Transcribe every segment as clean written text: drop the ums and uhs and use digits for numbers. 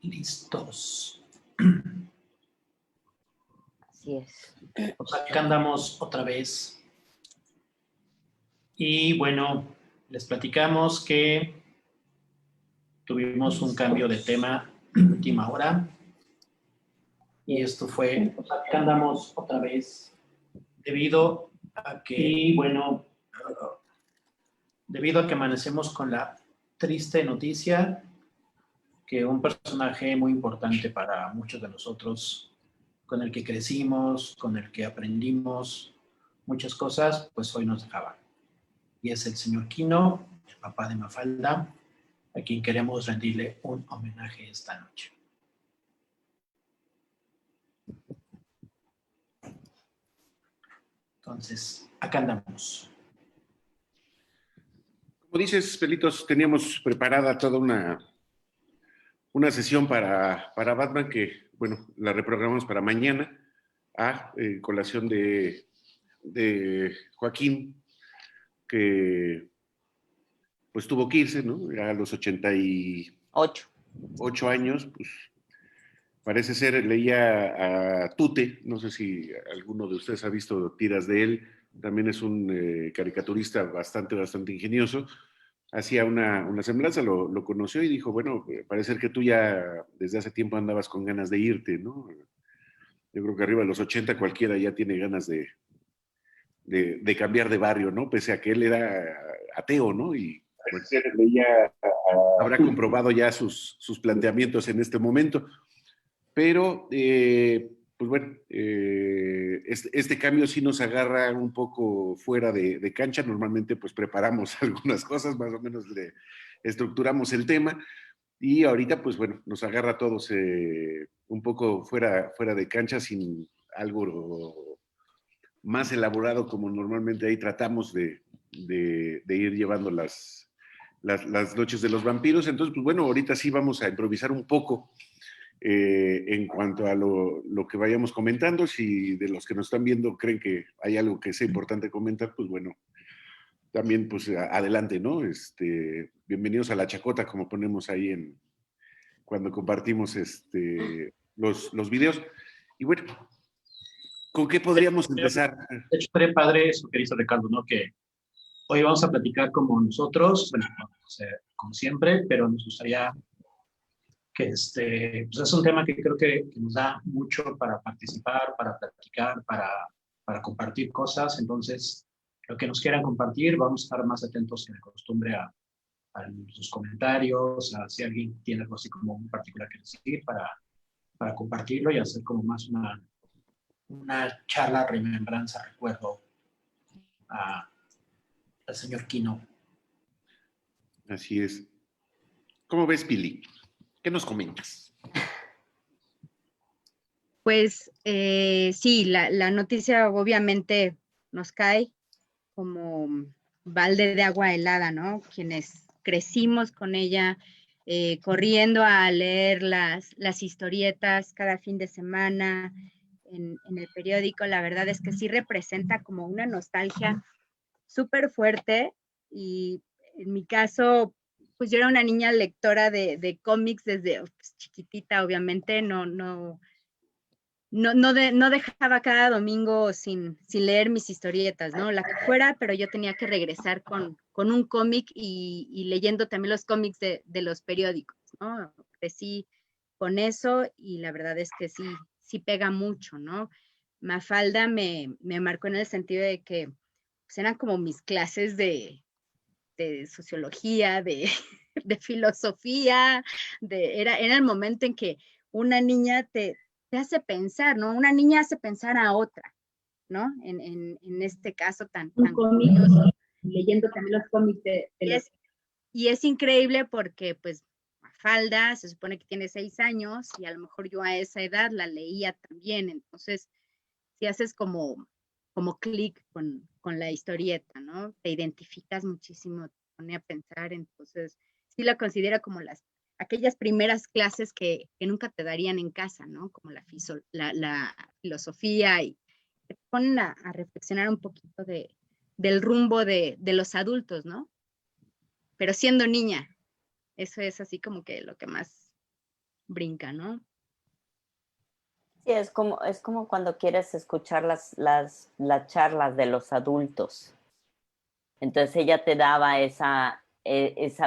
Listos. Así es. Pues acá andamos otra vez. Y bueno, les platicamos que tuvimos un cambio de tema en última hora. Y esto fue, pues acá andamos otra vez. Debido a que, y bueno, debido a que amanecemos con la triste noticia que un personaje muy importante para muchos de nosotros, con el que crecimos, con el que aprendimos muchas cosas, pues hoy nos dejaba. Y es el señor Quino, el papá de Mafalda, a quien queremos rendirle un homenaje esta noche. Entonces, acá andamos. Como dices, Pelitos, teníamos preparada toda una sesión para Batman que, bueno, la reprogramamos para mañana a colación de Joaquín, que pues tuvo que irse, ¿no? Ya a los 88 años, pues parece ser, leía a Tute, no sé si alguno de ustedes ha visto tiras de él, también es un caricaturista bastante ingenioso. Hacía una semblanza, lo conoció y dijo, bueno, parece ser que tú ya desde hace tiempo andabas con ganas de irte, ¿no? Yo creo que arriba de los 80 cualquiera ya tiene ganas de cambiar de barrio, ¿no? Pese a que él era ateo, ¿no? Y pues, habrá comprobado ya sus planteamientos en este momento. Pero, pues bueno, este cambio sí nos agarra un poco fuera de cancha. Normalmente, pues preparamos algunas cosas, más o menos le estructuramos el tema. Y ahorita, pues bueno, nos agarra a todos un poco fuera de cancha, sin algo más elaborado como normalmente ahí tratamos de ir llevando las noches de los vampiros. Entonces, pues bueno, ahorita sí vamos a improvisar un poco en cuanto a lo que vayamos comentando. Si de los que nos están viendo creen que hay algo que sea importante comentar, pues bueno, también pues adelante, ¿no? Bienvenidos a la chacota, como ponemos ahí cuando compartimos los videos. Y bueno, ¿con qué podríamos empezar? De hecho, estaría padre eso que dice Ricardo, ¿no? Que hoy vamos a platicar como nosotros, bueno, como siempre, pero nos gustaría que pues es un tema que creo que nos da mucho para participar, para platicar, para compartir cosas. Entonces, lo que nos quieran compartir, vamos a estar más atentos que de costumbre a sus comentarios, a si alguien tiene algo así como un particular que decir para compartirlo y hacer como más una charla, remembranza, recuerdo al señor Quino. Así es. ¿Cómo ves, Pili? ¿Qué nos comentas? Pues sí, la noticia obviamente nos cae como balde de agua helada, ¿no? Quienes crecimos con ella, corriendo a leer las historietas cada fin de semana en el periódico, la verdad es que sí representa como una nostalgia súper fuerte y en mi caso, pues yo era una niña lectora de cómics desde pues, chiquitita, obviamente, no dejaba cada domingo sin leer mis historietas, ¿no? La que fuera, pero yo tenía que regresar con un cómic y leyendo también los cómics de los periódicos, ¿no? Crecí con eso y la verdad es que sí pega mucho, ¿no? Mafalda me marcó en el sentido de que pues, eran como mis clases de sociología, de filosofía, era el momento en que una niña te hace pensar, ¿no? Una niña hace pensar a otra, ¿no? En este caso tan curioso, leyendo también los cómics y es increíble porque, pues, Mafalda se supone que tiene 6 años y a lo mejor yo a esa edad la leía también, entonces, si haces como clic con la historieta, ¿no? Te identificas muchísimo, te pone a pensar, entonces, sí la considero como aquellas primeras clases que nunca te darían en casa, ¿no? Como la filosofía y te ponen a reflexionar un poquito del rumbo de los adultos, ¿no? Pero siendo niña, eso es así como que lo que más brinca, ¿no? Sí, es como cuando quieres escuchar las charlas de los adultos. Entonces ella te daba esa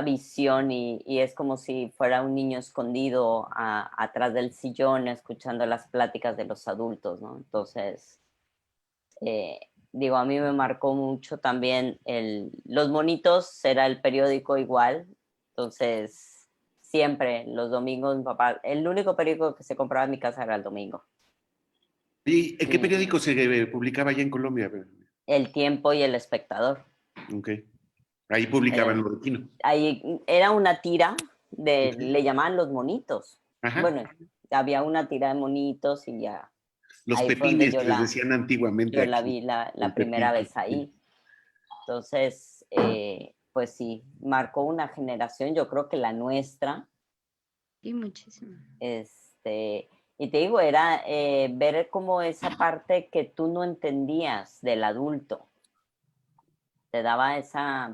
visión y es como si fuera un niño escondido atrás del sillón escuchando las pláticas de los adultos, ¿no? Entonces, digo, a mí me marcó mucho también Los Monitos, era el periódico igual, entonces siempre los domingos mi papá, el único periódico que se compraba en mi casa era el domingo. ¿Y en qué periódico se publicaba allá en Colombia? El Tiempo y El Espectador. Ok. Ahí publicaban lo de Tino. Ahí era una tira le llamaban Los Monitos. Ajá. Bueno, había una tira de monitos y ya. Los ahí pepines les decían antiguamente. Yo la vi la primera vez ahí. Entonces, pues sí, marcó una generación, yo creo que la nuestra. Sí, muchísimo. Y te digo, era ver como esa parte que tú no entendías del adulto. Te daba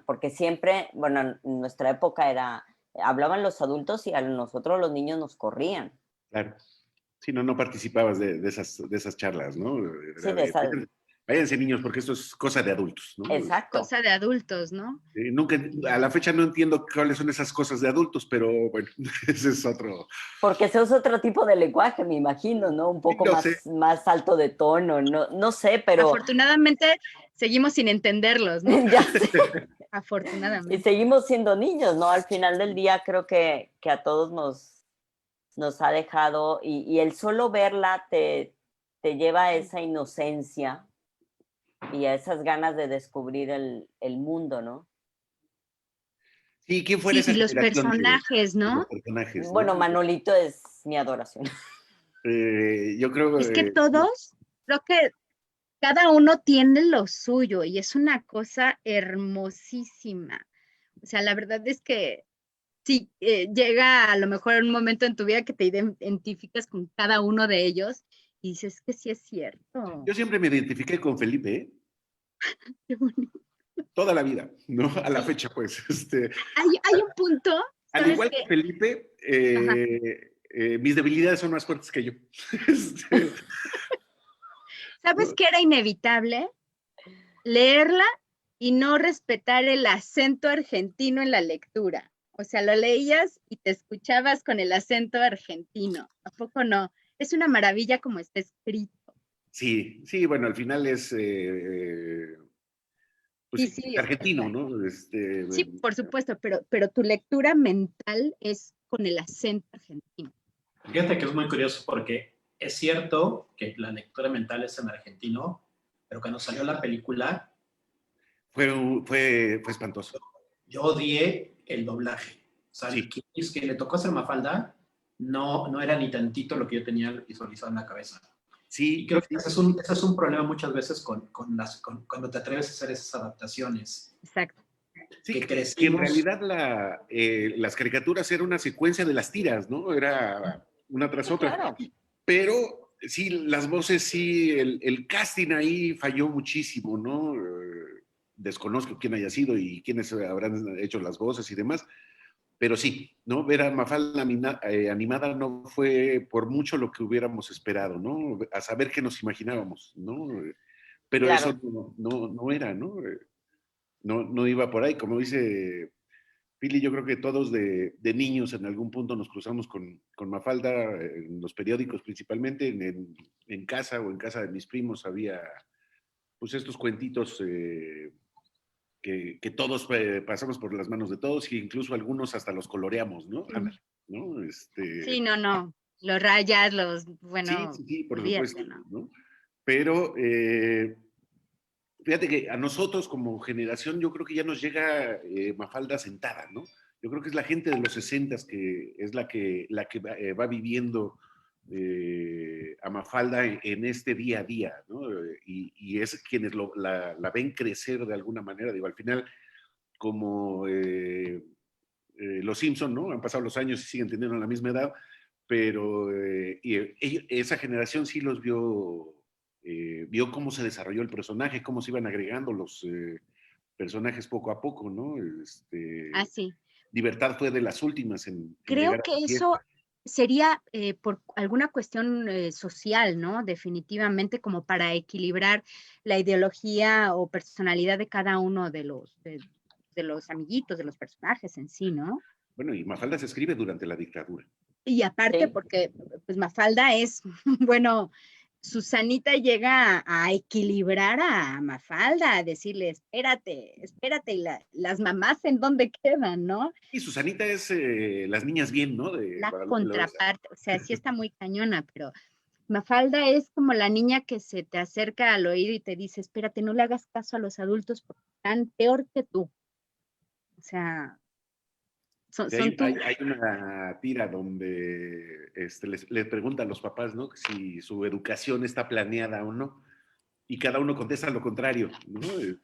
porque siempre, bueno, en nuestra época hablaban los adultos y a nosotros los niños nos corrían. Claro. Si no participabas de esas charlas, ¿no? Sí, Váyanse niños, porque esto es cosa de adultos, ¿no? Exacto. Cosa de adultos, ¿no? Nunca, a la fecha no entiendo cuáles son esas cosas de adultos, pero bueno, ese es otro. Porque ese es otro tipo de lenguaje, me imagino, ¿no? Un poco más alto de tono, no sé, pero... Afortunadamente seguimos sin entenderlos, ¿no? Ya sé. Afortunadamente. Y seguimos siendo niños, ¿no? Al final del día creo que a todos nos ha dejado, y el solo verla te lleva a esa inocencia y a esas ganas de descubrir el mundo, ¿no? Sí, ¿quién fuera esa y los personajes, ¿no? Los personajes, ¿no? Bueno, Manolito es mi adoración. Yo creo... Es que todos, creo que cada uno tiene lo suyo y es una cosa hermosísima. O sea, la verdad es que sí, llega a lo mejor un momento en tu vida que te identificas con cada uno de ellos y dices que sí es cierto. Yo siempre me identifiqué con Felipe, ¿eh? Qué bonito. Toda la vida, ¿no? A la fecha, pues. Hay un punto. Al igual que Felipe, mis debilidades son más fuertes que yo. ¿Sabes qué era inevitable? Leerla y no respetar el acento argentino en la lectura. O sea, lo leías y te escuchabas con el acento argentino. ¿A poco no? Es una maravilla como está escrito. Sí, bueno, al final es pues sí, argentino, ¿no? Sí, por supuesto, pero tu lectura mental es con el acento argentino. Fíjate que es muy curioso porque es cierto que la lectura mental es en argentino, pero cuando salió la película... Fue espantoso. Yo odié el doblaje. O sea, sí. que le tocó hacer Mafalda no era ni tantito lo que yo tenía visualizado en la cabeza. Sí. Y creo que ese es un problema muchas veces cuando te atreves a hacer esas adaptaciones. Exacto. Sí, que en realidad las caricaturas eran una secuencia de las tiras, ¿no? Era una tras otra. Claro. Pero sí, las voces, sí, el casting ahí falló muchísimo, ¿no? Desconozco quién haya sido y quiénes habrán hecho las voces y demás, pero sí, ¿no? Ver a Mafalda animada no fue por mucho lo que hubiéramos esperado, ¿no? A saber qué nos imaginábamos, ¿no? Pero claro. Eso no era, ¿no? No iba por ahí, como dice Pili, yo creo que todos de niños en algún punto nos cruzamos con Mafalda, en los periódicos principalmente, en casa o en casa de mis primos había pues estos cuentitos que todos pasamos por las manos de todos, e incluso algunos hasta los coloreamos, ¿no? ¿no? Sí, no. Los rayas, bueno. Sí, por supuesto, ¿no? Pero fíjate que a nosotros como generación yo creo que ya nos llega Mafalda sentada, ¿no? Yo creo que es la gente de los 60s que es la que va viviendo a Mafalda en este día a día, ¿no? Y es quienes la ven crecer de alguna manera. Digo, al final, como los Simpson, ¿no? Han pasado los años y siguen teniendo la misma edad, pero esa generación sí los vio cómo se desarrolló el personaje, cómo se iban agregando los personajes poco a poco, ¿no? Sí. Libertad fue de las últimas en creo que eso sería por alguna cuestión social, ¿no? Definitivamente como para equilibrar la ideología o personalidad de cada uno de los amiguitos, de los personajes en sí, ¿no? Bueno, y Mafalda se escribe durante la dictadura. Y aparte Sí. porque pues Mafalda es, bueno, Susanita llega a equilibrar a Mafalda, a decirle, espérate, espérate, y las mamás en dónde quedan, ¿no? Y Susanita es las niñas bien, ¿no? De La Guadalupe Loaesa. contraparte, o sea, sí está muy cañona, pero Mafalda es como la niña que se te acerca al oído y te dice, espérate, no le hagas caso a los adultos porque están peor que tú. O sea, Sí, son tú. hay una tira donde les preguntan a los papás, ¿no? Si su educación está planeada o no. Y cada uno contesta lo contrario, ¿no? Y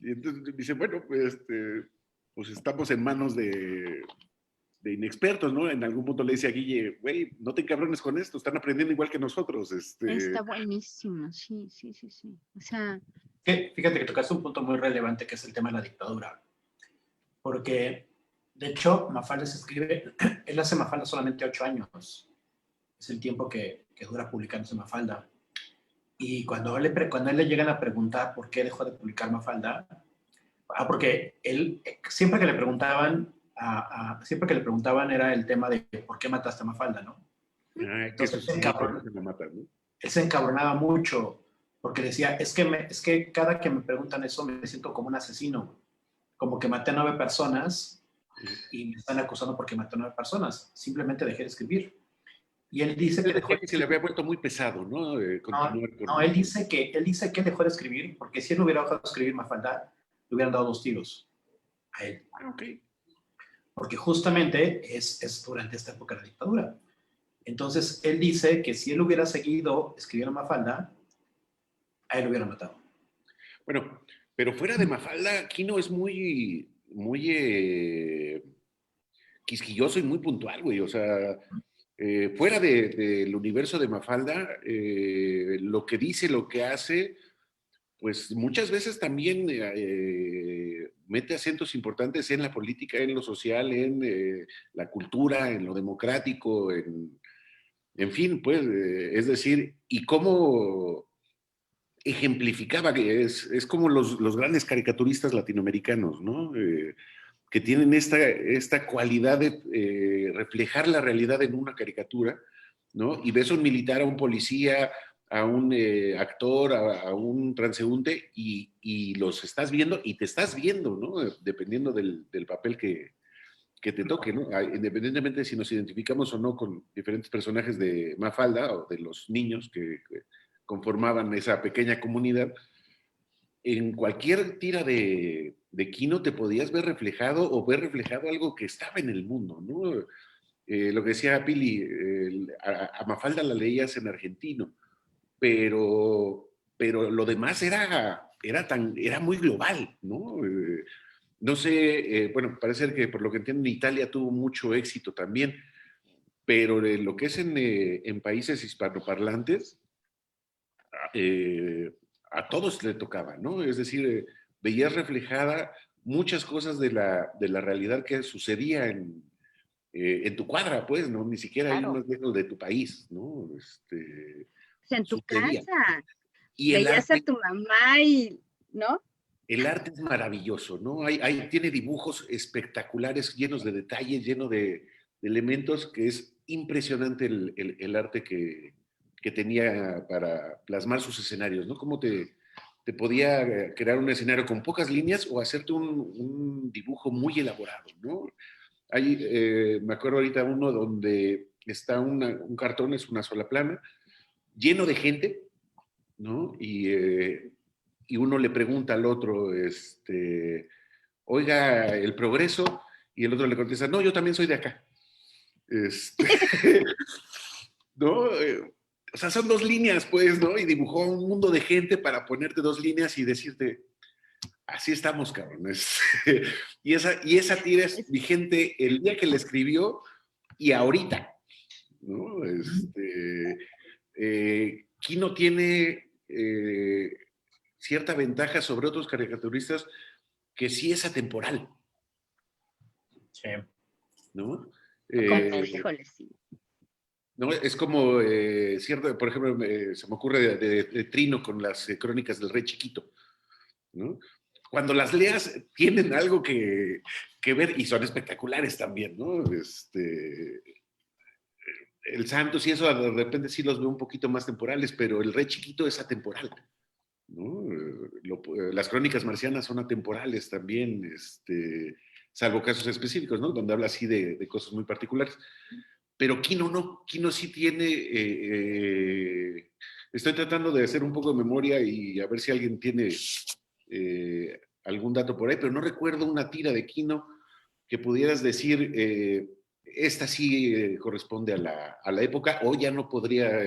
entonces dice, bueno, pues estamos en manos de inexpertos, ¿no? En algún punto le dice a Guille, güey, no te encabrones con esto, están aprendiendo igual que nosotros. Está buenísimo, sí, sí, sí, sí. O sea, Fíjate que tocaste un punto muy relevante que es el tema de la dictadura. Porque, de hecho, Mafalda se escribe, él hace Mafalda solamente 8 años. Es el tiempo que dura publicándose Mafalda. Y cuando cuando a él le llegan a preguntar por qué dejó de publicar Mafalda, porque él, siempre que le preguntaban, siempre que le preguntaban era el tema de por qué mataste a Mafalda, ¿no? Que eso Entonces es muy común que me matan, ¿no? él se encabronaba mucho porque decía, es que cada que me preguntan eso me siento como un asesino, como que maté a 9 personas y me están acusando porque maté a 9 personas, simplemente dejé de escribir. Y él dice que Él dejó decía de que se le había escribir. vuelto muy pesado, ¿no? Continuar con... No, él dice que dejó de escribir porque si él no hubiera dejado de escribir Mafalda, le hubieran dado 2 tiros a él. Ah, ok. Porque justamente es durante esta época de la dictadura. Entonces, él dice que si él hubiera seguido escribiendo Mafalda, a él lo hubieran matado. Bueno, pero fuera de Mafalda, Kino es muy, muy quisquilloso y muy puntual, güey. O sea, fuera del universo de Mafalda, lo que dice, lo que hace, pues muchas veces también mete acentos importantes en la política, en lo social, en la cultura, en lo democrático, en fin, pues, es decir, y cómo ejemplificaba, que es como los grandes caricaturistas latinoamericanos, ¿no? Que tienen esta cualidad de reflejar la realidad en una caricatura, ¿no? Y ves a un militar, a un policía, a un actor, a un transeúnte y los estás viendo y te estás viendo, ¿no? Dependiendo del papel que te toque, ¿no? Independientemente de si nos identificamos o no con diferentes personajes de Mafalda o de los niños que conformaban esa pequeña comunidad, en cualquier tira de Kino te podías ver reflejado o ver reflejado algo que estaba en el mundo, ¿no? Lo que decía Pili, a Mafalda la leías en argentino, pero lo demás era muy global, ¿no? No sé, bueno, parece que por lo que entiendo en Italia tuvo mucho éxito también, pero lo que es en países hispanoparlantes, eh, a todos le tocaba, ¿no? Es decir, veías reflejada muchas cosas de la realidad que sucedía en tu cuadra, pues, ¿no? Ni siquiera ahí Claro. más lejos de tu país, ¿no? en tu Sucedía. casa, Y veías a tu mamá y, ¿no? el arte es maravilloso, ¿no? Tiene dibujos espectaculares, llenos de detalles, llenos de elementos, que es impresionante el arte que tenía para plasmar sus escenarios, ¿no? Cómo te podía crear un escenario con pocas líneas o hacerte un dibujo muy elaborado, ¿no? Me acuerdo ahorita uno donde está un cartón, es una sola plana, lleno de gente, ¿no? Y uno le pregunta al otro, oiga, el progreso, y el otro le contesta, no, yo también soy de acá. Este, ¿No? O sea, son 2 líneas, pues, ¿no? Y dibujó un mundo de gente para ponerte 2 líneas y decirte, así estamos, cabrones. y esa tira es vigente el día que la escribió y ahorita, ¿no? Kino tiene cierta ventaja sobre otros caricaturistas que sí es atemporal, Sí. ¿no? Híjole, sí. ¿No? Es como cierto, por ejemplo, se me ocurre de Trino con las crónicas del Rey Chiquito, ¿no? Cuando las leas, tienen algo que ver y son espectaculares también, ¿no? El Santos y eso de repente sí los veo un poquito más temporales, pero el Rey Chiquito es atemporal, ¿no? Las crónicas marcianas son atemporales también, salvo casos específicos, ¿no? Donde habla así de cosas muy particulares. Pero Kino no, Kino sí tiene, estoy tratando de hacer un poco de memoria y a ver si alguien tiene algún dato por ahí, pero no recuerdo una tira de Kino que pudieras decir, esta sí corresponde a la época o ya no podría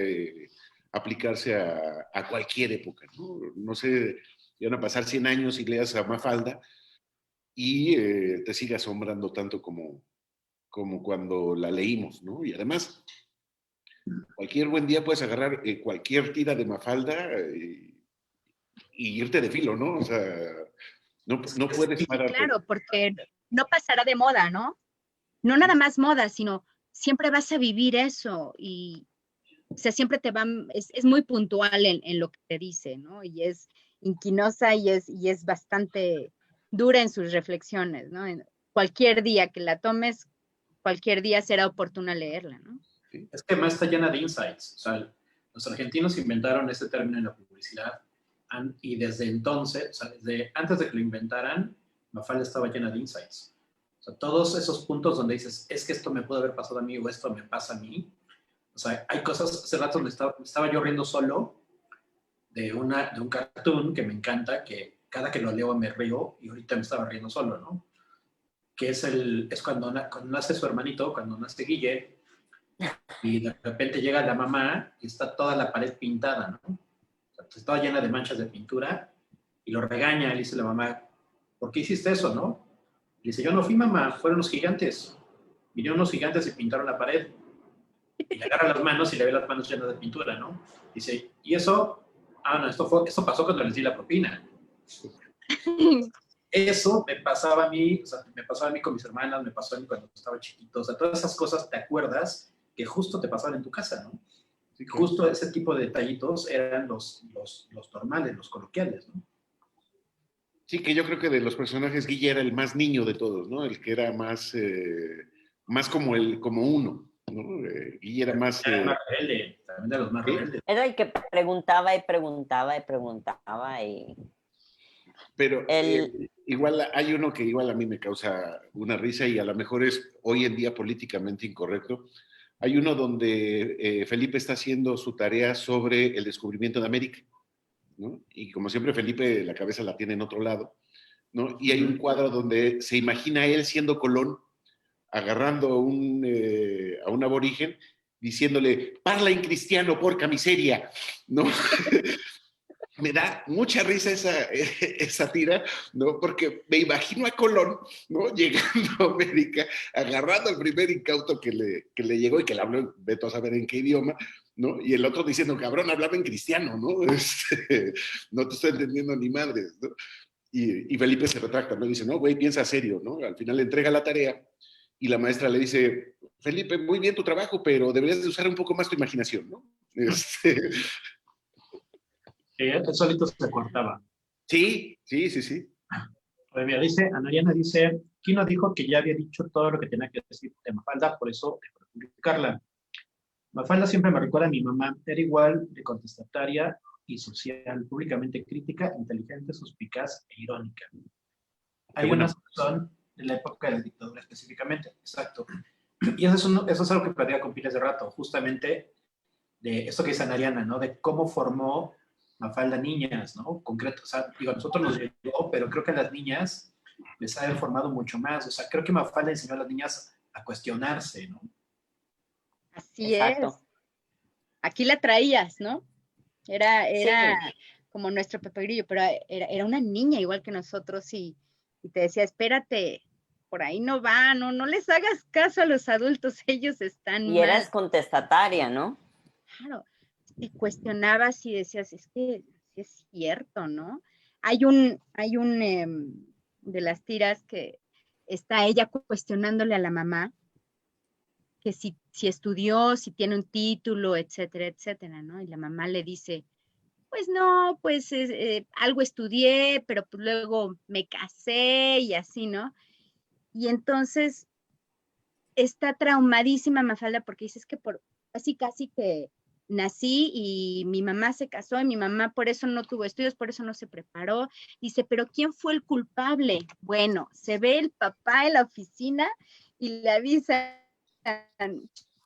aplicarse a cualquier época, ¿no? No sé, van a pasar 100 años y leas a Mafalda y te sigue asombrando tanto como cuando la leímos, ¿no? Y además, cualquier buen día puedes agarrar cualquier tira de Mafalda y irte de filo, ¿no? O sea, no puedes parar. Claro, porque no pasará de moda, ¿no? No nada más moda, sino siempre vas a vivir eso y, o sea, siempre te van, es muy puntual en lo que te dice, ¿no? Y es inquinosa y es bastante dura en sus reflexiones, ¿no? En cualquier día que la tomes, cualquier día será oportuna leerla, ¿no? Sí. Es que además está llena de insights. O sea, los argentinos inventaron este término en la publicidad y desde entonces, o sea, desde antes de que lo inventaran, Mafalda estaba llena de insights. O sea, todos esos puntos donde dices, es que esto me puede haber pasado a mí o esto me pasa a mí. O sea, hay cosas, hace rato me estaba yo riendo solo de un cartoon que me encanta, que cada que lo leo me río y ahorita me estaba riendo solo, ¿no? Que es cuando nace su hermanito, cuando nace Guille, y de repente llega la mamá y está toda la pared pintada, ¿no? O sea, está llena de manchas de pintura y lo regaña, le dice la mamá, ¿por qué hiciste eso, no? Le dice, yo no fui mamá, fueron los gigantes. Vinieron los gigantes y pintaron la pared. Y le agarra las manos y le ve las manos llenas de pintura, ¿no? Dice, ¿y eso? Ah, no, esto pasó cuando les di la propina. Eso me pasaba a mí, o sea, me pasaba a mí con mis hermanas, me pasó a mí cuando estaba chiquito, o sea, todas esas cosas te acuerdas que justo te pasaban en tu casa, ¿no? Sí, claro. Justo ese tipo de detallitos eran los normales, los coloquiales, ¿no? Sí, que yo creo que de los personajes Guille era el más niño de todos, ¿no? El que era más como uno, ¿no? Guille era más... Era el más rebelde, también de los más rebeldes. Era el que preguntaba y preguntaba y preguntaba y... Pero igual hay uno que igual a mí me causa una risa y a lo mejor es hoy en día políticamente incorrecto. Hay uno donde Felipe está haciendo su tarea sobre el descubrimiento de América, ¿no? Y como siempre Felipe la cabeza la tiene en otro lado, ¿no? Y hay un cuadro donde se imagina él siendo Colón, agarrando a un aborigen, diciéndole, parla en cristiano, porca miseria, ¿no? Me da mucha risa esa tira, ¿no? Porque me imagino a Colón, ¿no? Llegando a América, agarrando al primer incauto que le llegó y que le habló, vete a saber en qué idioma, ¿no? Y el otro diciendo, cabrón, hablaba en cristiano, ¿no? No te estoy entendiendo ni madres, ¿no? Y Felipe se retracta, ¿no? Dice, no, güey, piensa serio, ¿no? Al final le entrega la tarea y la maestra le dice, Felipe, muy bien tu trabajo, pero deberías de usar un poco más tu imaginación, ¿no? Él solito se cortaba. Sí. Oye, mira, Anariana dice, Kino dijo que ya había dicho todo lo que tenía que decir de Mafalda, por eso dejó de publicarla. Mafalda siempre me recuerda a mi mamá, era igual de contestataria y social, públicamente crítica, inteligente, suspicaz e irónica. Hay unas que son de la época de la dictadura específicamente, exacto. Y eso es algo que platicaba con Piles de rato, justamente de esto que dice Anariana, ¿no? De cómo formó Mafalda niñas, ¿no? Concreto, o sea, digo, a nosotros nos llegó, pero creo que a las niñas les ha formado mucho más. O sea, creo que Mafalda enseñó a las niñas a cuestionarse, ¿no? Así Exacto. Es. Aquí la traías, ¿no? Era sí. Como nuestro Pepe Grillo, pero era una niña igual que nosotros y te decía, espérate, por ahí no va, no les hagas caso a los adultos, ellos están Y mal. Eras contestataria, ¿no? Claro, te cuestionabas y decías, es que es cierto, ¿no? Hay un de las tiras que está ella cuestionándole a la mamá que si estudió, si tiene un título, etcétera, etcétera, ¿no? Y la mamá le dice, pues no, pues algo estudié, pero pues luego me casé y así, ¿no? Y entonces está traumadísima Mafalda porque dice, es que así casi que nací y mi mamá se casó y mi mamá por eso no tuvo estudios, por eso no se preparó. Dice, pero ¿quién fue el culpable? Bueno, se ve el papá en la oficina y le avisan,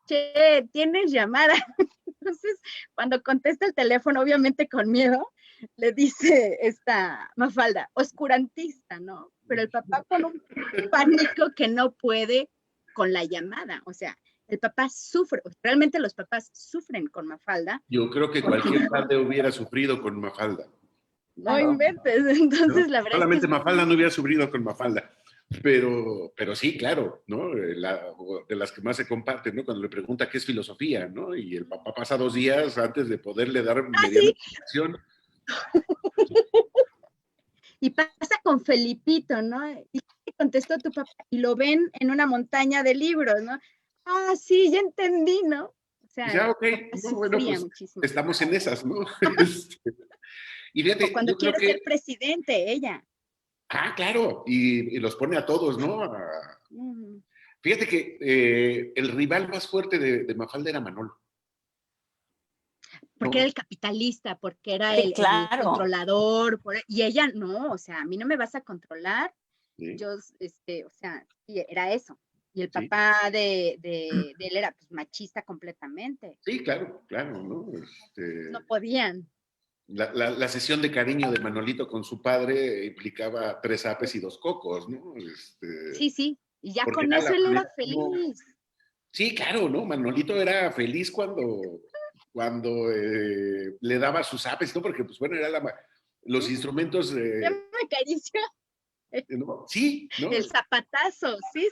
che, tienes llamada. Entonces, cuando contesta el teléfono, obviamente con miedo, le dice esta Mafalda, oscurantista, ¿no? Pero el papá con un pánico que no puede con la llamada, o sea, el papá sufre, realmente los papás sufren con Mafalda. Yo creo que cualquier padre hubiera sufrido con Mafalda. No claro. Inventes, entonces ¿No? la verdad Solamente es que Mafalda no hubiera sufrido con Mafalda. Pero sí, claro, ¿no? De las que más se comparten, ¿no? Cuando le pregunta qué es filosofía, ¿no? Y el papá pasa 2 días antes de poderle dar mediana explicación. Y pasa con Felipito, ¿no? Y contestó tu papá, y lo ven en una montaña de libros, ¿no? Ah, sí, ya entendí, ¿no? O sea, ya, ok, no, bueno, pues muchísimo. Estamos en esas, ¿no? Y fíjate, o cuando yo creo quiere ser presidente, ella. Ah, claro, y los pone a todos, ¿no? Fíjate que el rival más fuerte de Mafalda era Manolo. Porque era el capitalista, porque era el controlador, y ella no, o sea, a mí no me vas a controlar. ¿Sí? Yo, o sea, era eso. Y el papá de él era pues, machista completamente. Sí, claro, ¿no? No podían. La sesión de cariño de Manolito con su padre implicaba 3 apes y 2 cocos, ¿no? Sí, y ya con eso él era feliz. Sí, claro, ¿no? Manolito era feliz cuando le daba sus apes, ¿no? Porque, pues bueno, eran los instrumentos... Ya me acarició. ¿no? Sí, ¿no? El zapatazo, sí.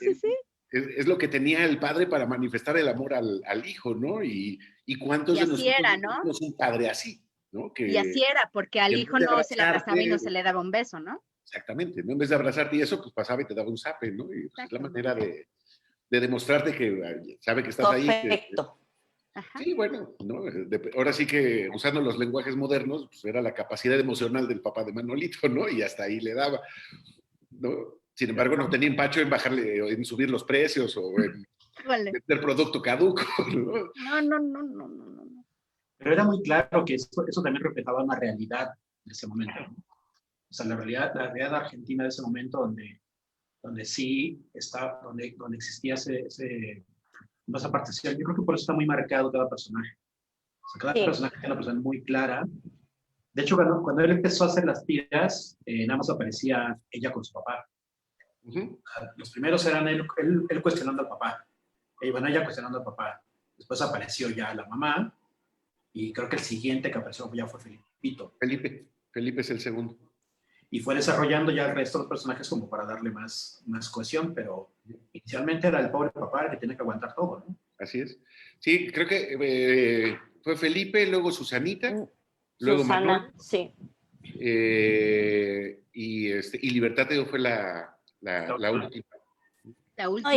Es lo que tenía el padre para manifestar el amor al hijo, ¿no? Y cuántos de nosotros era, ¿no? tenemos un padre así, ¿no? Y así era, porque al hijo no se le abrazaba y no se le daba un beso, ¿no? Exactamente, ¿no? En vez de abrazarte y eso, pues pasaba y te daba un zape, ¿no? Y pues, es la manera de demostrarte que sabe que estás ahí. Perfecto. Sí, bueno, ¿no? Ahora sí que usando los lenguajes modernos, pues era la capacidad emocional del papá de Manolito, ¿no? Y hasta ahí le daba, ¿no? Sin embargo, no tenía empacho en subir los precios o en meter producto caduco, ¿no? No. Pero era muy claro que eso también reflejaba una realidad de ese momento, ¿no? O sea, la realidad argentina de ese momento donde sí está, donde existía esa partición. Yo creo que por eso está muy marcado cada personaje. O sea, cada personaje tiene una persona muy clara. De hecho, cuando él empezó a hacer las tiras, nada más aparecía ella con su papá. Los primeros eran él cuestionando al papá. Ella cuestionando al papá. Después apareció ya la mamá. Y creo que el siguiente que apareció ya fue Felipito. Felipe es el segundo. Y fue desarrollando ya el resto de los personajes como para darle más cohesión, pero inicialmente era el pobre papá el que tiene que aguantar todo, ¿no? Así es. Sí, creo que fue Felipe, luego Susanita, luego Susana, Manuel. Sí. Y Libertad fue la última. La última.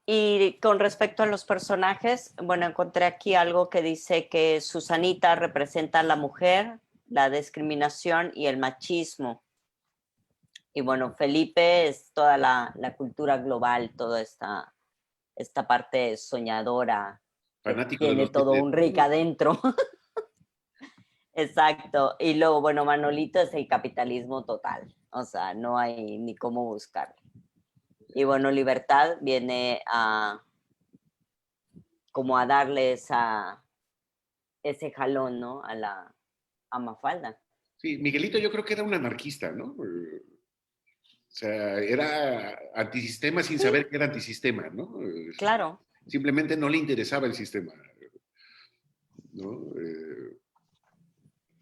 Y con respecto a los personajes, bueno, encontré aquí algo que dice que Susanita representa a la mujer, la discriminación y el machismo. Y bueno, Felipe es toda la cultura global, toda esta parte soñadora, fanático que tiene todo un rica adentro. Exacto. Y luego, bueno, Manolito es el capitalismo total. O sea, no hay ni cómo buscarlo. Y bueno, Libertad viene como a darle ese jalón, ¿no? A Mafalda. Sí, Miguelito yo creo que era un anarquista, ¿no? O sea, era antisistema sin saber que era antisistema, ¿no? Claro. Simplemente no le interesaba el sistema, ¿no?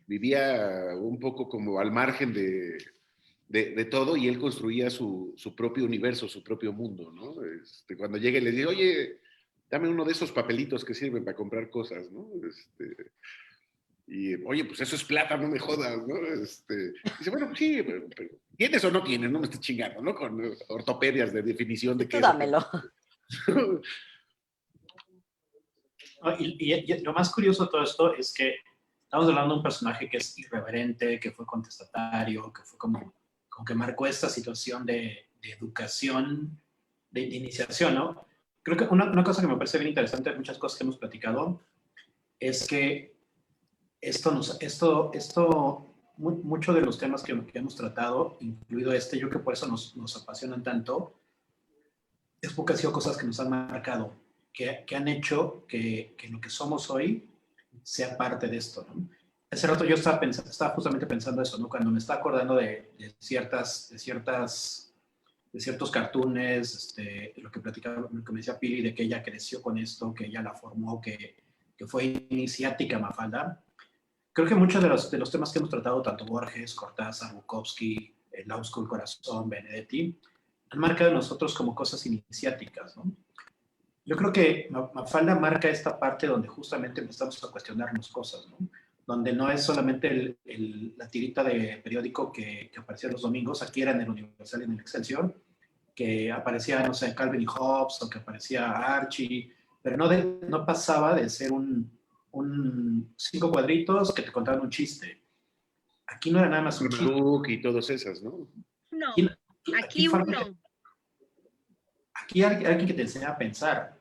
Vivía un poco como al margen de todo y él construía su propio universo, su propio mundo, ¿no? Cuando llega y le dice, oye, dame uno de esos papelitos que sirven para comprar cosas, ¿no? Y, oye, pues eso es plata, no me jodas, ¿no? Dice, bueno, pues sí, pero ¿tienes o no tienes? No me estés chingando, ¿no? Con ortopedias de definición de qué. Tú dámelo. Y lo más curioso de todo esto es que estamos hablando de un personaje que es irreverente, que fue contestatario, que fue como que marcó esta situación de educación, de iniciación, ¿no? Creo que una cosa que me parece bien interesante de muchas cosas que hemos platicado es que mucho de los temas que hemos tratado, incluido yo creo que por eso nos apasionan tanto, es porque han sido cosas que nos han marcado, que han hecho que lo que somos hoy sea parte de esto, ¿no? Hace rato yo estaba justamente pensando eso, ¿no? Cuando me estaba acordando de ciertos cartoons, lo que platicaba, lo que me decía Pili, de que ella creció con esto, que ella la formó, que fue iniciática Mafalda. Creo que muchos de los temas que hemos tratado, tanto Borges, Cortázar, Bukowski, Lausco, Corazón, Benedetti, han marcado en nosotros como cosas iniciáticas, ¿no? Yo creo que Mafalda marca esta parte donde justamente empezamos a cuestionarnos cosas, ¿no? Donde no es solamente la tirita de periódico que aparecía los domingos, aquí era en el Universal y en el Excelsior, que aparecía, no sé, Calvin y Hobbes, o que aparecía Archie, pero no pasaba de ser un 5 cuadritos que te contaban un chiste. Aquí no era nada más un chiste. Y todas esas, ¿no? No, Aquí uno. Aquí hay alguien que te enseñaba a pensar,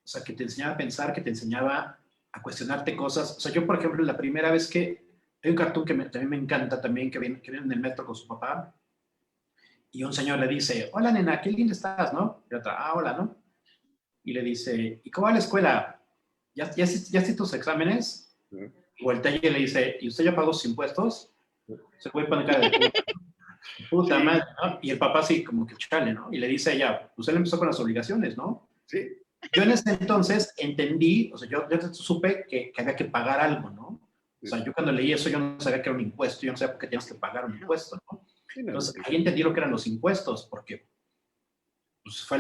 o sea, que te enseñaba a pensar, que te enseñaba a cuestionarte cosas. O sea, yo, por ejemplo, la primera vez que hay un cartoon que también me encanta, también que viene en el metro con su papá, y un señor le dice, hola, nena, qué linda estás, ¿no? Y otra, hola, ¿no? Y le dice, ¿y cómo va la escuela? ¿Ya hiciste tus exámenes? Y voltea y le dice, ¿y usted ya pagó sus impuestos? Se puede poner cara de puta madre, ¿no? Y el papá sí, como que chale, ¿no? Y le dice a ella, pues él empezó con las obligaciones, ¿no? Sí. Yo en ese entonces entendí, o sea, yo supe que había que pagar algo, ¿no? O sea, yo cuando leí eso, yo no sabía que era un impuesto, yo no sabía por qué tienes que pagar un impuesto, ¿no? Entonces, ahí entendí lo que eran los impuestos, porque pues, fue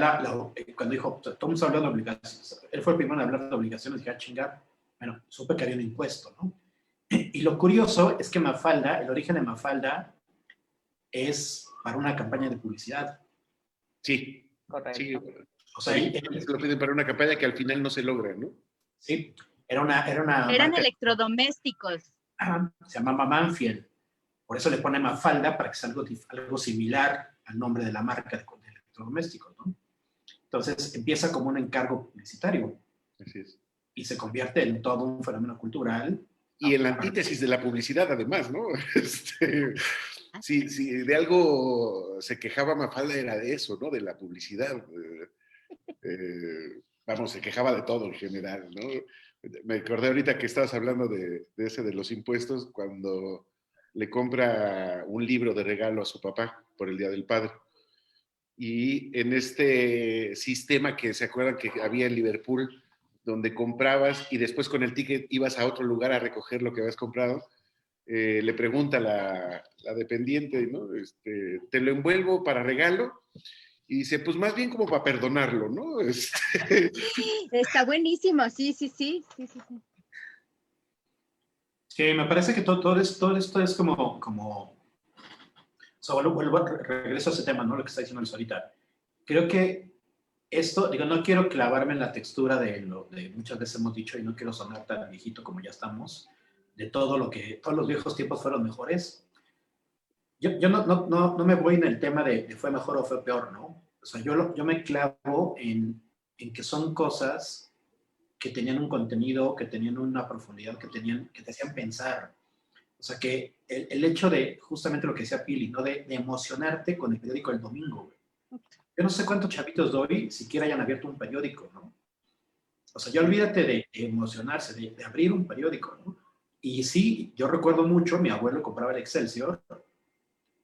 cuando dijo, todo el mundo está hablando de obligaciones, él fue el primero en hablar de obligaciones, dije, chingar, bueno, supe que había un impuesto, ¿no? Y lo curioso es que Mafalda, el origen de Mafalda es para una campaña de publicidad. Sí, Correcto. Sí. O sea, lo piden para una campaña que al final no se logra, ¿no? Sí, eran marca, electrodomésticos. Se llamaba Manfield. Por eso le pone Mafalda, para que sea algo similar al nombre de la marca de electrodomésticos, ¿no? Entonces empieza como un encargo publicitario. Así es. Y se convierte en todo un fenómeno cultural. Y en la antítesis de la publicidad, además, ¿no? Si de algo se quejaba Mafalda era de eso, ¿no? De la publicidad. Vamos, se quejaba de todo en general, ¿no? Me acordé ahorita que estabas hablando de ese de los impuestos, cuando le compra un libro de regalo a su papá por el Día del Padre. Y en este sistema que se acuerdan que había en Liverpool, donde comprabas y después con el ticket ibas a otro lugar a recoger lo que habías comprado, le pregunta la dependiente, ¿no? ¿Te lo envuelvo para regalo? Y dice, pues más bien como para perdonarlo, ¿no? Está buenísimo, sí. Sí, me parece que todo esto es como o sea, regreso a ese tema, ¿no? Lo que está diciendo Luis ahorita. Creo que esto, digo, no quiero clavarme en la textura de muchas veces hemos dicho, y no quiero sonar tan viejito como ya estamos, de todos los viejos tiempos fueron mejores. Yo no me voy en el tema de fue mejor o fue peor, ¿no? O sea, yo me clavo en que son cosas que tenían un contenido, que tenían una profundidad, que te hacían pensar. O sea, que el hecho de, justamente lo que decía Pili, ¿no? De emocionarte con el periódico El Domingo. Yo no sé cuántos chavitos de hoy siquiera hayan abierto un periódico, ¿no? O sea, ya olvídate de emocionarse, de abrir un periódico, ¿no? Y sí, yo recuerdo mucho, mi abuelo compraba el Excelsior,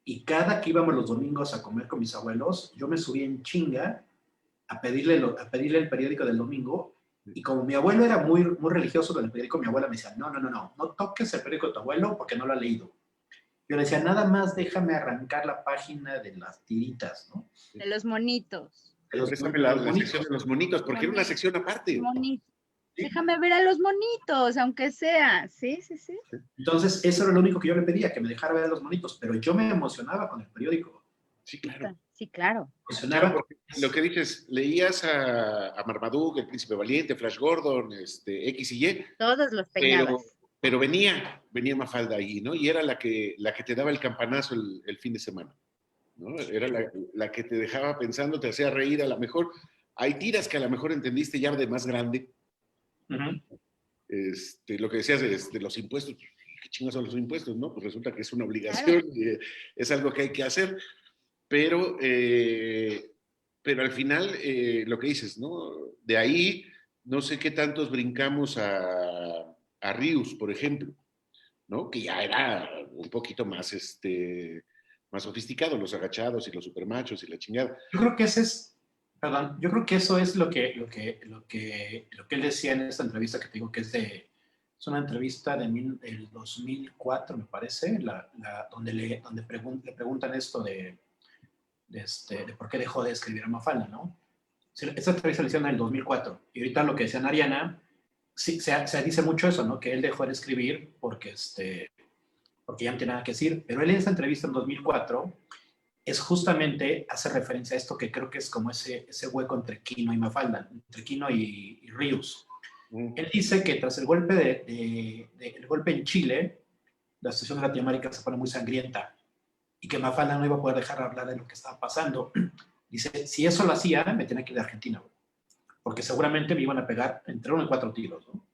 y cada que íbamos los domingos a comer con mis abuelos, yo me subía en chinga a pedirle el periódico del domingo. Y como mi abuelo era muy, muy religioso con el periódico, mi abuela me decía, no toques el periódico de tu abuelo porque no lo ha leído. Yo le decía, nada más déjame arrancar la página de las tiritas, ¿no? De los monitos. Préstame la sección de los monitos, porque era una sección aparte. Monitos. ¿Sí? Déjame ver a los monitos, aunque sea. Sí. Entonces, eso era lo único que yo le pedía, que me dejara ver a los monitos, pero yo me emocionaba con el periódico. Sí, claro. Sí, claro. Funcionaba. Porque lo que dices, leías a Marmaduke, El Príncipe Valiente, Flash Gordon, X y Y, Todos los peinabas. pero venía Mafalda ahí, ¿no? Y era la que te daba el campanazo el fin de semana, ¿no? Era la que te dejaba pensando, te hacía reír a lo mejor. Hay tiras que a lo mejor entendiste ya de más grande. Lo que decías de los impuestos, ¿qué chingados son los impuestos, no? Pues resulta que es una obligación, claro. Es algo que hay que hacer, pero al final, lo que dices, ¿no? De ahí, no sé qué tantos brincamos a Rius, por ejemplo, ¿no? Que ya era un poquito más, más sofisticado, los agachados y los supermachos y la chingada. Yo creo que yo creo que eso es lo que él decía en esta entrevista que te digo que es una entrevista del 2004, me parece, donde le preguntan esto de por qué dejó de escribir a Mafalda, ¿no? Esta entrevista la hicieron en el 2004, y ahorita lo que decía Ariana, sí, se dice mucho eso, ¿no? Que él dejó de escribir porque ya no tiene nada que decir, pero él en esa entrevista en 2004 es justamente, hace referencia a esto que creo que es como ese hueco entre Kino y Mafalda, entre Kino y Rius. Él dice que tras el golpe el golpe en Chile, la situación de Latinoamérica se pone muy sangrienta y que Mafalda no iba a poder dejar de hablar de lo que estaba pasando. Dice, si eso lo hacía, me tenía que ir de Argentina, porque seguramente me iban a pegar entre 1 y 4 tiros, ¿no?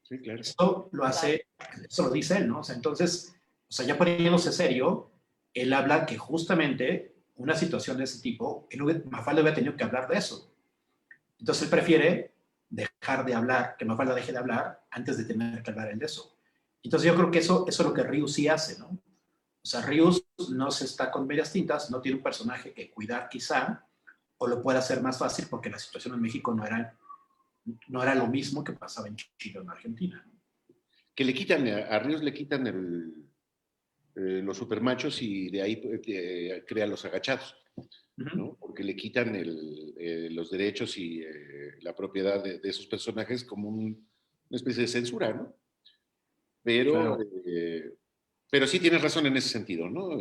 Sí, claro. Esto lo dice él, ¿no? O sea, entonces, ya poniéndose serio, él habla que justamente una situación de ese tipo, Mafalda hubiera tenido que hablar de eso. Entonces él prefiere dejar de hablar, que Mafalda deje de hablar antes de tener que hablar él de eso. Entonces yo creo que eso es lo que Rius sí hace, ¿no? O sea, Rius no se está con medias tintas, no tiene un personaje que cuidar quizá, o lo puede hacer más fácil porque la situación en México no era lo mismo que pasaba en Chile o en Argentina, ¿no? Que le quitan, a Rius le quitan los supermachos y de ahí crea los agachados, ¿no? Porque le quitan los derechos y la propiedad de esos personajes como una especie de censura, ¿no? Pero, claro. Pero sí tienes razón en ese sentido, ¿no?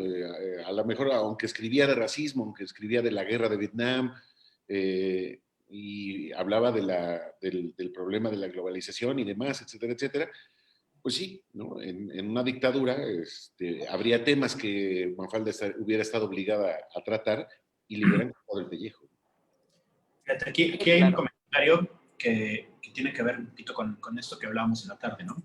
A lo mejor, aunque escribía de racismo, aunque escribía de la guerra de Vietnam, y hablaba del problema de la globalización y demás, etcétera, etcétera, pues sí, ¿no? En una dictadura habría temas que Mafalda hubiera estado obligada a tratar y le hubieran cortado el pellejo. Fíjate, aquí hay un comentario que tiene que ver un poquito con esto que hablábamos en la tarde, ¿no?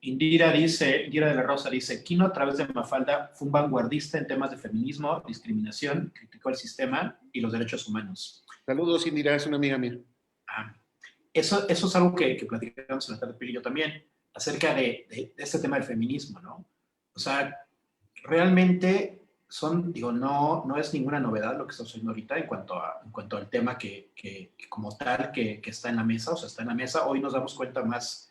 Indira de la Rosa dice, Kino a través de Mafalda fue un vanguardista en temas de feminismo, discriminación, criticó el sistema y los derechos humanos. Saludos, Indira, es una amiga mía. Eso es algo que platicamos en la tarde, Pili y yo también, acerca de este tema del feminismo, ¿no? O sea, realmente no es ninguna novedad lo que está sucediendo ahorita en cuanto al tema que como tal que está en la mesa, o sea, está en la mesa. Hoy nos damos cuenta más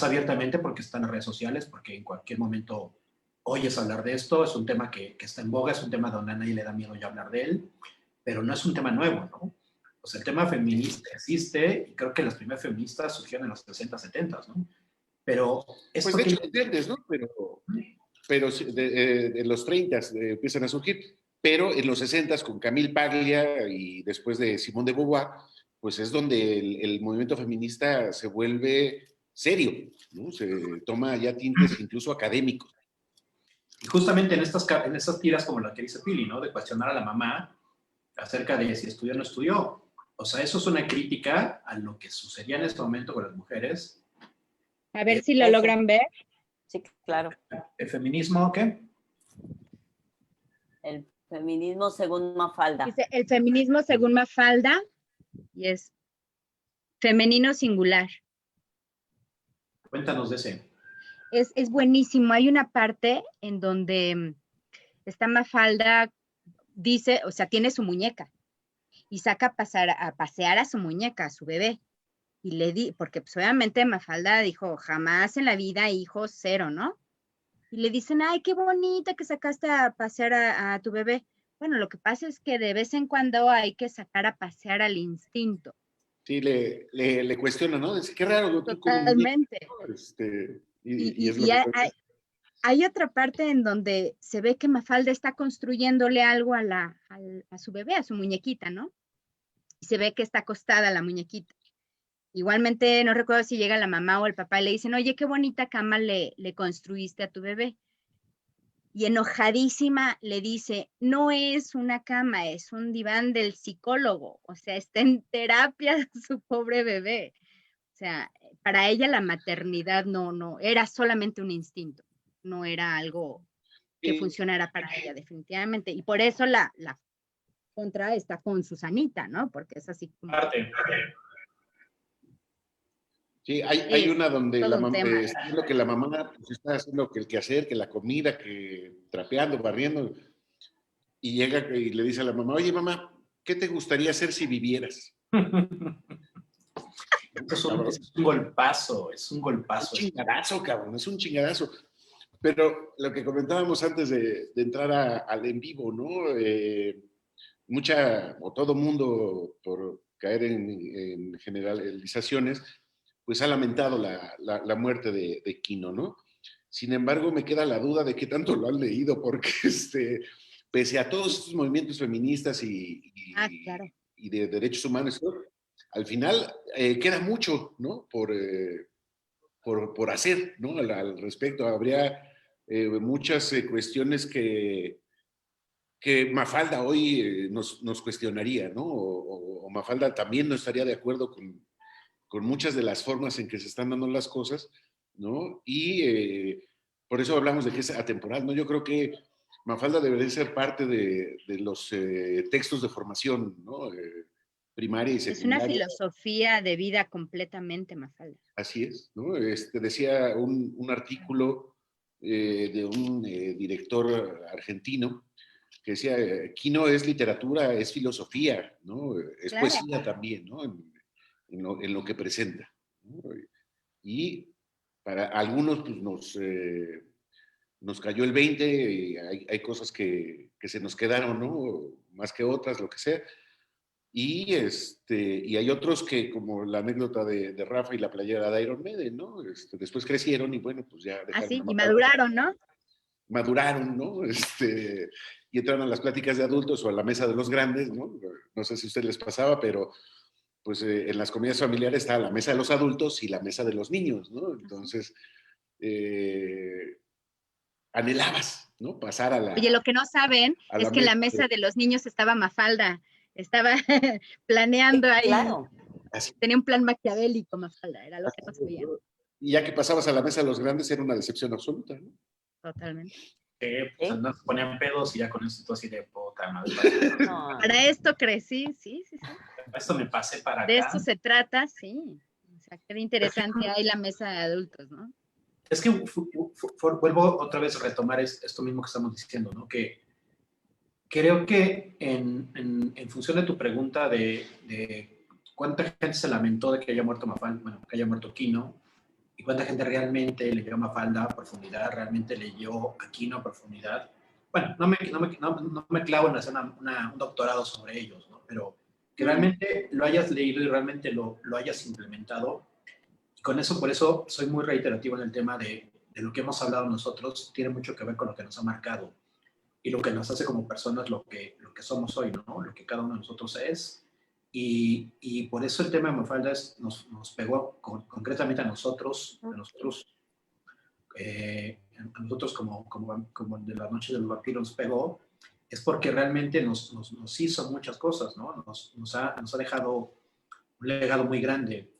abiertamente porque está en las redes sociales, porque en cualquier momento oyes hablar de esto, es un tema que está en boga, es un tema donde a nadie le da miedo ya hablar de él, pero no es un tema nuevo, ¿no? O sea, el tema feminista existe, y creo que las primeras feministas surgieron en los 60, 70, ¿no? Pero esto pues de hecho, entiendes, ¿no? Pero en los 30 empiezan a surgir, pero en los 60 con Camille Paglia y después de Simone de Beauvoir, pues es donde el movimiento feminista se vuelve serio, ¿no? Se toma ya tintes incluso académicos. Y justamente en estas tiras como la que dice Pili, ¿no? De cuestionar a la mamá acerca de si estudió o no estudió. O sea, eso es una crítica a lo que sucedía en este momento con las mujeres. A ver si lo logran ver. Sí, claro. ¿El feminismo qué? El feminismo según Mafalda. Dice, el feminismo según Mafalda, y es femenino singular. Cuéntanos de ese. Es buenísimo. Hay una parte en donde esta Mafalda dice, o sea, tiene su muñeca y saca a pasear a su muñeca, a su bebé. Y porque pues, obviamente Mafalda dijo, jamás en la vida, hijo, cero, ¿no? Y le dicen, ay, qué bonita que sacaste a pasear a tu bebé. Bueno, lo que pasa es que de vez en cuando hay que sacar a pasear al instinto. Sí, le cuestiona, ¿no? Dice, qué raro. Totalmente. Y es lo que hay otra parte en donde se ve que Mafalda está construyéndole algo a su bebé, a su muñequita, ¿no? Y se ve que está acostada la muñequita. Igualmente, no recuerdo si llega la mamá o el papá y le dicen, oye, qué bonita cama le construiste a tu bebé. Y enojadísima le dice, no es una cama, es un diván del psicólogo. O sea, está en terapia su pobre bebé. O sea, para ella la maternidad no, era solamente un instinto. No era algo que funcionara para ella, definitivamente. Y por eso la contra está con Susanita, ¿no? Porque es así como... Sí, hay una donde la mamá, lo que la mamá pues, está haciendo que el quehacer, que la comida, que trapeando, barriendo, y llega y le dice a la mamá, oye mamá, ¿qué te gustaría hacer si vivieras? Es un golpazo, es un golpazo. Es un chingadazo, cabrón, es un chingadazo. Pero lo que comentábamos antes de entrar al en vivo, ¿no? Todo mundo, por caer en generalizaciones, pues ha lamentado la muerte de Quino, ¿no? Sin embargo, me queda la duda de qué tanto lo han leído, porque pese a todos estos movimientos feministas claro. y de derechos humanos, al final queda mucho, ¿no? Por hacer, ¿no? Al respecto. Habría muchas cuestiones que Mafalda hoy nos cuestionaría, ¿no? O Mafalda también no estaría de acuerdo con muchas de las formas en que se están dando las cosas, ¿no? Y por eso hablamos de que es atemporal, ¿no? Yo creo que Mafalda debería ser parte de los textos de formación, ¿no? Primaria y secundaria. Es una filosofía de vida completamente, Mafalda. Así es, ¿no? Decía un artículo de un director argentino que decía, Quino es literatura, es filosofía, ¿no? Es claro. Poesía también, ¿no? En lo que presenta, ¿no? Y para algunos pues, nos cayó el 20, hay cosas que se nos quedaron, ¿no? Más que otras, lo que sea. Y hay otros que, como la anécdota de Rafa y la playera de Iron Maiden, ¿no? Después crecieron y bueno, pues ya dejaron. Así, y maduraron, ¿no? Maduraron, ¿no? Y entraron a las pláticas de adultos o a la mesa de los grandes, ¿no? No sé si a ustedes les pasaba, pero pues en las comidas familiares está la mesa de los adultos y la mesa de los niños, ¿no? Entonces, anhelabas, ¿no? Pasar a la... Oye, lo que no saben es que en la mesa de los niños estaba Mafalda, estaba planeando ahí. Claro. Tenía un plan maquiavélico, Mafalda, era lo que no sabían. Y ya que pasabas a la mesa de los grandes era una decepción absoluta, ¿no? Totalmente. Pues nos ponían pedos y ya con esto así de puta madre. No. Para esto crecí, sí. Esto me pasé para acá. De esto se trata, sí. O sea, qué interesante hay la mesa de adultos, ¿no? Es que vuelvo otra vez a retomar esto mismo que estamos diciendo, ¿no? Que creo que en función de tu pregunta de cuánta gente se lamentó de que haya muerto Mafalda, bueno, que haya muerto Quino, y cuánta gente realmente leyó a Mafalda a profundidad, realmente leyó a Quino a profundidad. Bueno, no me clavo en hacer un doctorado sobre ellos, ¿no? Pero que realmente lo hayas leído y realmente lo hayas implementado. Y con eso, por eso soy muy reiterativo en el tema de lo que hemos hablado nosotros, tiene mucho que ver con lo que nos ha marcado y lo que nos hace como personas lo que somos hoy, ¿no? Lo que cada uno de nosotros es. Y por eso el tema de Mafalda nos pegó concretamente a nosotros como de la noche del vampiro nos pegó, es porque realmente nos hizo muchas cosas, ¿no? Nos ha dejado un legado muy grande.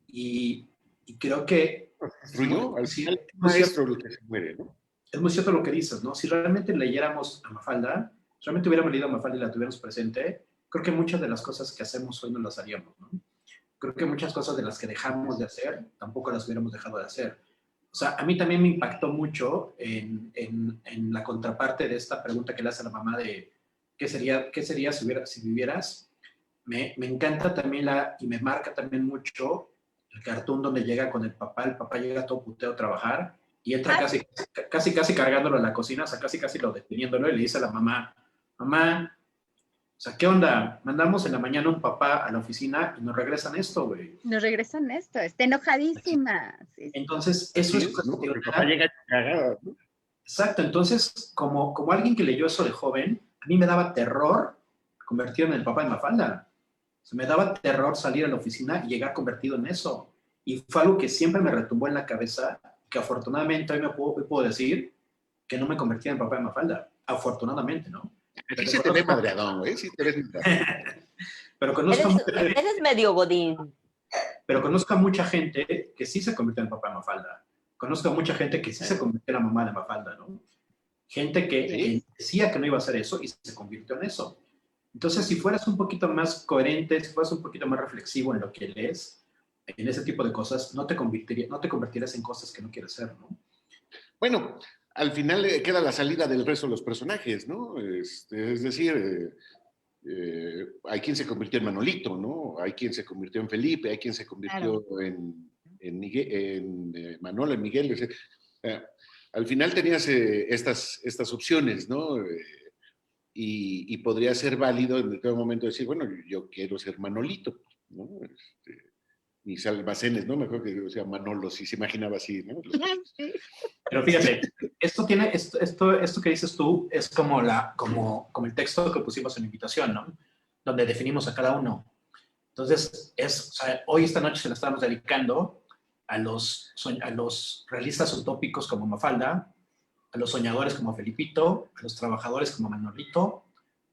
Y creo que... Al final es muy cierto lo que se muere, ¿no? Es muy cierto lo que dices, ¿no? Si realmente leyéramos a Mafalda, si realmente hubiéramos leído a Mafalda y la tuviéramos presente, creo que muchas de las cosas que hacemos hoy no las haríamos, ¿no? Creo que muchas cosas de las que dejamos de hacer, tampoco las hubiéramos dejado de hacer. O sea, a mí también me impactó mucho en la contraparte de esta pregunta que le hace a la mamá de qué sería si vivieras. Me encanta también y me marca también mucho el cartoon donde llega con el papá llega todo puteo a trabajar y entra casi cargándolo en la cocina, o sea, casi lo deteniéndolo y le dice a la mamá, o sea, ¿qué onda? Mandamos en la mañana un papá a la oficina y nos regresan esto, güey. Nos regresan esto, está enojadísima. Sí. Entonces, eso es ¿no? Porque el papá llega cagado, ¿no? Exacto, entonces, como alguien que leyó eso de joven, a mí me daba terror convertirme en el papá de Mafalda. O sea, me daba terror salir a la oficina y llegar convertido en eso. Y fue algo que siempre me retumbó en la cabeza, que afortunadamente hoy puedo decir que no me convertí en el papá de Mafalda. Afortunadamente, ¿no? Aquí se te ve madreadón, güey. Sí te ves madreadón. Pero conozco, Eres medio godín. pero conozco a mucha gente que sí se convirtió en el papá de Mafalda. Conozco a mucha gente que sí se convirtió en la mamá de Mafalda, ¿no? Gente que decía que no iba a hacer eso y se convirtió en eso. Entonces, si fueras un poquito más coherente, si fueras un poquito más reflexivo en lo que lees, en ese tipo de cosas, no te convertirías en cosas que no quieres ser, ¿no? Bueno, al final queda la salida del resto de los personajes, ¿no? Es decir, hay quien se convirtió en Manolito, ¿no? Hay quien se convirtió en Felipe, hay quien se convirtió en Miguel, en Manolo, en Miguel. O sea, al final tenías estas opciones, ¿no? Y podría ser válido en todo momento decir, bueno, yo quiero ser Manolito, ¿no? Mis almacenes, ¿no? Mejor que sea Manolo, si se imaginaba así, ¿no? Sí. Pero fíjate, esto que dices tú es como el texto que pusimos en la invitación, ¿no? Donde definimos a cada uno. Entonces, o sea, hoy esta noche se la estamos dedicando a los realistas utópicos como Mafalda, a los soñadores como Felipito, a los trabajadores como Manolito,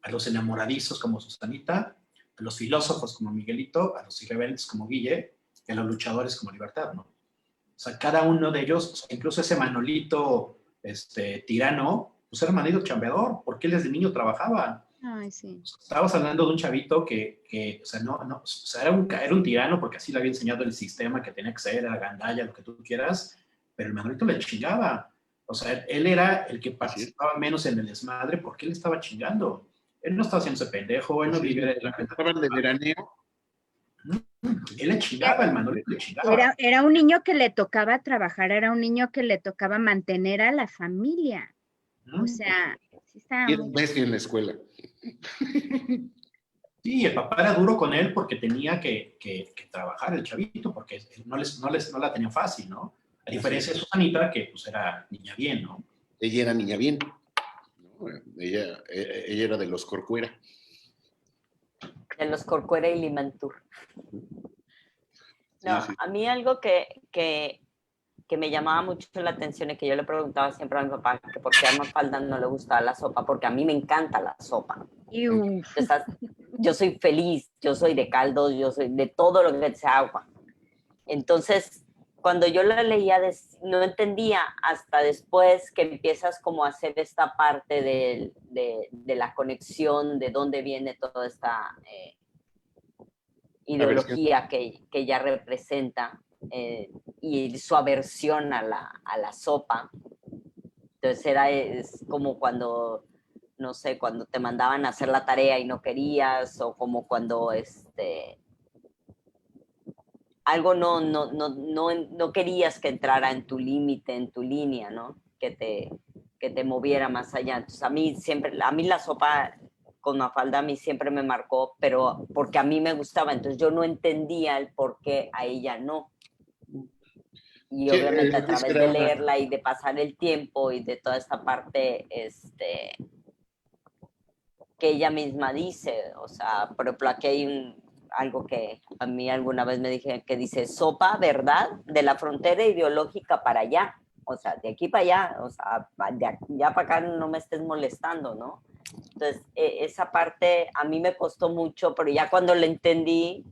a los enamoradizos como Susanita, a los filósofos como Miguelito, a los irrebeldes como Guille y a los luchadores como Libertad, ¿no? O sea, cada uno de ellos, o sea, incluso ese Manolito tirano, pues era Manolito chambeador, porque él desde niño trabajaba. Ay, sí. O sea, estabas hablando de un chavito que o sea, o sea, era un tirano porque así le había enseñado el sistema que tenía que ser, la gandalla, lo que tú quieras, pero el Manolito le chingaba. O sea, él era el que participaba menos en el desmadre porque él estaba chingando. Él no estaba haciéndose pendejo, él no vivía de la gente. Estaban de veraneo. Él le chingaba, el Manolito le chingaba. Era un niño que le tocaba trabajar, era un niño que le tocaba mantener a la familia. O sea, sí estaba Y era un bestia en la escuela. Sí, el papá era duro con él porque tenía que trabajar el chavito, porque no la tenía fácil, ¿no? A diferencia de Susanita, que pues era niña bien, ¿no? Ella era niña bien, ¿no? Ella era de los Corcuera. De los Corcuera y Limantur. No, Sí. a mí algo que me llamaba mucho la atención y que yo le preguntaba siempre a mi papá que por qué a Mafalda no le gustaba la sopa, porque a mí me encanta la sopa. Yo soy feliz, yo soy de caldos, yo soy de todo lo que sea agua. Entonces, cuando yo la leía, no entendía hasta después que empiezas como a hacer esta parte de la conexión, de dónde viene toda esta ideología que ella representa y su aversión a la sopa. Entonces es como cuando, no sé, cuando te mandaban a hacer la tarea y no querías, o como cuando algo no querías que entrara en tu límite, en tu línea, ¿no? Que te moviera más allá. Entonces a mí la sopa con Mafalda a mí siempre me marcó, pero porque a mí me gustaba, entonces yo no entendía el por qué a ella no. Y sí, obviamente a través de leerla y de pasar el tiempo y de toda esta parte que ella misma dice, o sea, por ejemplo, aquí hay algo que a mí alguna vez me dije que dice sopa, ¿verdad? De la frontera ideológica para allá, o sea, de aquí para allá, o sea, de allá para acá no me estés molestando, ¿no? Entonces, esa parte a mí me costó mucho, pero ya cuando lo entendí,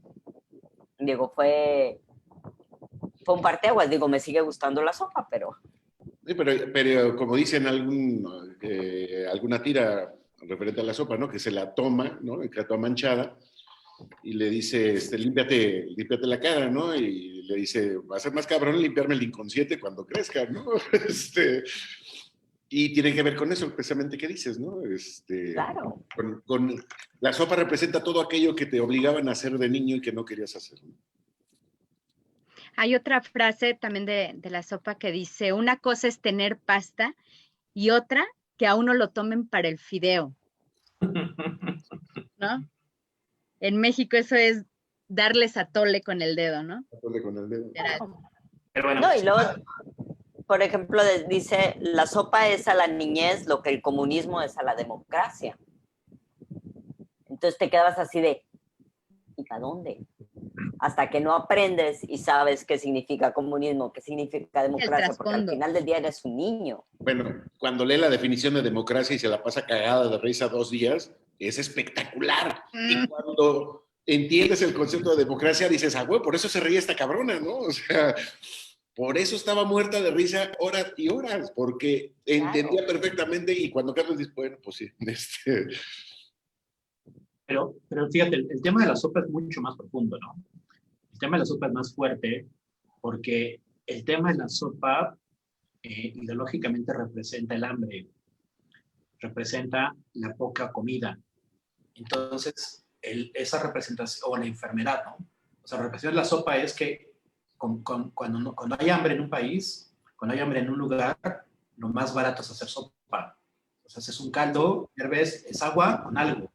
digo, fue un parteaguas, digo, me sigue gustando la sopa, pero... Sí, pero como dicen alguna tira referente a la sopa, ¿no? Que se la toma, ¿no? Que la toma manchada y le dice, límpiate la cara, ¿no? Y le dice, va a ser más cabrón limpiarme el inconsciente cuando crezca, ¿no? Y tiene que ver con eso precisamente que dices, ¿no? Claro. Con la sopa representa todo aquello que te obligaban a hacer de niño y que no querías hacer, ¿no? Hay otra frase también de la sopa que dice, una cosa es tener pasta y otra que a uno lo tomen para el fideo, ¿no? En México eso es darles a tole con el dedo, ¿no? A tole con el dedo. Pero bueno, no, y luego por ejemplo, dice, la sopa es a la niñez lo que el comunismo es a la democracia. Entonces te quedabas así de, ¿y a dónde? Hasta que no aprendes y sabes qué significa comunismo, qué significa El democracia, porque al trasfondo. final del día eres un niño. Bueno, cuando lee la definición de democracia y se la pasa cagada de risa 2 días, es espectacular. Y cuando entiendes el concepto de democracia, dices, ah, güey, por eso se reía esta cabrona, ¿no? O sea, por eso estaba muerta de risa horas y horas, porque entendía perfectamente y cuando Carlos dice, bueno, pues sí, Pero fíjate, el tema de la sopa es mucho más profundo, ¿no? El tema de la sopa es más fuerte porque el tema de la sopa ideológicamente representa el hambre, representa la poca comida. Entonces, esa representación, o la enfermedad, ¿no? O sea, la representación de la sopa es que cuando hay hambre en un país, cuando hay hambre en un lugar, lo más barato es hacer sopa. O sea, haces un caldo, hierves, es agua con algo.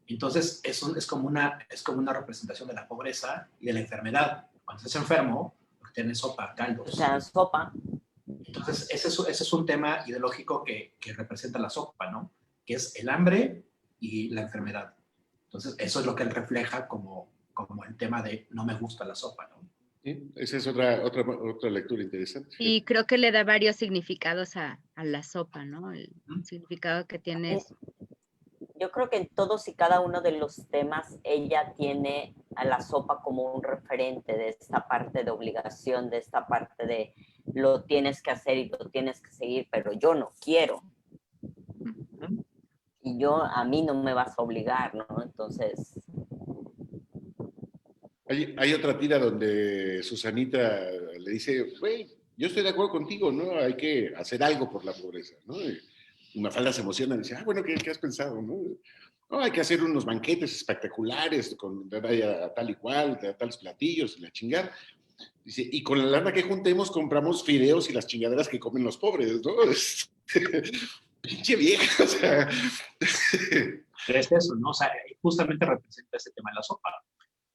Entonces, es como una representación de la pobreza y de la enfermedad. Cuando estás enfermo, porque tienes sopa, caldos. O sea, sopa. Entonces, ese es un tema ideológico que representa la sopa, ¿no? Que es el hambre y la enfermedad. Entonces, eso es lo que él refleja como el tema de no me gusta la sopa, ¿no? ¿sí? Esa es otra lectura interesante. Y creo que le da varios significados a la sopa, ¿no? El significado que tiene. Yo creo que en todos y cada uno de los temas ella tiene a la sopa como un referente de esta parte de obligación, de esta parte de lo tienes que hacer y lo tienes que seguir, pero yo no quiero. Y a mí no me vas a obligar, ¿no? Entonces... Hay otra tira donde Susanita le dice, güey, yo estoy de acuerdo contigo, ¿no? Hay que hacer algo por la pobreza, ¿no? Y Mafalda se emociona y dice, bueno, ¿qué has pensado, no? No, hay que hacer unos banquetes espectaculares con tal y cual, tales platillos, la chingada. Dice, y con la lana que juntemos compramos fideos y las chingaderas que comen los pobres, ¿no? Pinche vieja, o sea. Pero es eso, ¿no? O sea, justamente representa ese tema de la sopa.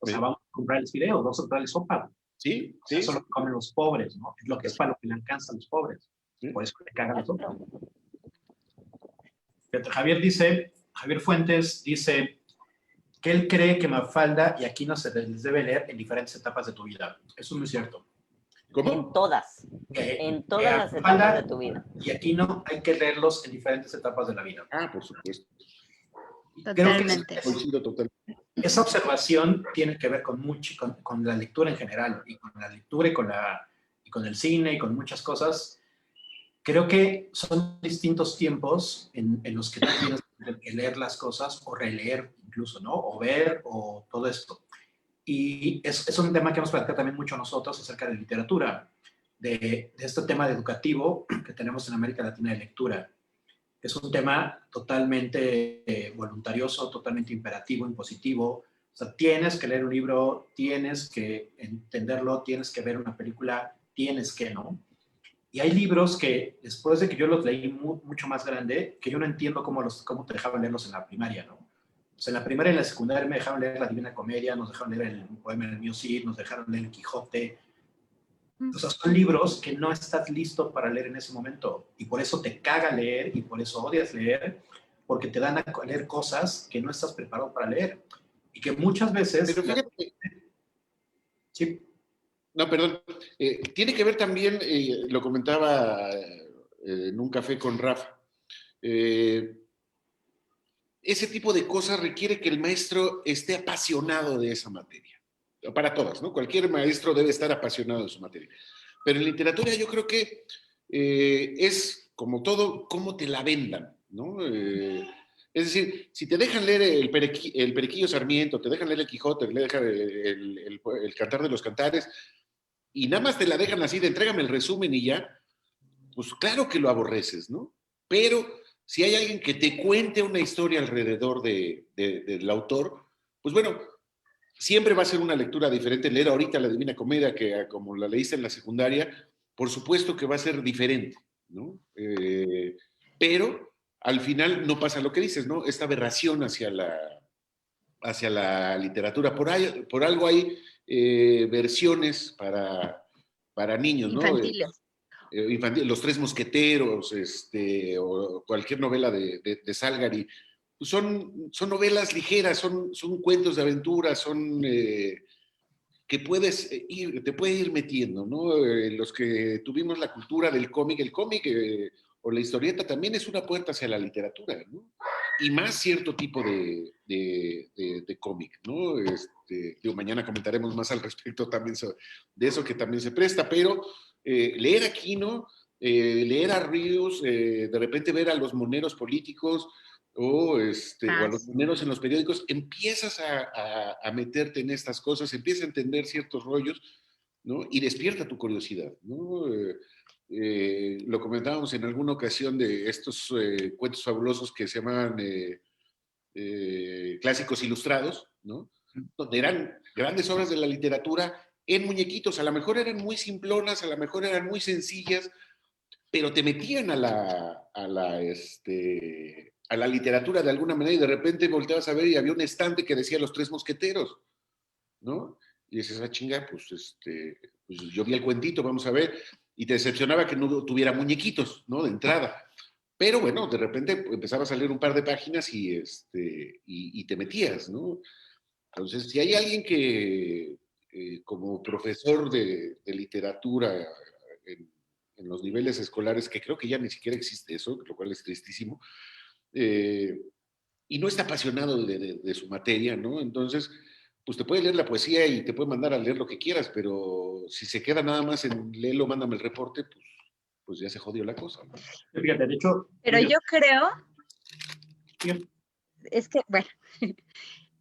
O sea, vamos a comprarles fideos, vamos a comprarles sopa. Sí, o sea, eso es lo que comen los pobres, ¿no? Es lo que es para lo que le alcanza a los pobres. Sí. Por eso le cagan la sopa. Javier Fuentes dice que él cree que Mafalda y Aquino se les debe leer en diferentes etapas de tu vida. Eso es muy cierto. ¿Cómo? En todas las etapas de tu vida. Y Aquino hay que leerlos en diferentes etapas de la vida. Ah, por supuesto. Totalmente. Creo que esa observación tiene que ver con la lectura en general, y con la lectura y con el cine y con muchas cosas. Creo que son distintos tiempos en los que tú tienes que leer las cosas o releer incluso, ¿no? O ver o todo esto. Y es un tema que hemos platicado también mucho nosotros acerca de literatura, de este tema educativo que tenemos en América Latina de lectura. Es un tema totalmente voluntarioso, totalmente imperativo, impositivo. O sea, tienes que leer un libro, tienes que entenderlo, tienes que ver una película, tienes que, ¿no? Y hay libros que después de que yo los leí mucho más grande, que yo no entiendo cómo te dejaban leerlos en la primaria, ¿no? O sea, en la primaria y en la secundaria me dejaron leer La Divina Comedia, nos dejaron leer el poema del mío Cid, nos dejaron leer El Quijote. O sea, son libros que no estás listo para leer en ese momento. Y por eso te caga leer y por eso odias leer, porque te dan a leer cosas que no estás preparado para leer. Y que muchas veces... Pero fíjate... Sí. No, perdón. Tiene que ver también, lo comentaba en un café con Rafa, ese tipo de cosas requiere que el maestro esté apasionado de esa materia. Para todas, ¿no? Cualquier maestro debe estar apasionado de su materia. Pero en literatura yo creo que es, como todo, cómo te la vendan, ¿no? Es decir, si te dejan leer el Periquillo Sarmiento, te dejan leer el Quijote, te dejan el Cantar de los Cantares, y nada más te la dejan así de entrégame el resumen y ya, pues claro que lo aborreces, ¿no? Pero si hay alguien que te cuente una historia alrededor del autor, pues bueno, siempre va a ser una lectura diferente. Leer ahorita la Divina Comedia, que como la leíste en la secundaria, por supuesto que va a ser diferente, ¿no? Pero al final no pasa lo que dices, ¿no? Esta aberración hacia la literatura. Por algo hay versiones para niños, ¿no? Infantiles. infantil, Los Tres Mosqueteros, o cualquier novela de Salgari, pues son novelas ligeras, son cuentos de aventura, son que te puede ir metiendo, ¿no? Los que tuvimos la cultura del cómic, el cómic o la historieta también es una puerta hacia la literatura, ¿no? Y más cierto tipo de cómic, ¿no? Mañana comentaremos más al respecto también de eso que también se presta, pero leer a Quino, leer a Ríos, de repente ver a los moneros políticos o a los moneros en los periódicos, empiezas a meterte en estas cosas, empiezas a entender ciertos rollos, ¿no? Y despierta tu curiosidad, ¿no? Lo comentábamos en alguna ocasión de estos cuentos fabulosos que se llaman clásicos ilustrados, ¿no? Donde eran grandes obras de la literatura en muñequitos, a lo mejor eran muy simplonas, a lo mejor eran muy sencillas, pero te metían a la literatura de alguna manera y de repente volteabas a ver y había un estante que decía Los Tres Mosqueteros, ¿no? Y dices, chinga, pues yo vi el cuentito, vamos a ver, y te decepcionaba que no tuviera muñequitos, ¿no? De entrada. Pero bueno, de repente empezabas a leer un par de páginas y te metías, ¿no? Entonces, si hay alguien que, como profesor de literatura en los niveles escolares, que creo que ya ni siquiera existe eso, lo cual es tristísimo, y no está apasionado de su materia, ¿no? Entonces, pues te puede leer la poesía y te puede mandar a leer lo que quieras, pero si se queda nada más en léelo, mándame el reporte, pues ya se jodió la cosa, ¿no? Fíjate, de hecho... Pero yo creo, es que, bueno,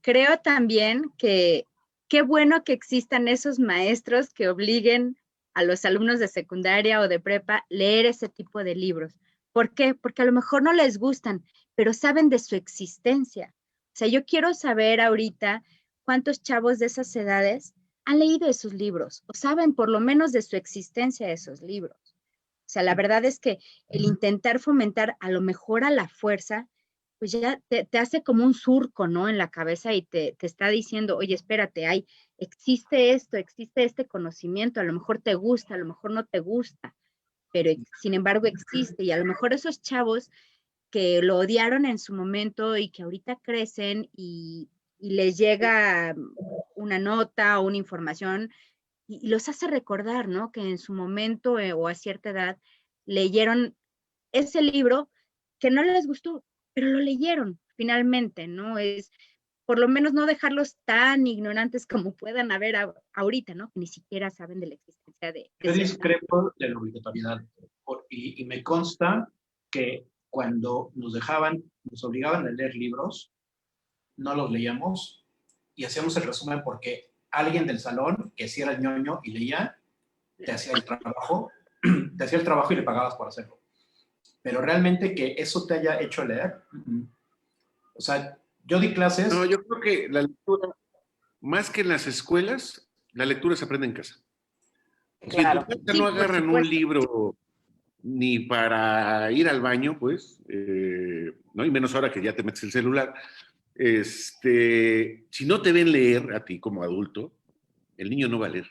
creo también que qué bueno que existan esos maestros que obliguen a los alumnos de secundaria o de prepa leer ese tipo de libros. ¿Por qué? Porque a lo mejor no les gustan, pero saben de su existencia. O sea, yo quiero saber ahorita cuántos chavos de esas edades han leído esos libros o saben por lo menos de su existencia de esos libros. O sea, la verdad es que el intentar fomentar a lo mejor a la fuerza, pues ya te hace como un surco, ¿no? En la cabeza y te está diciendo, oye, espérate, existe esto, existe este conocimiento, a lo mejor te gusta, a lo mejor no te gusta, pero sin embargo existe y a lo mejor esos chavos que lo odiaron en su momento y que ahorita crecen y les llega una nota o una información y los hace recordar, ¿no? Que en su momento o a cierta edad leyeron ese libro que no les gustó, pero lo leyeron finalmente, ¿no? Es por lo menos no dejarlos tan ignorantes como puedan haber ahorita, ¿no? Que ni siquiera saben de la existencia de Yo discrepo de la obligatoriedad y me consta que cuando nos obligaban a leer libros, no los leíamos y hacíamos el resumen porque alguien del salón, que sí era el ñoño y leía, te hacía el trabajo y le pagabas por hacerlo. Pero realmente que eso te haya hecho leer, o sea, yo di clases... No, yo creo que la lectura, más que en las escuelas, la lectura se aprende en casa. Claro. Si en tu casa no agarran un libro ni para ir al baño, pues, ¿no? Y menos ahora que ya te metes el celular, si no te ven leer a ti como adulto, el niño no va a leer.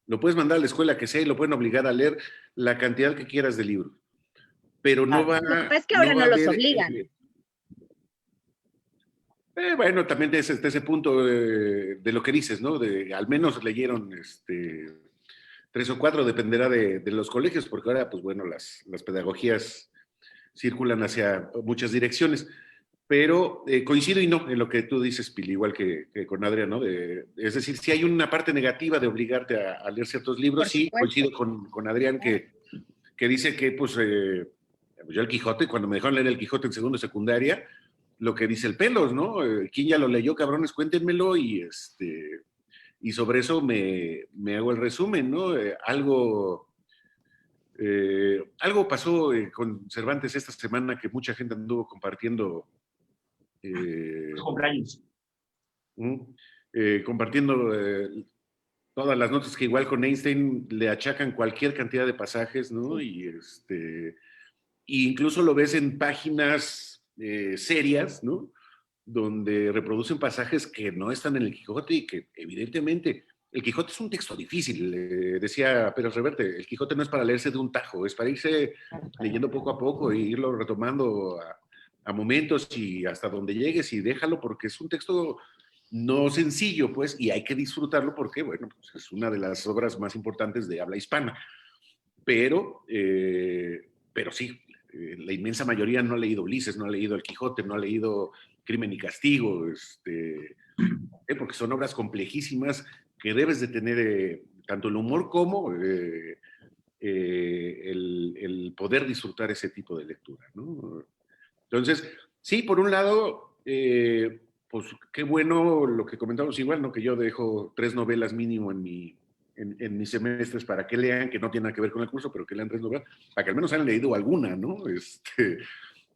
Lo puedes mandar a la escuela que sea y lo pueden obligar a leer la cantidad que quieras de libros, pero no va a... Es que ahora no los obligan. Bueno, también desde ese punto de lo que dices, ¿no? Al menos leyeron 3 o 4, dependerá de los colegios, porque ahora, pues bueno, las pedagogías circulan hacia muchas direcciones. Pero coincido y no en lo que tú dices, Pili, igual que con Adrián, ¿no? Es decir, si hay una parte negativa de obligarte a leer ciertos libros, sí, coincido con Adrián que dice que, pues, yo el Quijote, cuando me dejaron leer el Quijote en segundo de secundaria, lo que dice el Pelos, ¿no? ¿Quién ya lo leyó, cabrones? Cuéntenmelo y sobre eso me hago el resumen, ¿no? Algo pasó con Cervantes esta semana que mucha gente anduvo compartiendo. Cumpleaños. Compartiendo todas las notas que igual con Einstein le achacan cualquier cantidad de pasajes, ¿no? Y incluso lo ves en páginas serias, ¿no? Donde reproducen pasajes que no están en el Quijote y que evidentemente El Quijote es un texto difícil, decía Pérez Reverte, el Quijote no es para leerse de un tajo, es para irse leyendo poco a poco e irlo retomando a momentos y hasta donde llegues y déjalo porque es un texto no sencillo, pues, y hay que disfrutarlo porque, bueno, pues es una de las obras más importantes de habla hispana. Pero sí, la inmensa mayoría no ha leído Ulises, no ha leído El Quijote, no ha leído Crimen y Castigo, porque son obras complejísimas que debes de tener tanto el humor como el poder disfrutar ese tipo de lectura, ¿no? Entonces, sí, por un lado, pues qué bueno lo que comentamos igual, ¿no? Que yo dejo 3 novelas mínimo en mis semestres para que lean, que no tiene nada que ver con el curso, pero que lean 3 novelas, para que al menos hayan leído alguna, ¿no? Ese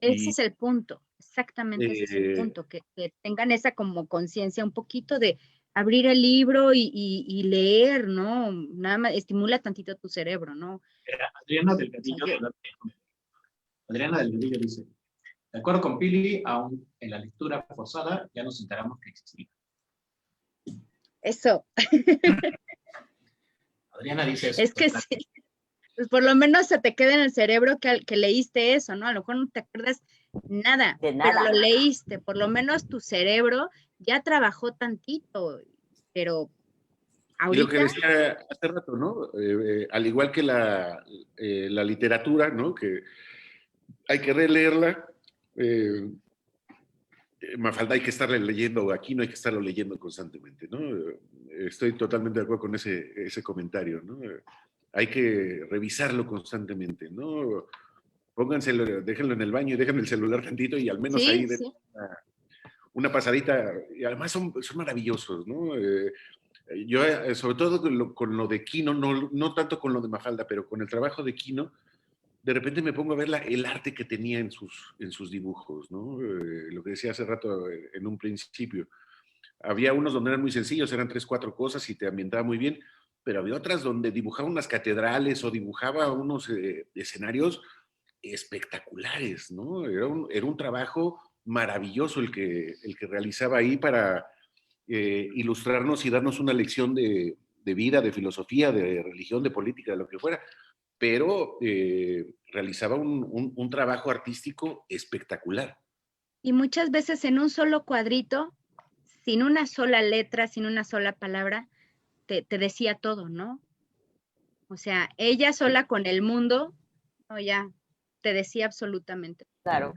es el punto, exactamente ese es el punto, que tengan esa como conciencia un poquito de abrir el libro y leer, ¿no? Nada más estimula tantito tu cerebro, ¿no? Adriana Delgadillo dice, de acuerdo con Pili, aún en la lectura forzada ya nos enteramos que existía. Eso. Adriana dice eso. Es que sí, pues por lo menos se te queda en el cerebro que leíste eso, ¿no? A lo mejor no te acuerdas nada, De nada. pero lo leíste, por lo menos tu cerebro ya trabajó tantito, pero ahorita... Y lo que decía hace rato, ¿no? Al igual que la literatura, ¿no? Que hay que releerla, Mafalda hay que estarle leyendo, aquí no hay que estarlo leyendo constantemente, ¿no? Estoy totalmente de acuerdo con ese comentario, ¿no? Hay que revisarlo constantemente, ¿no? Pónganselo, déjenlo en el baño y dejen el celular tantito y al menos sí, ahí sí. una pasadita, y además son maravillosos, ¿no? Yo, sobre todo con lo de Quino, no tanto con lo de Mafalda, pero con el trabajo de Quino, de repente me pongo a ver el arte que tenía en sus dibujos, ¿no? Lo que decía hace rato en un principio. Había unos donde eran muy sencillos, eran 3, 4 cosas y te ambientaba muy bien, pero había otras donde dibujaba unas catedrales o dibujaba unos escenarios espectaculares, ¿no? Era un trabajo maravilloso el que realizaba ahí para ilustrarnos y darnos una lección de vida, de filosofía, de religión, de política, de lo que fuera, pero realizaba un trabajo artístico espectacular. Y muchas veces en un solo cuadrito, sin una sola letra, sin una sola palabra, te decía todo, ¿no? O sea, ella sola con el mundo, no, ya, te decía absolutamente. Claro.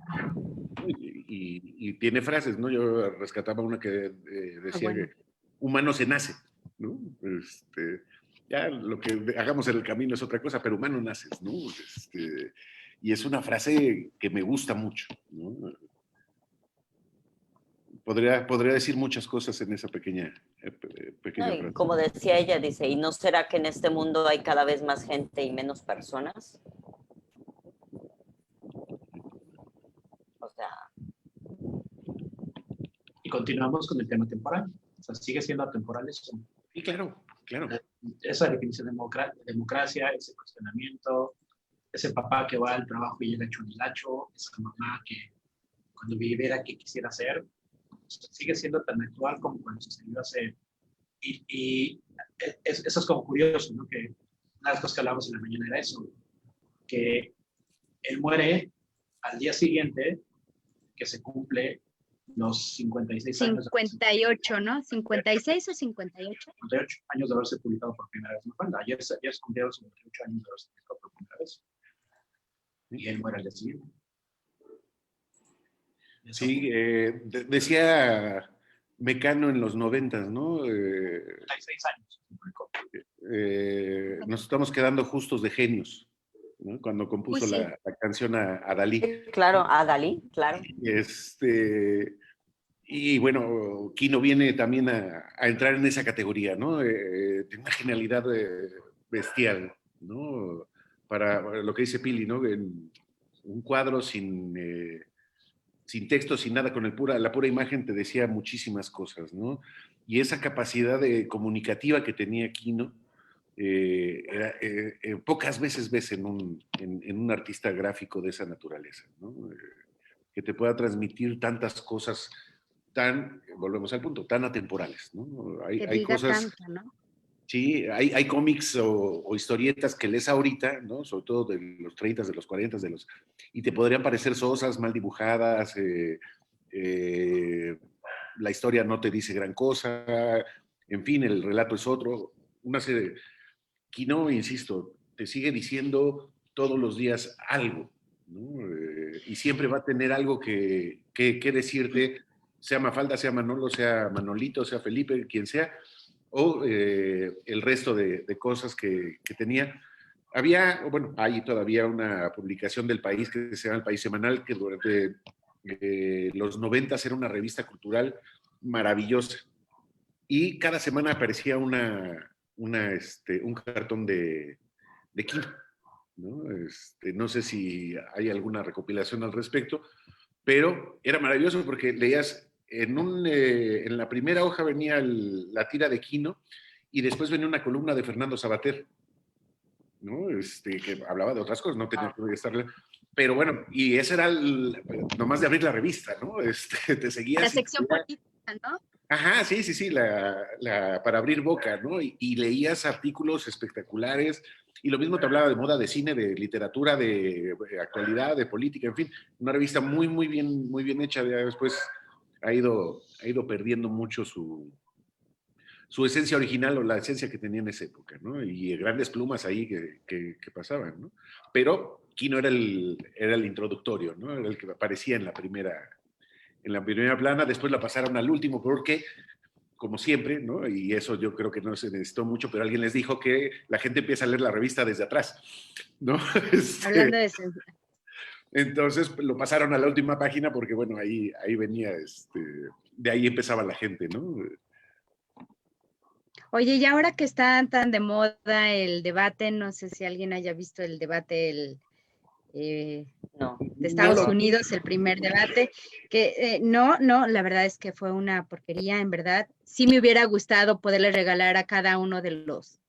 Y tiene frases, ¿no? Yo rescataba una que decía bueno. que humano se nace, ¿no? Ya lo que hagamos en el camino es otra cosa, pero humano naces, ¿no? Y es una frase que me gusta mucho, ¿no? Podría decir muchas cosas en esa pequeña No, y frase. como decía ella, dice, ¿y no será que en este mundo hay cada vez más gente y menos personas? O sea... Y continuamos con el tema temporal. O sea, sigue siendo atemporal eso. Sí, claro, claro. Esa definición de democracia, ese cuestionamiento, ese papá que va al trabajo y llega hecho un hilacho, esa mamá que cuando viviera que quisiera ser, sigue siendo tan actual como cuando sucedió hace... Y eso es como curioso, ¿no? Que una de las cosas que hablamos en la mañana era eso, que él muere al día siguiente que se cumple los 56 años. 58, ¿no? ¿56 o 58? 58 años de haberse publicado por primera vez. Ayer se cumplieron 58 años de haberse publicado por primera vez. Y él muere al día siguiente. Sí, decía Mecano en los 90, ¿no? 56 años. Nos estamos quedando justos de genios, ¿no? Cuando compuso Pues sí. la canción a Dalí. Claro, a Dalí, claro. Y bueno, Quino viene también a entrar en esa categoría, ¿no? Tiene una genialidad bestial, ¿no? Para lo que dice Pili, ¿no? En un cuadro sin texto, sin nada, con la pura imagen te decía muchísimas cosas, ¿no? Y esa capacidad comunicativa que tenía Quino, pocas veces ves en un artista gráfico de esa naturaleza, ¿no? Que te pueda transmitir tantas cosas volvemos al punto, tan atemporales, ¿no? Hay diga cosas tanto, ¿no? Sí, hay cómics o historietas que lees ahorita, ¿no? Sobre todo de los 30, de los 40, y te podrían parecer sosas, mal dibujadas, la historia no te dice gran cosa, en fin, el relato es otro. Una serie, Kino, insisto, te sigue diciendo todos los días algo, ¿no? Y siempre va a tener algo que decirte, sea Mafalda, sea Manolo, sea Manolito, sea Felipe, quien sea, o el resto de cosas que tenía. Había, bueno, hay todavía una publicación del País que se llama El País Semanal, que durante los 90 era una revista cultural maravillosa. Y cada semana aparecía un cartón de Kino, ¿no? No sé si hay alguna recopilación al respecto, pero era maravilloso porque leías en la primera hoja venía la tira de Kino y después venía una columna de Fernando Sabater, ¿no? Que hablaba de otras cosas, no tenía que estarle. Pero bueno, y ese era nomás de abrir la revista, ¿no? Te seguías. La sección política, ¿no? Ajá, sí, sí, sí, para abrir boca, ¿no? Y leías artículos espectaculares, y lo mismo te hablaba de moda, de cine, de literatura, de actualidad, de política, en fin, una revista muy bien hecha. Ya después ha ido perdiendo mucho su esencia original o la esencia que tenía en esa época, ¿no? Y grandes plumas ahí que pasaban, ¿no? Pero Kino era el introductorio, ¿no? Era el que aparecía en la primera plana, después la pasaron al último, porque, como siempre, ¿no? Y eso yo creo que no se necesitó mucho, pero alguien les dijo que la gente empieza a leer la revista desde atrás, ¿no? Hablando de eso. Entonces lo pasaron a la última página porque, bueno, ahí venía, de ahí empezaba la gente, ¿no? Oye, y ahora que está tan de moda el debate, no sé si alguien haya visto el debate No. de Estados Unidos, el primer debate, que no, la verdad es que fue una porquería, en verdad. Sí me hubiera gustado poderle regalar a cada uno de los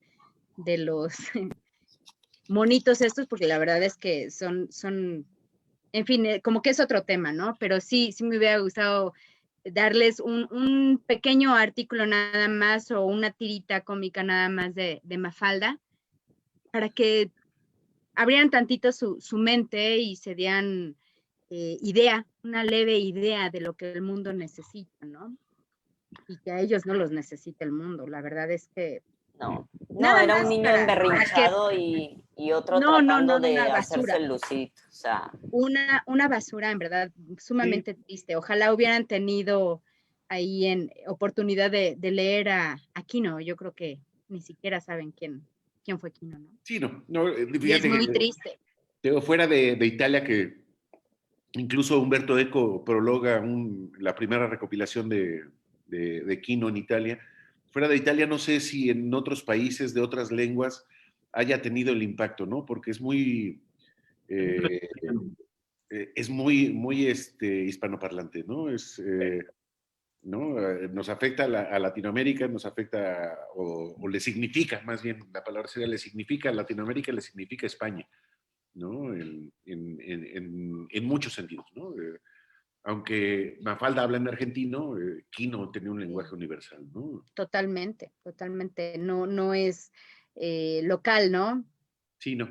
monitos estos, porque la verdad es que son, en fin, como que es otro tema, ¿no? Pero sí me hubiera gustado darles un pequeño artículo nada más o una tirita cómica nada más de Mafalda para que abrieran tantito su mente y se dieran una leve idea de lo que el mundo necesita, ¿no? Y que a ellos no los necesita el mundo. La verdad es que No, nada era un más niño para emberrinchado y otro tratando de hacerse el lucito. O sea, una basura, en verdad, sumamente triste. Ojalá hubieran tenido ahí en oportunidad de leer a Kino. Yo creo que ni siquiera saben quién fue Kino, ¿no? Sí, no, Y es fíjate muy que triste. fuera de Italia, que incluso Umberto Eco prologa la primera recopilación de Kino en Italia. Fuera de Italia, no sé si en otros países de otras lenguas haya tenido el impacto, ¿no? Porque es muy hispanoparlante, ¿no? ¿no? Nos afecta a Latinoamérica, nos afecta, o le significa, más bien, la palabra sería le significa a Latinoamérica, le significa España, ¿no? En muchos sentidos, ¿no? Aunque Mafalda habla en argentino, Kino tenía un lenguaje universal, ¿no? Totalmente. No es local, ¿no? Sí, no.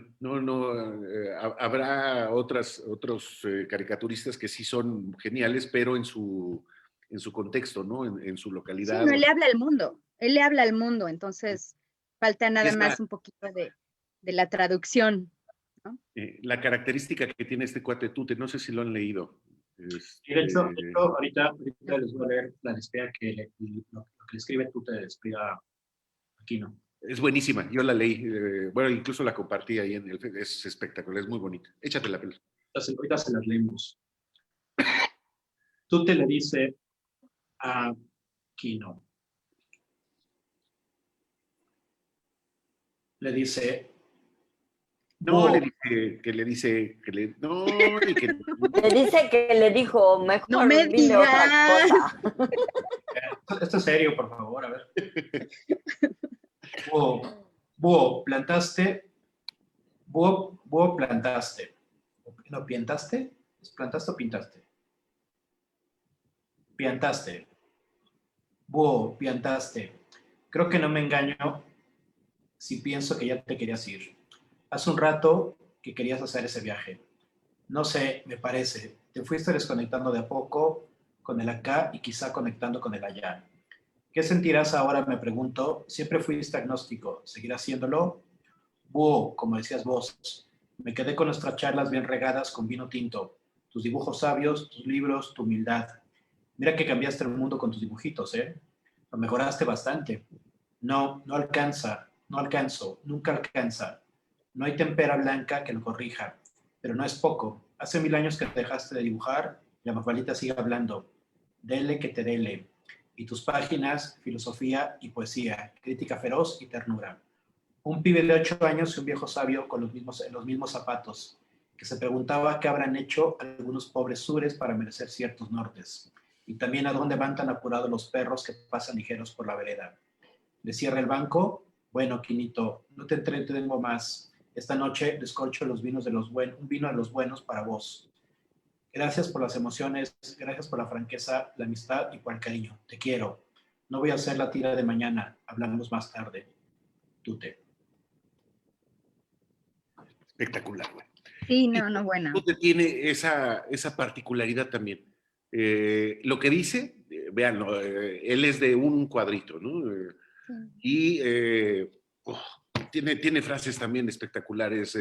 Habrá otros caricaturistas que sí son geniales, pero en su contexto, ¿no? En su Sí, localidad. no, él le habla al mundo. Él le habla al mundo, entonces falta nada más un poquito de la traducción, ¿no? La característica que tiene este cuate Tute, no sé si lo han leído. Y de hecho, ahorita les voy a leer la despedida lo que le escribe Tute de despedida a Kino. Es buenísima, yo la leí, bueno, incluso la compartí ahí es espectacular, es muy bonita. Échate la peli. Ahorita se las leemos. Tute le dice a Kino, le dice, no, le dice que le dice no, y que le dice que le dijo, mejor no me dile otra cosa. Esto es serio, por favor, a ver. Búho, plantaste. Búho, plantaste. ¿No piantaste? ¿Es plantaste o pintaste? Piantaste. Búho, piantaste. Creo que no me engaño si pienso que ya te querías ir. Hace un rato que querías hacer ese viaje. No sé, me parece. Te fuiste desconectando de a poco con el acá y quizá conectando con el allá. ¿Qué sentirás ahora? Me pregunto. Siempre fuiste agnóstico. ¿Seguirás haciéndolo? Búho, como decías vos. Me quedé con nuestras charlas bien regadas con vino tinto. Tus dibujos sabios, tus libros, tu humildad. Mira que cambiaste el mundo con tus dibujitos, ¿eh? Lo mejoraste bastante. No, no alcanza, no alcanzo, nunca alcanza. No hay tempera blanca que lo corrija, pero no es poco. Hace 1000 años que te dejaste de dibujar, la Mafalita sigue hablando. Dele que te dele. Y tus páginas, filosofía y poesía, crítica feroz y ternura. Un pibe de 8 años y un viejo sabio con en los mismos zapatos, que se preguntaba qué habrán hecho algunos pobres sures para merecer ciertos nortes, y también a dónde van tan apurados los perros que pasan ligeros por la vereda. ¿Le cierra el banco? Bueno, Quinito, no te entretengo más. Esta noche descorcho los vinos de un vino de los buenos para vos. Gracias por las emociones, gracias por la franqueza, la amistad y por el cariño. Te quiero. No voy a hacer la tira de mañana. Hablamos más tarde. Tute. Espectacular, güey. Sí, no, bueno. Tute tiene esa particularidad también. Lo que dice, véanlo, él es de un cuadrito, ¿no? Y tiene frases también espectaculares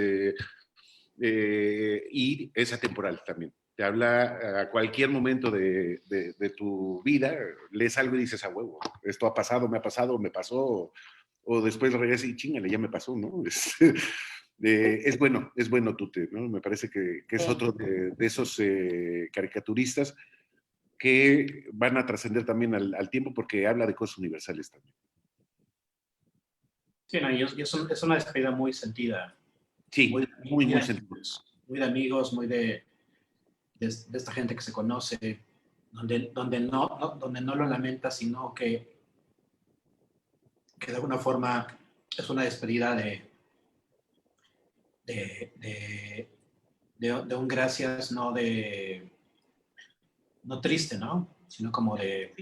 y es atemporal también. Te habla a cualquier momento de tu vida, lees algo y dices, a huevo, esto ha pasado, me pasó, o después regresa y chingale, ya me pasó, ¿no? Es bueno Tute, ¿no? Me parece que es otro de esos caricaturistas que van a trascender también al tiempo porque habla de cosas universales también. Sí, no, y es una despedida muy sentida. Sí, muy sentida. Muy de amigos, muy de esta gente que se conoce, donde no lo lamenta, sino que de alguna forma es una despedida de un gracias, no triste, ¿no? Sino como de...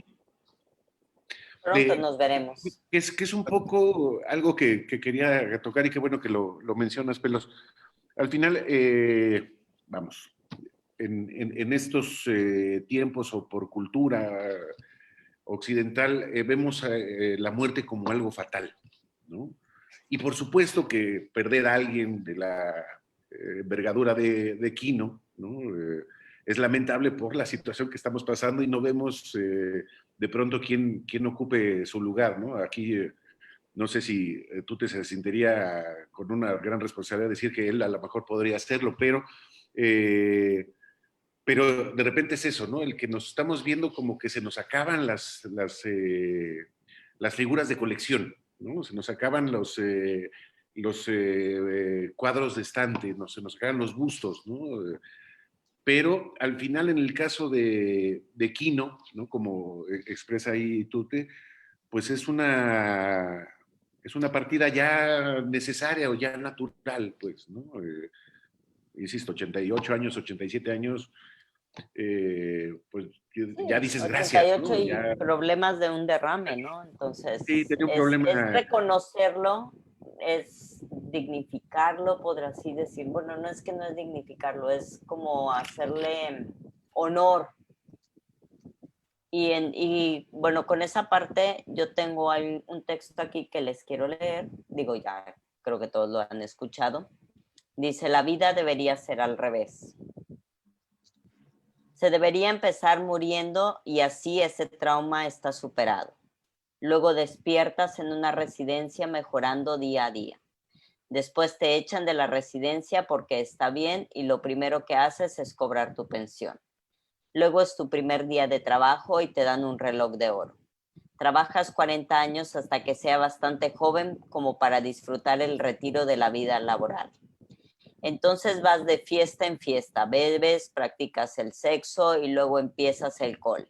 Pronto nos veremos. Que es un poco algo que quería tocar y qué bueno que lo mencionas, Pelos. Al final, vamos, en estos tiempos o por cultura occidental, vemos la muerte como algo fatal, ¿no? Y por supuesto que perder a alguien de la envergadura de Quino, ¿no? Es lamentable por la situación que estamos pasando y no vemos de pronto quién ocupe su lugar, ¿no? Aquí no sé si tú te sentiría con una gran responsabilidad de decir que él a lo mejor podría hacerlo, pero de repente es eso, ¿no? El que nos estamos viendo como que se nos acaban las figuras de colección, ¿no? Se nos acaban los cuadros de estante, ¿no? Se nos acaban los bustos, ¿no? Pero al final, en el caso de Quino, ¿no? Como expresa ahí Tute, pues es una partida ya necesaria o ya natural, pues, ¿no? Insisto, 88 años, 87 años, pues ya dices 88 gracias, ¿no? y Ya, problemas de un derrame, ¿no? Entonces, sí, tenía un problema. es reconocerlo, es dignificarlo, podrá así decir. Bueno, no es que no es dignificarlo, es como hacerle honor. Y bueno, con esa parte yo tengo un texto aquí que les quiero leer. Digo, ya creo que todos lo han escuchado. Dice, la vida debería ser al revés. Se debería empezar muriendo y así ese trauma está superado. Luego despiertas en una residencia mejorando día a día. Después te echan de la residencia porque está bien y lo primero que haces es cobrar tu pensión. Luego es tu primer día de trabajo y te dan un reloj de oro. Trabajas 40 años hasta que sea bastante joven como para disfrutar el retiro de la vida laboral. Entonces vas de fiesta en fiesta, bebes, practicas el sexo y luego empiezas el cole.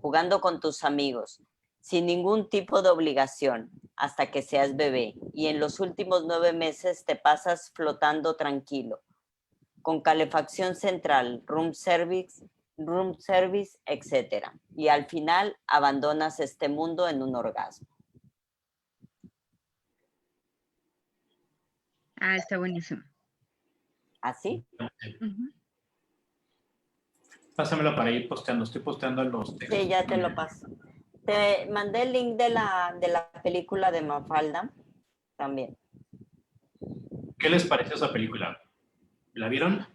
Jugando con tus amigos, sin ningún tipo de obligación, hasta que seas bebé. Y en los últimos 9 meses te pasas flotando tranquilo, con calefacción central, room service, etc. Y al final abandonas este mundo en un orgasmo. Ah, está buenísimo. ¿Así? Ujú. Pásamelo para ir posteando. Estoy posteando los textos. Sí, ya te lo paso. Te mandé el link de la película de Mafalda también. ¿Qué les pareció esa película? ¿La vieron?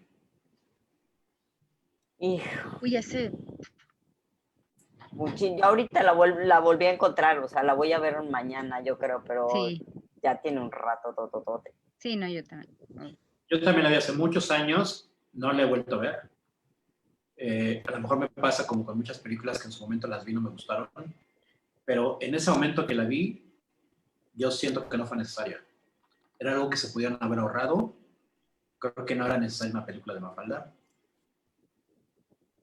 Y Uy, hace, yo ahorita la volví a encontrar, o sea, la voy a ver mañana, yo creo, pero sí, ya tiene un rato, tototote. sí, no, yo también. Yo también la vi hace muchos años, no la he vuelto a ver. A lo mejor me pasa como con muchas películas que en su momento las vi y no me gustaron, pero en ese momento que la vi, yo siento que no fue necesaria. Era algo que se pudieran haber ahorrado. Creo que no era necesaria una película de Mafalda.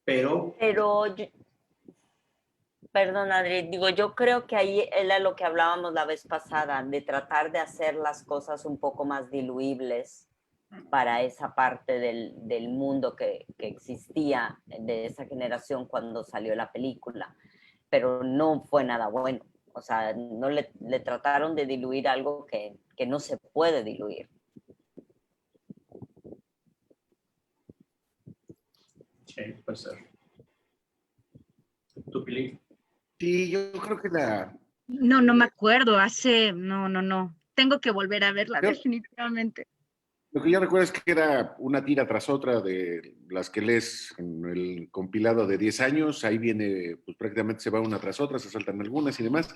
Pero Perdón, Adri, digo, yo creo que ahí era lo que hablábamos la vez pasada, de tratar de hacer las cosas un poco más diluibles para esa parte del mundo que existía de esa generación cuando salió la película, pero no fue nada bueno. O sea, no le trataron de diluir algo que no se puede diluir. sí, puede ser. ¿Tú, Pili? Sí, yo creo que No, no me acuerdo, no. Tengo que volver a verla, yo- definitivamente. lo que yo recuerdo es que era una tira tras otra de las que lees en el compilado de 10 años. Ahí viene, pues prácticamente se va una tras otra, se saltan algunas y demás.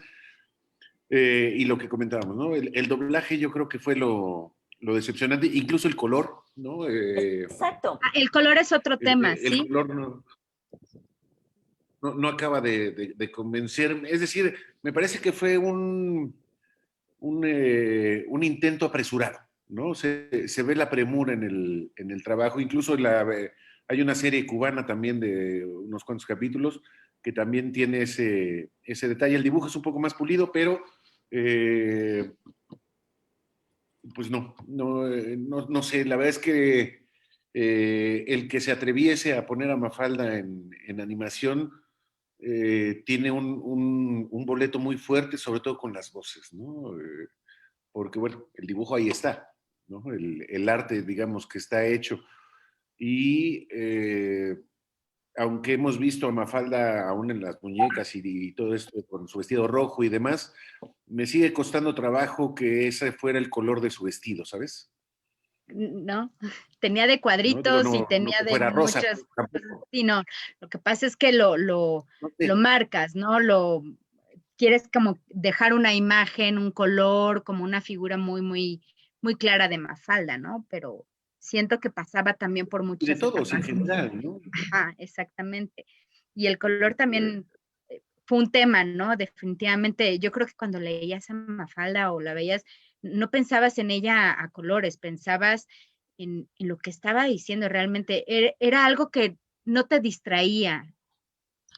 Y lo que comentábamos, ¿no? El doblaje yo creo que fue lo decepcionante, incluso el color, ¿no? Exacto. Ah, el color es otro tema, El ¿sí? color no acaba de convencerme. Es decir, me parece que fue un intento apresurado, ¿no? Se ve la premura en el trabajo, incluso hay una serie cubana también de unos cuantos capítulos que también tiene ese detalle. El dibujo es un poco más pulido, pero pues no sé, la verdad es que el que se atreviese a poner a Mafalda en animación tiene un boleto muy fuerte, sobre todo con las voces, ¿no? Porque, bueno, el dibujo ahí está, ¿no? El arte, digamos, que está hecho. Y aunque hemos visto a Mafalda aún en las muñecas y todo esto con su vestido rojo y demás, me sigue costando trabajo que ese fuera el color de su vestido, ¿sabes? No, tenía de ¿No? Digo, cuadritos y no tenía que de fuera rosa, muchas cosas. tampoco. Sí, no, lo que pasa es que lo No sé. marcas, ¿no? Quieres como dejar una imagen, un color, como una figura muy clara de Mafalda, ¿no? Pero siento que pasaba también por Y de muchas todos en etapas. general, ¿no? Ajá, exactamente. Y el color Este, también fue un tema, ¿no? Definitivamente, yo creo que cuando leías a Mafalda o la veías, no pensabas en ella a colores, pensabas en lo que estaba diciendo realmente. Era algo que no te distraía.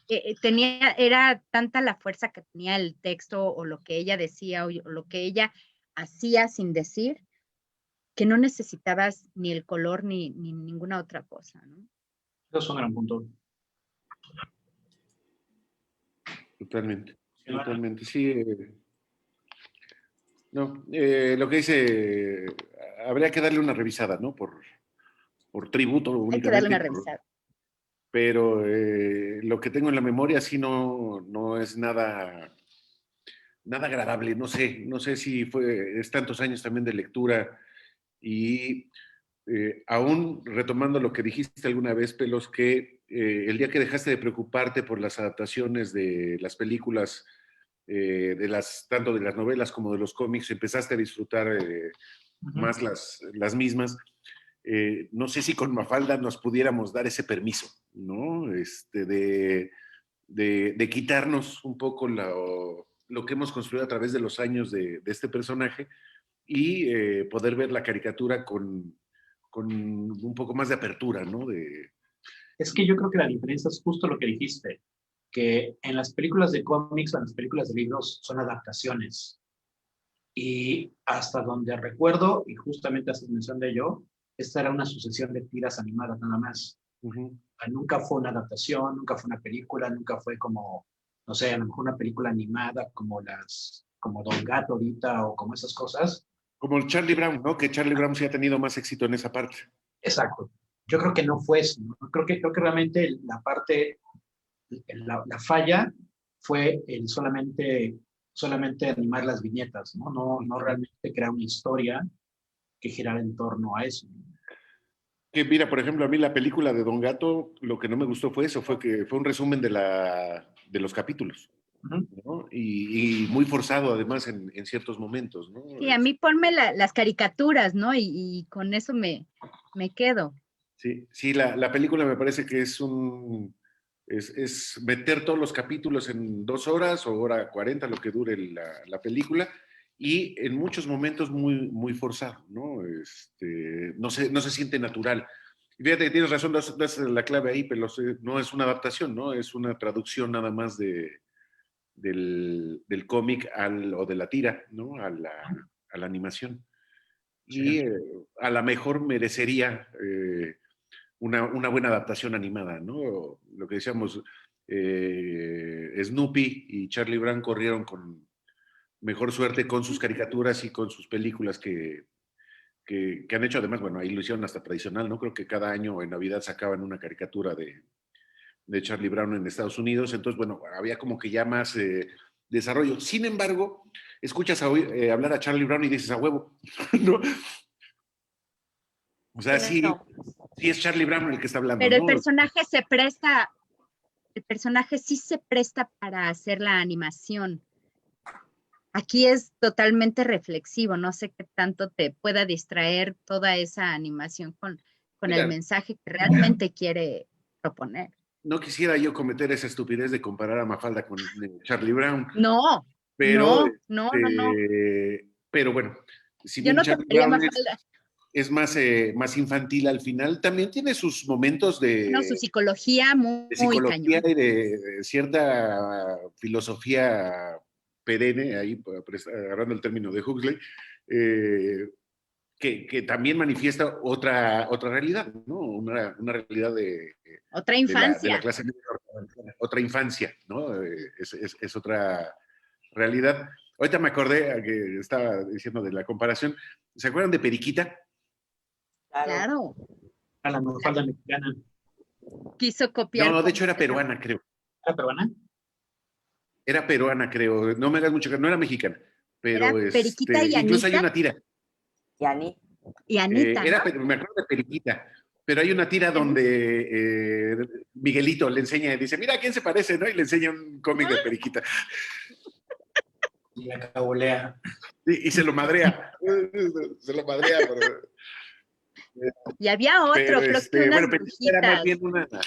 Era tanta la fuerza que tenía el texto o lo que ella decía o lo que ella hacía sin decir, que no necesitabas ni el color ni ninguna otra cosa, ¿no? Eso es un gran punto. Totalmente, Sí, ¿no? totalmente. Sí, no, lo que dice, habría que darle una revisada, ¿no? Por tributo Hay que darle únicamente, una revisada. pero lo que tengo en la memoria sí no es nada agradable. No sé si es tantos años también de lectura y aún retomando lo que dijiste alguna vez, Pelos, que el día que dejaste de preocuparte por las adaptaciones de las películas, tanto de las novelas como de los cómics, empezaste a disfrutar más las mismas. No sé si con Mafalda nos pudiéramos dar ese permiso, ¿no? De quitarnos un poco lo que hemos construido a través de los años de este personaje y poder ver la caricatura con un poco más de apertura, ¿no? Es que yo creo que la diferencia es justo lo que dijiste, que en las películas de cómics o en las películas de libros son adaptaciones. Y hasta donde recuerdo, y justamente haces mención de ello, esta era una sucesión de tiras animadas nada más. Nunca fue una adaptación, nunca fue una película, nunca fue como, no sé, a lo mejor una película animada como como Don Gato ahorita o como esas cosas, Como el Charlie Brown, ¿no? Que Charlie Brown sí ha tenido más éxito en esa parte. Exacto. Yo creo que no fue eso, ¿no? Creo que realmente la parte, la falla fue el solamente animar las viñetas, ¿no? No realmente crear una historia que girara en torno a eso. Que mira, por ejemplo, a mí la película de Don Gato, lo que no me gustó fue eso, fue que fue un resumen de los capítulos, Ujú. ¿no? Y muy forzado además en ciertos momentos, ¿no? Sí, a mí ponme las caricaturas, ¿no? Y con eso me quedo. Sí, sí, la película me parece que es meter todos los capítulos en 2 horas o hora 40, lo que dure la película, y en muchos momentos muy, muy forzado, ¿no? No se siente natural. Y fíjate que tienes razón, das la clave ahí, pero no es una adaptación, ¿no? Es una traducción nada más del cómic o de la tira, ¿no? A la animación. Y Sí. a lo mejor merecería una buena adaptación animada, ¿no? Lo que decíamos, Snoopy y Charlie Brown corrieron con mejor suerte con sus caricaturas y con sus películas que han hecho. Además, bueno, ahí lo hicieron hasta tradicional, ¿no? Creo que cada año en Navidad sacaban una caricatura de Charlie Brown en Estados Unidos. Entonces, bueno, había como que ya más desarrollo. Sin embargo, escuchas hablar a Charlie Brown y dices a huevo, ¿no? O sea, ¿Quién es? sí, No. sí es Charlie Brown el que está hablando, Pero ¿no? el personaje sí se presta para hacer la animación. Aquí es totalmente reflexivo, no sé qué tanto te pueda distraer toda esa animación con el Mira, mensaje que realmente quiere proponer. no quisiera yo cometer esa estupidez de comparar a Mafalda con Charlie Brown, No, pero, no, no, no, no. pero bueno, si Yo bien no Charlie tocaría Brown Mafalda. es más infantil al final, también tiene sus momentos No, su psicología muy, de muy psicología cañón. y de cierta filosofía perenne, ahí agarrando el término de Huxley, que también manifiesta otra realidad, ¿no? Una realidad Otra de la infancia. clase media norteamericana, otra infancia, ¿no? Es otra realidad. Ahorita me acordé que estaba diciendo de la comparación. ¿Se acuerdan de Periquita? Claro. Claro. A la Mafalda mexicana. Quiso copiar No, de como hecho era esa. peruana, creo. ¿Era peruana? Era peruana, creo. No me hagas mucho caso, no era mexicana. Era Pero Periquita y incluso hay Anita una tira. Yani. y Anita, ¿no? Me acuerdo de Periquita, pero hay una tira donde Miguelito le enseña y dice, mira a quién se parece, ¿no? Y le enseña un cómic de Periquita. Y la cabulea. Y se lo madrea. Se lo madrea, Y había pero otro, creo que bueno, unas Periquita era más bien brujitas.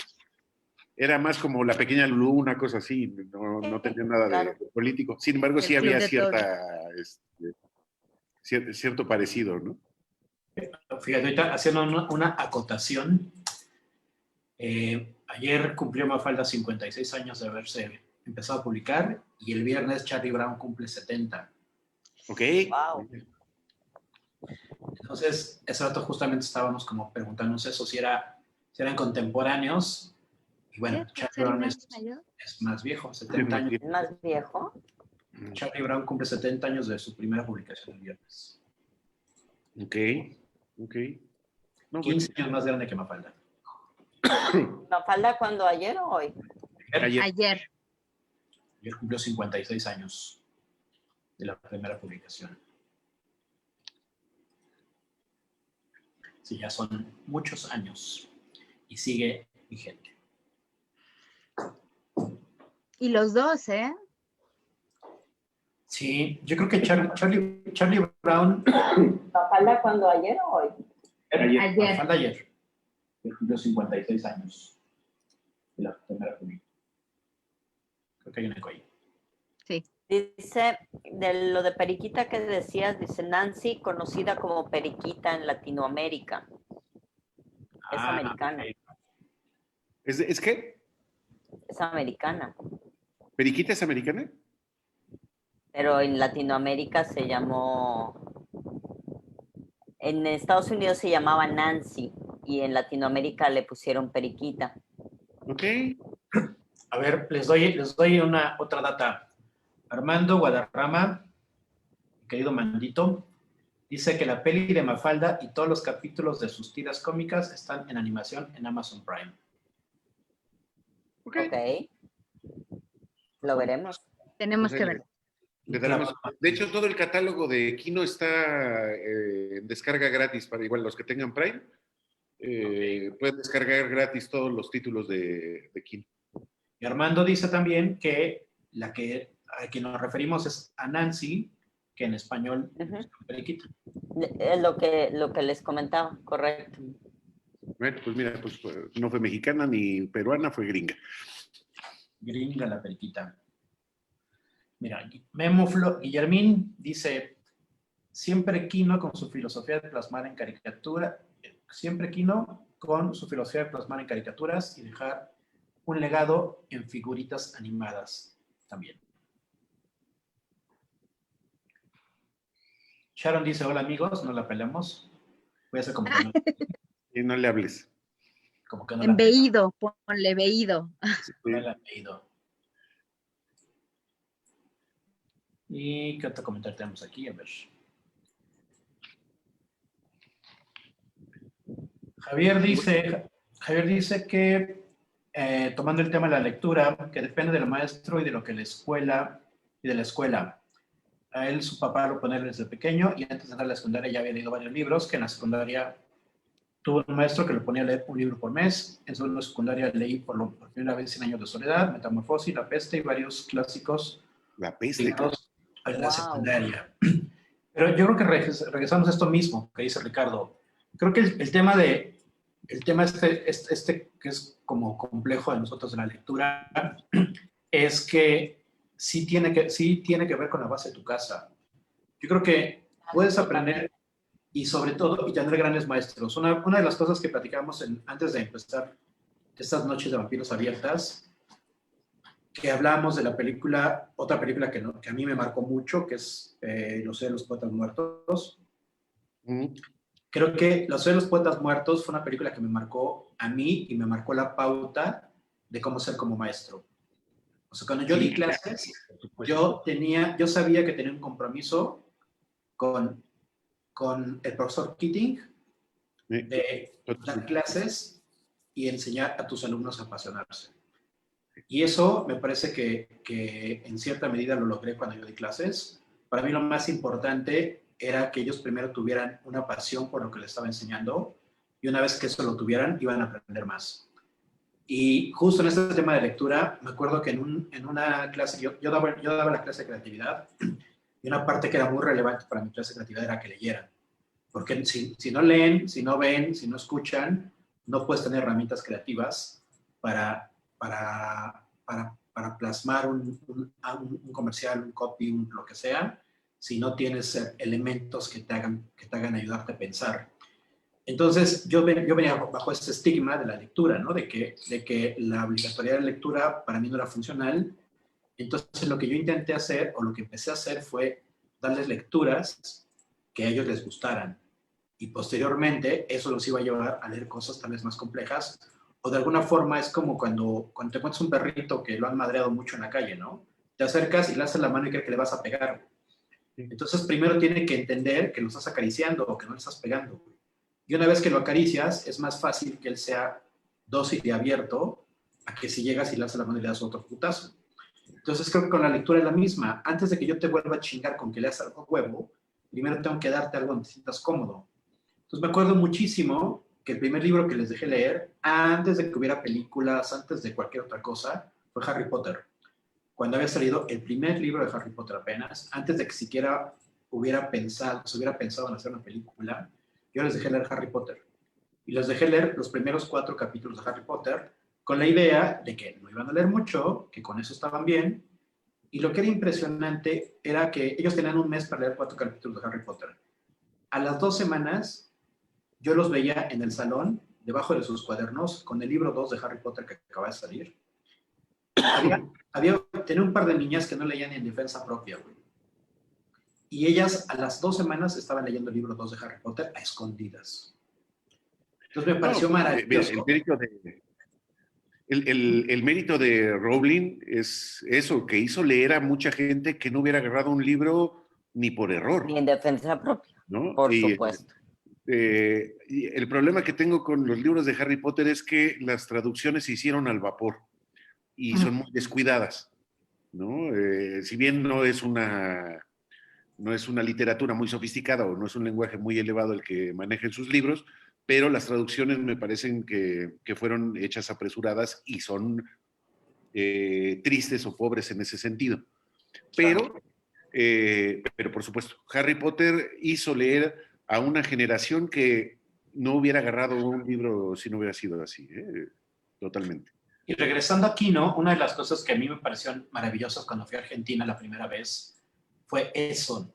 era más como la pequeña Lulú, una cosa así, no tenía nada Claro. de político. Sin embargo, El sí Club había de Toros. cierto parecido, ¿no? Fíjate, ahorita haciendo una acotación. Ayer cumplió Mafalda 56 años de haberse empezado a publicar y el viernes Charlie Brown cumple 70. Ok. Wow. Entonces, ese rato justamente estábamos como preguntándonos eso, si eran contemporáneos. Y bueno, Charlie Brown es más viejo, 70 años. ¿Es más viejo? Charlie Brown cumple 70 años de su primera publicación el viernes. Ok. No, 15 años más grande que Mafalda. ¿Mafalda cuando ayer o hoy? Ayer. Ayer. Ayer cumplió 56 años de la primera publicación. Sí, ya son muchos años y sigue vigente. Y los dos, ¿eh? Sí, yo creo que Charlie Brown. ¿Mafalda cuando ayer o hoy? Ayer. Mafalda ayer. Que cumplió 56 años de la primera publicación. Creo que hay un eco ahí. Sí. Dice, de lo de Periquita que decías, dice Nancy, conocida como Periquita en Latinoamérica. Es americana. Okay. ¿Es qué? Es americana. ¿Periquita es americana? Pero en Latinoamérica se llamó... En Estados Unidos se llamaba Nancy y en Latinoamérica le pusieron Periquita. Ok. A ver, les doy otra data. Armando Guadarrama, querido Mandito, Dice que la peli de Mafalda y todos los capítulos de sus tiras cómicas están en animación en Amazon Prime. Ok. Lo veremos. Tenemos Pues que ahí ver. le daremos- De hecho, todo el catálogo de Kino está en descarga gratis para igual los que tengan Prime. Pueden descargar gratis todos los títulos de Kino. Y Armando dice también que a quien nos referimos es a Nancy, que en español es Periquita. Es lo que les comentaba, correcto. Bueno, pues mira, pues no fue mexicana ni peruana, fue gringa. Gringa la Periquita. Mira, Memo Guillermín dice, siempre Kino con su filosofía de plasmar en caricatura, siempre Kino con su filosofía de plasmar en caricaturas y dejar un legado en figuritas animadas también. Sharon dice, hola amigos, no la peleamos. Voy a hacer como que no, Y no le hables. como que no En la pelamos. veído, ponle veído. No la he leído. ¿Y qué otro comentario tenemos aquí? A ver. Javier dice que, tomando el tema de la lectura, que depende del maestro y de lo que la escuela, A él, su papá lo pone desde pequeño y antes de entrar a la secundaria ya había leído varios libros, que en la secundaria tuvo un maestro que le ponía a leer un libro por mes. En segundo secundaria leí por primera vez 100 años de soledad, Metamorfosis, La peste y varios clásicos La peste. ligados a la Wow. secundaria. Pero yo creo que regresamos a esto mismo que dice Ricardo. Creo que el tema este que es como complejo de nosotros de la lectura es que sí tiene que ver con la base de tu casa. Yo creo que puedes aprender y sobre todo y tener grandes maestros. Una de las cosas que platicamos antes de empezar estas noches de vampiros abiertas, que hablamos de la película, otra película que a mí me marcó mucho, que es Los de los Poetas Muertos. Creo que Los de los Poetas Muertos fue una película que me marcó a mí y me marcó la pauta de cómo ser como maestro. O sea, cuando yo di clases, yo sabía que tenía un compromiso con el profesor Keating de dar clases y enseñar a tus alumnos a apasionarse. Y eso me parece que en cierta medida lo logré cuando yo di clases. Para mí lo más importante era que ellos primero tuvieran una pasión por lo que les estaba enseñando y una vez que eso lo tuvieran, iban a aprender más. Y justo en este tema de lectura, me acuerdo que en una clase, yo daba la clase de creatividad y una parte que era muy relevante para mi clase de creatividad era que leyeran. Porque si no leen, si no ven, si no escuchan, no puedes tener herramientas creativas para plasmar un comercial, un copy, lo que sea, si no tienes elementos que te hagan ayudarte a pensar. Entonces, yo venía bajo este estigma de la lectura, ¿no? De que la obligatoriedad de lectura para mí no era funcional. Entonces, lo que yo intenté hacer, o lo que empecé a hacer, fue darles lecturas que a ellos les gustaran. Y posteriormente, eso los iba a llevar a leer cosas tal vez más complejas. O de alguna forma es como cuando te encuentras un perrito que lo han madreado mucho en la calle, ¿no? Te acercas y le haces la mano y crees que le vas a pegar. Entonces, primero tiene que entender que lo estás acariciando o que no le estás pegando. Y una vez que lo acaricias, es más fácil que él sea dócil y abierto a que si llegas y le haces la mano y le das otro putazo. Entonces, creo que con la lectura es la misma. Antes de que yo te vuelva a chingar con que leas algo huevo, primero tengo que darte algo donde te sientas cómodo. Entonces, me acuerdo muchísimo que el primer libro que les dejé leer, antes de que hubiera películas, antes de cualquier otra cosa, fue Harry Potter. Cuando había salido el primer libro de Harry Potter apenas, antes de que siquiera se hubiera pensado en hacer una película, yo les dejé leer Harry Potter. Y les dejé leer los primeros 4 capítulos de Harry Potter con la idea de que no iban a leer mucho, que con eso estaban bien. Y lo que era impresionante era que ellos tenían un mes para leer 4 capítulos de Harry Potter. A las 2 semanas, yo los veía en el salón, debajo de sus cuadernos, con el libro 2 de Harry Potter que acaba de salir. Tenía un par de niñas que no leían ni en defensa propia, güey. Y ellas a las 2 semanas estaban leyendo el libro 2 de Harry Potter a escondidas. Entonces me pareció maravilloso. El mérito de Rowling es eso, que hizo leer a mucha gente que no hubiera agarrado un libro ni por error. Ni en defensa propia. ¿no? Por supuesto. Y el problema que tengo con los libros de Harry Potter es que las traducciones se hicieron al vapor y son muy descuidadas, ¿no? Si bien no es una literatura muy sofisticada o no es un lenguaje muy elevado el que maneja en sus libros, pero las traducciones me parecen que fueron hechas apresuradas y son tristes o pobres en ese sentido. Pero por supuesto, Harry Potter hizo leer a una generación que no hubiera agarrado un libro si no hubiera sido así, totalmente. Y regresando aquí, ¿no? Una de las cosas que a mí me parecieron maravillosas cuando fui a Argentina la primera vez fue eso.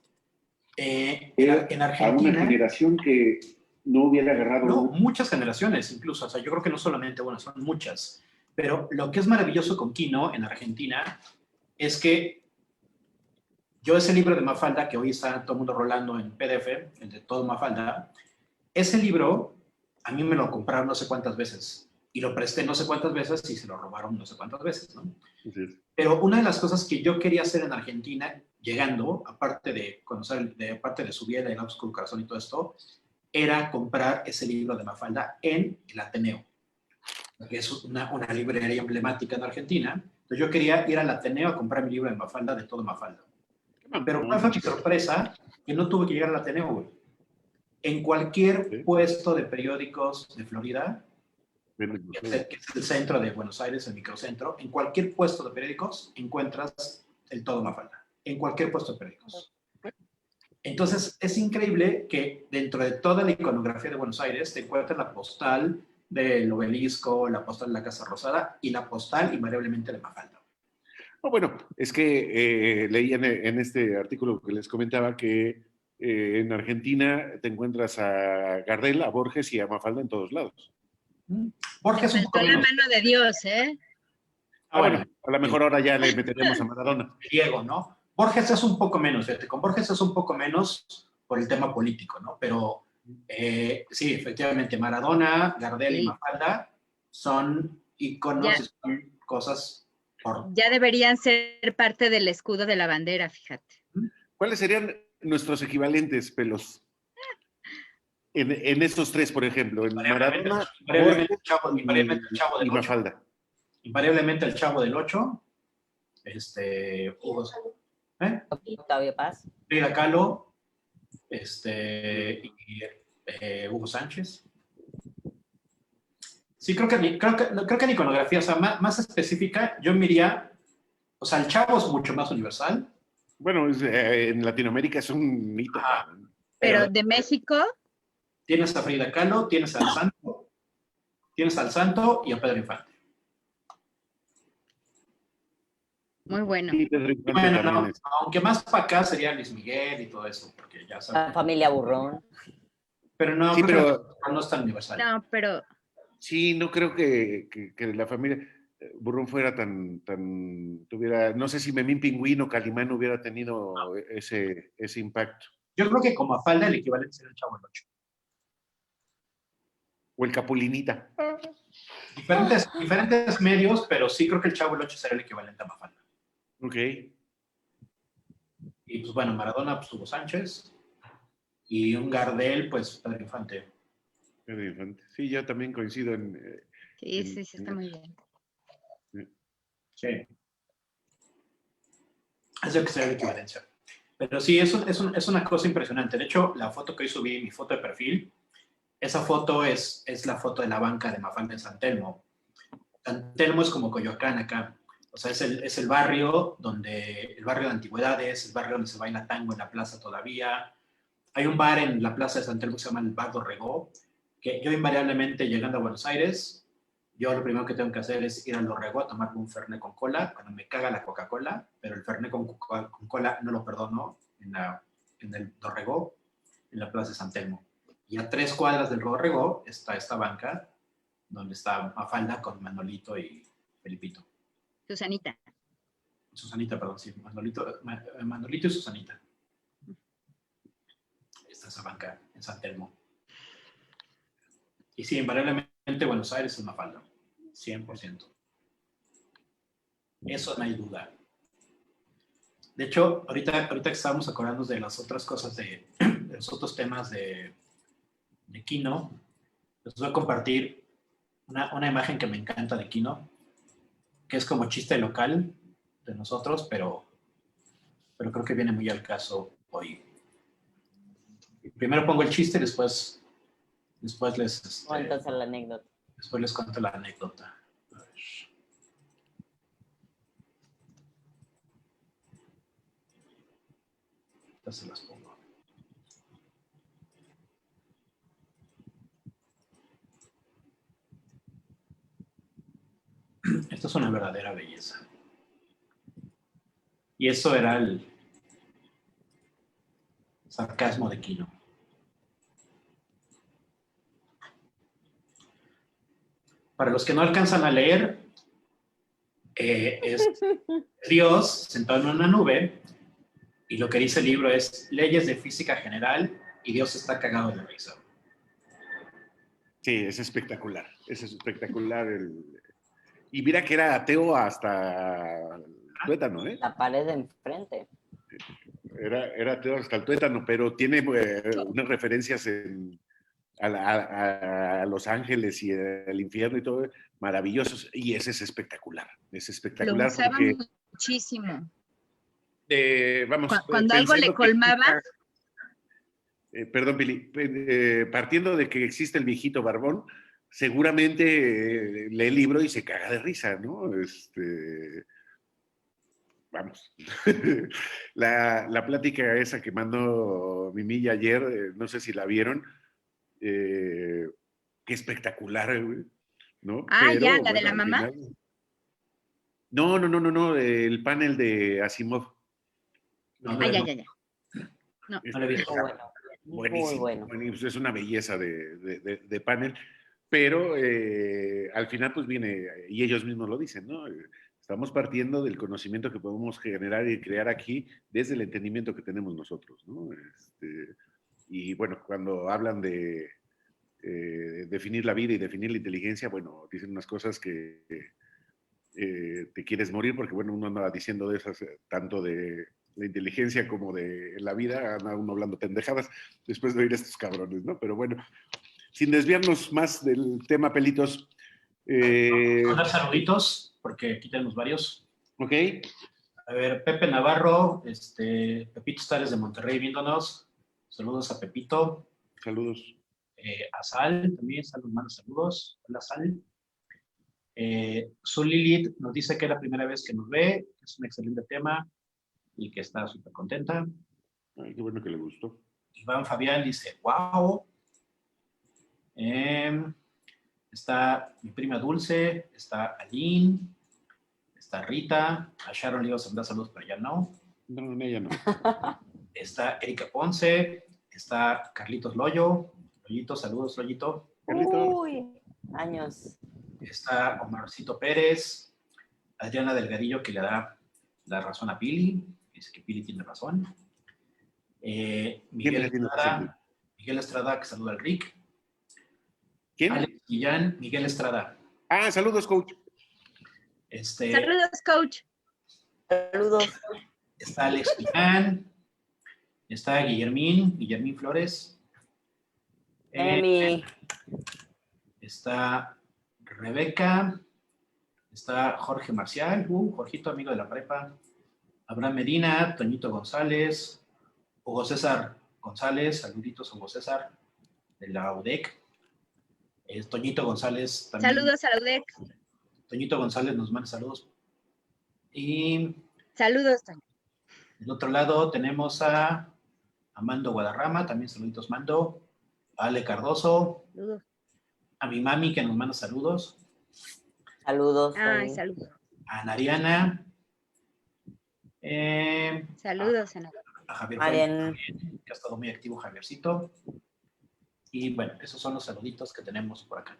En Argentina... A una generación que no hubiera agarrado... No, muchas generaciones incluso. O sea, yo creo que no solamente una, son muchas. Pero lo que es maravilloso con Kino en Argentina es que yo ese libro de Mafalda, que hoy está todo el mundo rolando en PDF, el de todo Mafalda, ese libro a mí me lo compraron no sé cuántas veces y lo presté no sé cuántas veces y se lo robaron no sé cuántas veces, ¿no? Sí. Pero una de las cosas que yo quería hacer en Argentina, llegando, aparte de conocer, aparte de su vida, el Obscuro Corazón y todo esto, era comprar ese libro de Mafalda en el Ateneo, que es una librería emblemática en Argentina. Entonces yo quería ir al Ateneo a comprar mi libro de Mafalda, de todo Mafalda. Pero ¿cuál fue mi sorpresa? Que no tuve que llegar al Ateneo, güey. En cualquier puesto de periódicos de Florida, que es el centro de Buenos Aires, el microcentro, en cualquier puesto de periódicos encuentras el todo Mafalda. En cualquier puesto de periódicos. Entonces, es increíble que dentro de toda la iconografía de Buenos Aires te encuentres la postal del Obelisco, la postal de la Casa Rosada y la postal invariablemente de Mafalda. Oh, bueno, es que leí en este artículo que les comentaba que en Argentina te encuentras a Gardel, a Borges y a Mafalda en todos lados. Borges un poco la mano de Dios, ¿eh? Bueno, a lo mejor ahora ya le meteremos a Maradona. Diego, ¿no? Borges es un poco menos, fíjate, con Borges es un poco menos por el tema político, ¿no? Pero sí, efectivamente, Maradona, Gardel y Mafalda son iconos y son cosas... Ya deberían ser parte del escudo de la bandera, fíjate. ¿Cuáles serían nuestros equivalentes, Pelos? En estos tres, por ejemplo, en Maradona, invariablemente el Chavo del 8. Mafalda. Invariablemente el Chavo del 8, Hugo, Octavio Paz. Frida Kahlo, Hugo Sánchez. Sí, creo que en iconografía, o sea, más específica, yo me iría, o sea, el Chavo es mucho más universal. Bueno, en Latinoamérica es un mito. Pero de México... Tienes a Frida Kahlo, tienes al Santo y a Pedro Infante. Muy bueno. Sí, bueno, no, aunque más para acá sería Luis Miguel y todo eso, porque ya sabes. La familia Burrón. Pero no, sí, pero no es tan universal. No, pero... Sí, no creo que la familia Burrón fuera tan tuviera, no sé si Memín Pingüín o Calimán hubiera tenido ese impacto. Yo creo que como Mafalda el equivalente sería el Chavo del 8. O el Capulinita. Diferentes medios, pero sí creo que el Chavo del 8 sería el equivalente a Mafalda. Ok. Y pues bueno, Maradona, pues Hugo Sánchez. Y un Gardel, pues Pedro Infante. Pedro Infante. Sí, yo también coincido en... sí, está muy bien. Sí. Es lo que sería la equivalencia. Pero sí, eso es una cosa impresionante. De hecho, la foto que hoy subí, mi foto de perfil, esa foto es la foto de la banca de Mafalda en San Telmo. San Telmo es como Coyoacán acá. O sea, es el barrio de antigüedades, el barrio donde se baila tango en la plaza todavía. Hay un bar en la plaza de San Telmo que se llama el Bar Dorrego, que yo invariablemente llegando a Buenos Aires, yo lo primero que tengo que hacer es ir al Dorrego a tomarme un Fernet con cola, cuando me caga la Coca-Cola, pero el Fernet con cola no lo perdono en el Dorrego, en la plaza de San Telmo. Y a 3 cuadras del Dorrego está esta banca, donde está Mafalda con Manolito y Felipito. Susanita, perdón, sí, Manolito y Susanita. Está esa banca en San Telmo. Y sí, invariablemente Buenos Aires es Mafalda, 100%. Eso no hay duda. De hecho, ahorita que estábamos acordándonos de las otras cosas de los otros temas de Kino, les voy a compartir una imagen que me encanta de Kino, que es como chiste local de nosotros, pero creo que viene muy al caso hoy. Primero pongo el chiste y después les, Cuéntanos la anécdota. después les cuento la anécdota. A ver. Estas se las pongo. Esto es una verdadera belleza. Y eso era el sarcasmo de Kino. Para los que no alcanzan a leer, es Dios sentado en una nube y lo que dice el libro es leyes de física general y Dios está cagado de risa. Sí, es espectacular. Es espectacular. Y mira que era ateo hasta el tuétano, ¿eh? La pared de enfrente. Era ateo hasta el tuétano, pero tiene unas referencias a Los Ángeles y al infierno y todo, maravillosos. Y ese es espectacular. Es espectacular. Lo usaba porque, muchísimo. vamos, Cuando algo le colmaba. Perdón, Pili, partiendo de que existe el viejito barbón, seguramente lee el libro y se caga de risa, ¿no? Vamos. La plática esa que mandó Mimilla ayer, no sé si la vieron, qué espectacular, ¿no? Ah, pero, ya, la de la mamá. Final... No, el panel de Asimov. Ah, ya. No. No lo he visto. Buenísimo, Muy bueno. buenísimo. Es una belleza de panel, pero al final pues viene, y ellos mismos lo dicen, ¿no? Estamos partiendo del conocimiento que podemos generar y crear aquí desde el entendimiento que tenemos nosotros, ¿no? Y bueno, cuando hablan de definir la vida y definir la inteligencia, bueno, dicen unas cosas que te quieres morir porque, bueno, uno anda diciendo de esas, tanto de la inteligencia como de la vida, anda uno hablando pendejadas después de oír a estos cabrones, ¿no? Pero bueno, sin desviarnos más del tema, Pelitos. Mandar saluditos, porque aquí tenemos varios. Ok. A ver, Pepe Navarro, Pepito está desde Monterrey viéndonos. Saludos a Pepito. Saludos. A Sal también, saludos. Hola, Sal. Su Lilith nos dice que es la primera vez que nos ve, que es un excelente tema y que está súper contenta. Ay, qué bueno que le gustó. Iván Fabián dice, wow. Está mi prima Dulce, está Aline, está Rita, a Sharon le iba a mandar saludos, pero ya no. No, ella no. Está Erika Ponce, está Carlitos Loyo. Loyito, saludos, Loyito. Uy, años. Está Omarcito Pérez, Adriana Delgadillo, que le da la razón a Pili, dice que Pili tiene razón. Miguel Estrada, que saluda al Rick. ¿Quién? Alex Guillán, Miguel Estrada. Ah, saludos, coach. Saludos, coach. Saludos. Está Alex Guillán. Está Guillermín Flores. Está Rebeca. Está Jorge Marcial, Jorgito, amigo de la prepa. Abraham Medina, Toñito González, Hugo César González, saluditos Hugo César, de la UDEC. Toñito González también. Saludos a la UDEC. Toñito González nos manda saludos. Y saludos, Toño. Del otro lado tenemos a Mando Guadarrama, también saluditos Mando. A Ale Cardoso. Saludos. A mi mami que nos manda saludos. Saludos. Ay, saludos. A Nariana. Saludos, Ana. A Javier Fuentes, que ha estado muy activo, Javiercito. Y bueno, esos son los saluditos que tenemos por acá.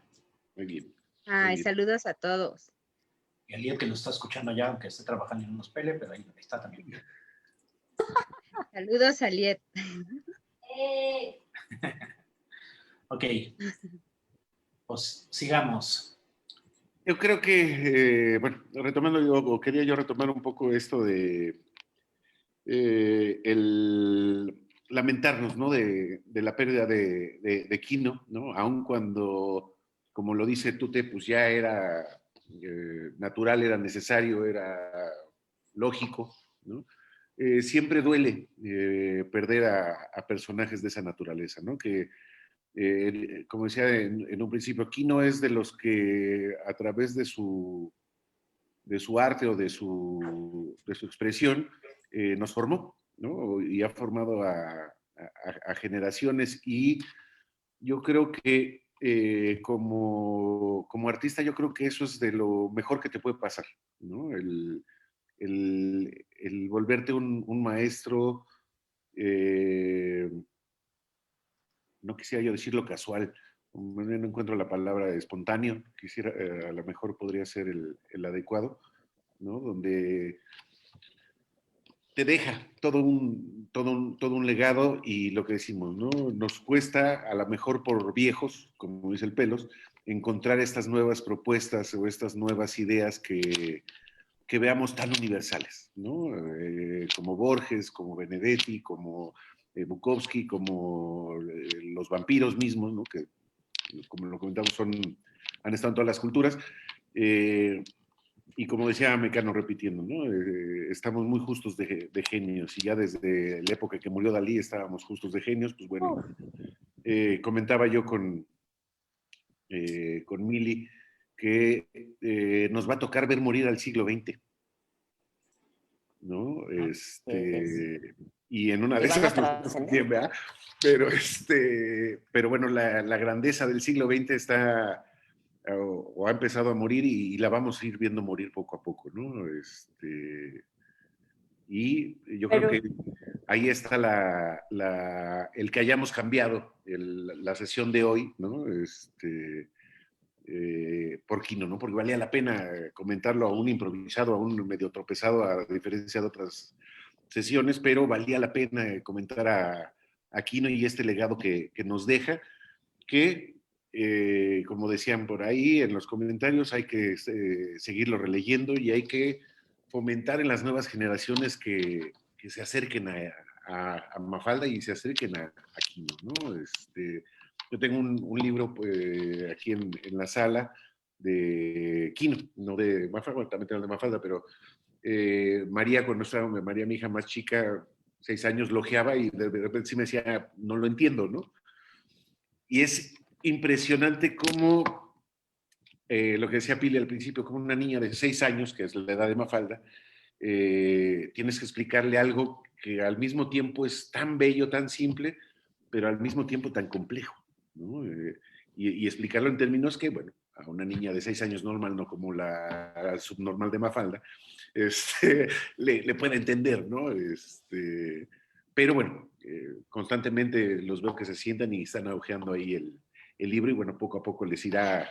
Muy bien. Ay, saludos a todos. Y a Liet que nos está escuchando ya, aunque esté trabajando en unos pele, pero ahí está también. Saludos a Liet. Ok. Pues sigamos. Yo creo que, bueno, quería yo retomar un poco esto de lamentarnos, ¿no? De la pérdida de Quino, ¿no? Aun cuando, como lo dice Tute, pues ya era natural, era necesario, era lógico, ¿no? Siempre duele perder a personajes de esa naturaleza, ¿no? Que, como decía en un principio, Quino es de los que a través de su arte o de su expresión nos formó, ¿no? Y ha formado a generaciones, y yo creo que como artista, yo creo que eso es de lo mejor que te puede pasar, ¿no? El volverte un maestro, eh, no quisiera yo decirlo casual, no encuentro la palabra espontáneo, quisiera, a lo mejor podría ser el adecuado, ¿no? Donde te deja todo un legado, y lo que decimos, ¿no? Nos cuesta, a lo mejor por viejos, como dice el Pelos, encontrar estas nuevas propuestas o estas nuevas ideas que veamos tan universales, ¿no? Como Borges, como Benedetti, como Bukowski, como los vampiros mismos, ¿no? Que, como lo comentamos, han estado en todas las culturas. Y como decía Mecano, repitiendo, ¿no? Estamos muy justos de genios, y ya desde la época que murió Dalí estábamos justos de genios. Pues bueno, comentaba yo con Mili que nos va a tocar ver morir al siglo XX, ¿no? Y en una de esas también, ¿verdad? Pero bueno, la grandeza del siglo XX está o ha empezado a morir, y la vamos a ir viendo morir poco a poco, ¿no? Y yo creo que ahí está el que hayamos cambiado la sesión de hoy, ¿no? Por Quino, ¿no? Porque valía la pena comentarlo a un improvisado, a un medio tropezado, a diferencia de otras sesiones, pero valía la pena comentar a Quino y este legado que nos deja, que, como decían por ahí en los comentarios, hay que seguirlo releyendo, y hay que fomentar en las nuevas generaciones que se acerquen a Mafalda y se acerquen a Quino, ¿no? Yo tengo un libro aquí en la sala de Quino, no de Mafalda, bueno, también tengo el de Mafalda, pero María, cuando estaba María, mi hija más chica, 6 años, lojeaba, y de repente sí me decía, no lo entiendo, ¿no? Y es impresionante cómo, lo que decía Pili al principio, como una niña de 6 años, que es la edad de Mafalda, tienes que explicarle algo que al mismo tiempo es tan bello, tan simple, pero al mismo tiempo tan complejo, ¿no? Y explicarlo en términos que, bueno, a una niña de 6 años normal, no como la subnormal de Mafalda, le puede entender, ¿no? Pero bueno, constantemente los veo que se sientan y están hojeando ahí el libro, y bueno, poco a poco les irá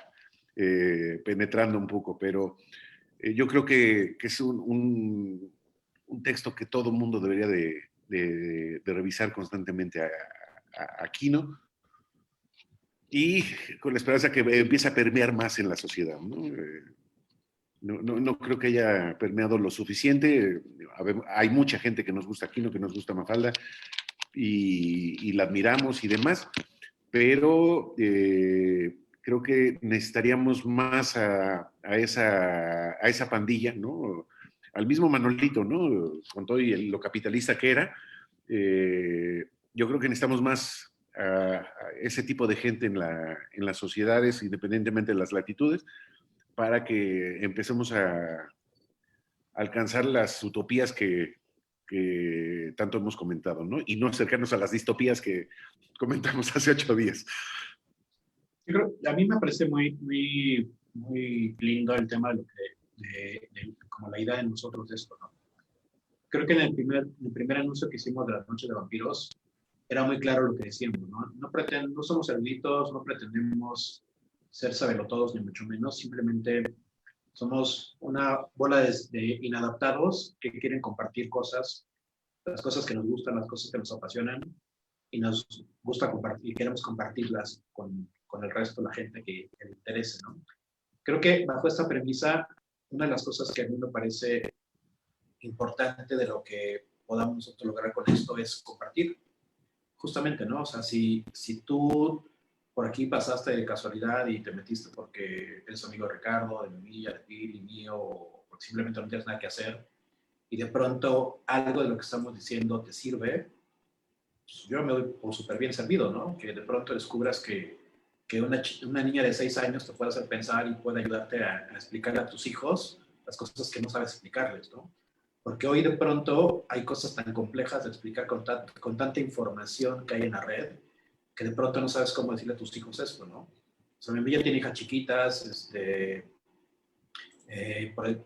penetrando un poco, pero yo creo que es un texto que todo mundo debería de revisar constantemente a Quino, y con la esperanza que empiece a permear más en la sociedad, ¿no? No creo que haya permeado lo suficiente. Hay mucha gente que nos gusta Quino, que nos gusta Mafalda, y la admiramos y demás, pero creo que necesitaríamos más a esa pandilla, ¿no? Al mismo Manolito, ¿no? Con todo y lo capitalista que era, yo creo que necesitamos más a ese tipo de gente en las sociedades, independientemente de las latitudes, para que empecemos a alcanzar las utopías que tanto hemos comentado, ¿no? Y no acercarnos a las distopías que comentamos hace 8 días. Yo creo, a mí me parece muy, muy, muy lindo el tema de lo que, como la idea de nosotros de esto, ¿no? Creo que en el primer anuncio que hicimos de las noches de vampiros, era muy claro lo que decíamos, ¿no? No somos eruditos, no pretendemos ser sabelotodos, ni mucho menos, simplemente somos una bola de inadaptados que quieren compartir cosas, las cosas que nos gustan, las cosas que nos apasionan, y nos gusta compartir, y queremos compartirlas con el resto de la gente que le interese, ¿no? Creo que bajo esta premisa, una de las cosas que a mí me parece importante de lo que podamos nosotros lograr con esto es compartir. justamente, ¿no? O sea, si tú por aquí pasaste de casualidad y te metiste porque eres amigo de Ricardo, de Mimilla, de Pili, mío, o porque simplemente no tienes nada que hacer, y de pronto algo de lo que estamos diciendo te sirve, pues yo me doy por súper bien servido, ¿no? Que de pronto descubras que una niña de 6 años te puede hacer pensar y puede ayudarte a explicarle a tus hijos las cosas que no sabes explicarles, ¿no? Porque hoy de pronto hay cosas tan complejas de explicar con tanta información que hay en la red, que de pronto no sabes cómo decirle a tus hijos esto, ¿no? O sea, mi amiga tiene hijas chiquitas,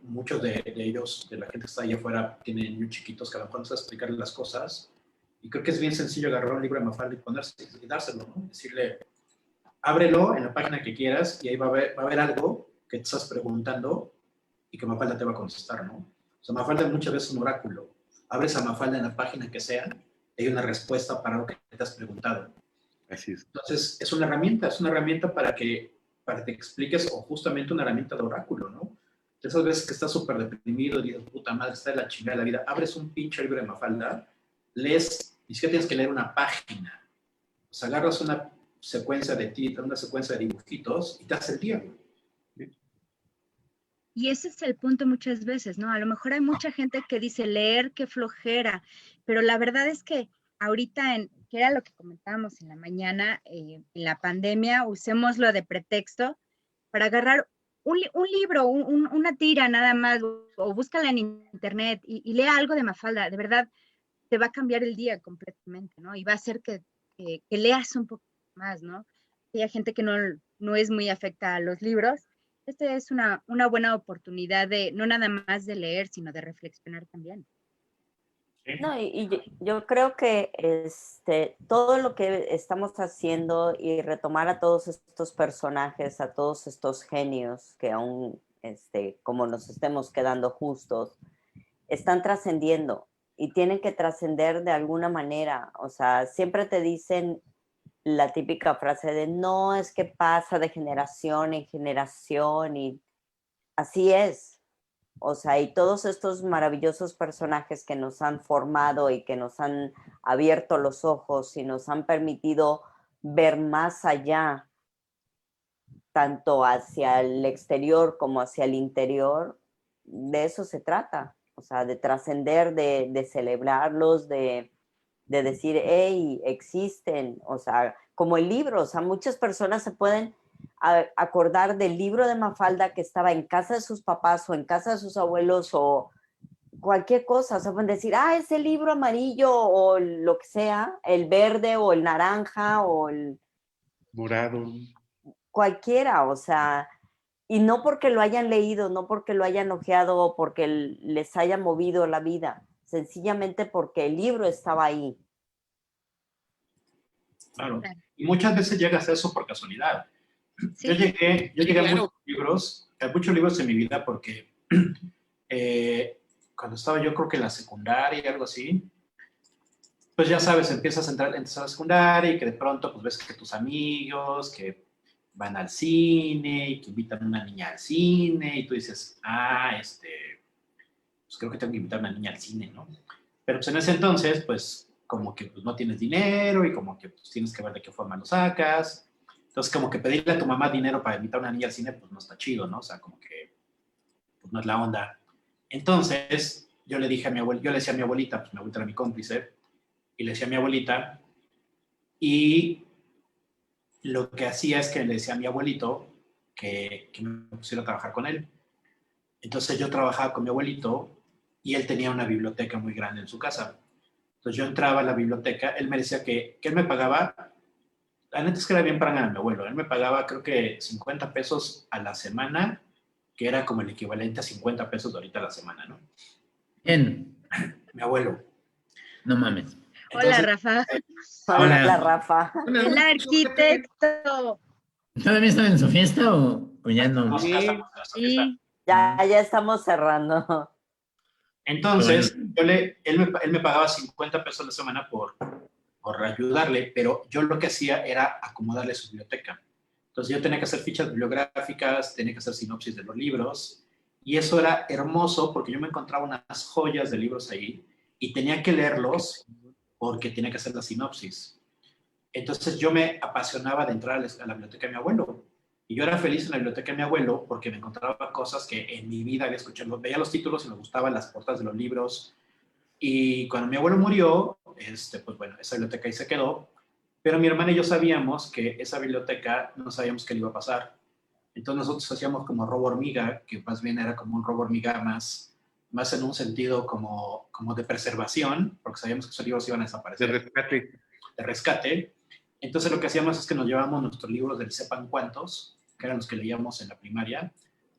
muchos de ellos, de la gente que está allá afuera, tienen niños chiquitos que a lo mejor no sabes explicarles las cosas, y creo que es bien sencillo agarrar un libro de Mafalda y ponerse y dárselo, ¿no? Decirle, ábrelo en la página que quieras y ahí va a haber algo que te estás preguntando y que Mafalda te va a contestar, ¿no? O sea, Mafalda muchas veces es un oráculo. Abres a Mafalda en la página que sea y hay una respuesta para lo que te has preguntado. Así es. Entonces, es una herramienta para que te expliques, o justamente una herramienta de oráculo, ¿no? De esas veces que estás súper deprimido y dices, puta madre, está de la chingada de la vida, abres un pinche libro de Mafalda, lees, ni siquiera tienes que leer una página. O sea, agarras una secuencia de una secuencia de dibujitos y te hace el día, güey. Y ese es el punto muchas veces, ¿no? A lo mejor hay mucha gente que dice leer, qué flojera, pero la verdad es que ahorita, que era lo que comentábamos en la mañana, en la pandemia, usémoslo de pretexto para agarrar un libro, una tira nada más, o búscala en internet y lea algo de Mafalda. De verdad, te va a cambiar el día completamente, ¿no? Y va a hacer que leas un poco más, ¿no? Hay gente que no es muy afecta a los libros. Esta es una buena oportunidad de, no nada más de leer, sino de reflexionar también. No, yo creo que todo lo que estamos haciendo y retomar a todos estos personajes, a todos estos genios que aún, como nos estemos quedando justos, están trascendiendo y tienen que trascender de alguna manera. O sea, siempre te dicen la típica frase de no, es que pasa de generación en generación y así es. O sea, y todos estos maravillosos personajes que nos han formado y que nos han abierto los ojos y nos han permitido ver más allá, tanto hacia el exterior como hacia el interior, de eso se trata. O sea, de trascender, de celebrarlos, de decir, hey, existen. O sea, como el libro, o sea, muchas personas se pueden acordar del libro de Mafalda que estaba en casa de sus papás o en casa de sus abuelos o cualquier cosa. O sea, pueden decir, ese libro amarillo o lo que sea, el verde o el naranja o el morado, cualquiera. O sea, y no porque lo hayan leído, no porque lo hayan ojeado o porque les haya movido la vida, sencillamente porque el libro estaba ahí. Claro. Y muchas veces llegas a eso por casualidad. Sí. Yo llegué a muchos libros en mi vida porque cuando estaba yo creo que en la secundaria, algo así, pues ya sabes, empiezas a entrar en la secundaria y que de pronto pues ves que tus amigos que van al cine y que invitan a una niña al cine y tú dices, pues creo que tengo que invitar a una niña al cine, ¿no? Pero pues en ese entonces, pues como que pues, no tienes dinero y como que pues, tienes que ver de qué forma lo sacas. Entonces, como que pedirle a tu mamá dinero para invitar a una niña al cine, pues no está chido, ¿no? O sea, como que pues, no es la onda. Entonces, yo le decía a mi abuelita, pues mi abuelita era mi cómplice, y le decía a mi abuelita, y lo que hacía es que le decía a mi abuelito que me pusiera a trabajar con él. Entonces yo trabajaba con mi abuelito y él tenía una biblioteca muy grande en su casa. Entonces yo entraba a la biblioteca, él me decía que él me pagaba, la neta es que era bien para mi abuelo, él me pagaba creo que 50 pesos a la semana, que era como el equivalente a 50 pesos de ahorita a la semana, ¿no? ¿Quién? Mi abuelo. No mames. Hola, Rafa. Hola, Rafa. El arquitecto. ¿Todavía están en su fiesta o ya no? No, ya estamos en esta fiesta. Sí. Ya estamos cerrando. Entonces, él me pagaba 50 pesos a la semana por ayudarle, pero yo lo que hacía era acomodarle su biblioteca. Entonces yo tenía que hacer fichas bibliográficas, tenía que hacer sinopsis de los libros, y eso era hermoso porque yo me encontraba unas joyas de libros ahí y tenía que leerlos porque tenía que hacer la sinopsis. Entonces yo me apasionaba de entrar a la biblioteca de mi abuelo. Y yo era feliz en la biblioteca de mi abuelo porque me encontraba cosas que en mi vida había escuchado. Veía los títulos y me gustaban las portadas de los libros. Y cuando mi abuelo murió, pues bueno, esa biblioteca ahí se quedó. Pero mi hermana y yo sabíamos que esa biblioteca no sabíamos qué le iba a pasar. Entonces nosotros hacíamos como robo hormiga, que más bien era como un robo hormiga más en un sentido como de preservación, porque sabíamos que esos libros iban a De desaparecer. rescate. De rescate. Entonces lo que hacíamos es que nos llevábamos nuestros libros del sepan cuántos, que eran los que leíamos en la primaria,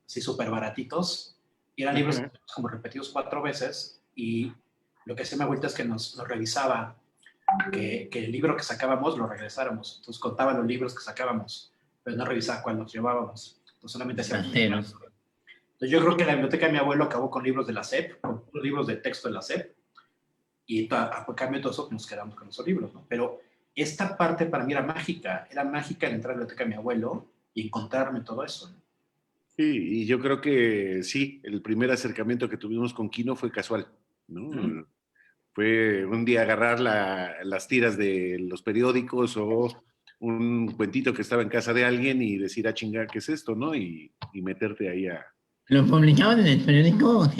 así súper baratitos, y eran libros como repetidos 4 veces, y lo que hacía mi abuelita es que nos revisaba, que el libro que sacábamos lo regresáramos, entonces contaba los libros que sacábamos, pero no revisaba cuál nos llevábamos, entonces solamente hacíamos... Rateros. Entonces yo creo que la biblioteca de mi abuelo acabó con libros de la SEP, con los libros de texto de la SEP, y a cambio de todo eso nos quedamos con esos libros, ¿no? Pero esta parte para mí era mágica el entrar a la biblioteca de mi abuelo y encontrarme todo eso, ¿no? Sí, y yo creo que sí, el primer acercamiento que tuvimos con Kino fue casual, ¿no? Fue un día agarrar las tiras de los periódicos o un cuentito que estaba en casa de alguien y decir, chingar, ¿qué es esto, no? Y meterte ahí a... ¿Lo publicaban en el periódico?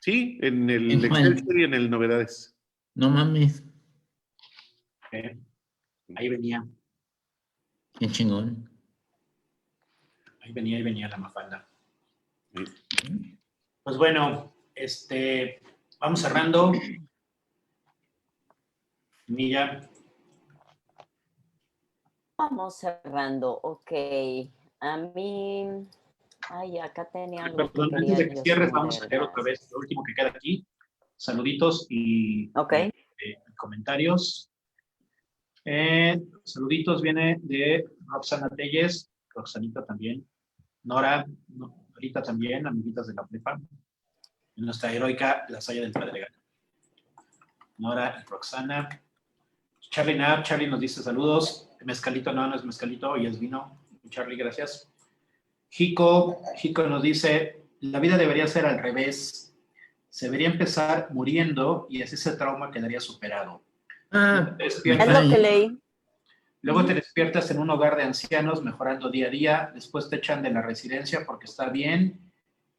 Sí, en el ¿En cuál? Excelsior y en el Novedades. No mames, Ahí venía qué chingón. ahí venía la Mafalda. Sí. Pues bueno, vamos cerrando. Milla. Vamos cerrando, ok. A mí, ay, acá tenía algo que Perdón, antes quería de que yo cierres, vamos a saber. leer otra vez lo último que queda aquí. Saluditos y Ok. comentarios. Saluditos viene de Roxana Telles, Roxanita también, Nora, Norita también, amiguitas de la prepa, nuestra heroica La Saya del Pedregal. Nora y Roxana. Charlie nos dice saludos. Mezcalito, no es mezcalito, hoy es vino. Charlie, gracias. Jico nos dice, la vida debería ser al revés. Se debería empezar muriendo y así ese trauma quedaría superado. Es lo que leí. Luego te despiertas en un hogar de ancianos mejorando día a día, después te echan de la residencia porque está bien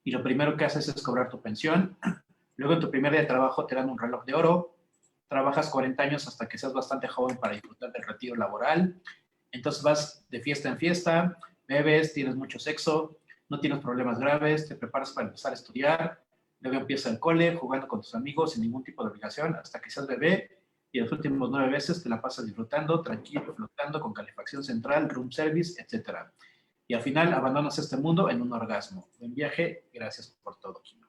y lo primero que haces es cobrar tu pensión. Luego en tu primer día de trabajo te dan un reloj de oro, trabajas 40 años hasta que seas bastante joven para disfrutar del retiro laboral, entonces vas de fiesta en fiesta, bebes, tienes mucho sexo, no tienes problemas graves, te preparas para empezar a estudiar, luego empiezas el cole, jugando con tus amigos sin ningún tipo de obligación hasta que seas bebé y los últimos 9 meses te la pasas disfrutando, tranquilo, flotando, con calefacción central, room service, etc. Y al final abandonas este mundo en un orgasmo. Buen viaje, gracias por todo, Kino.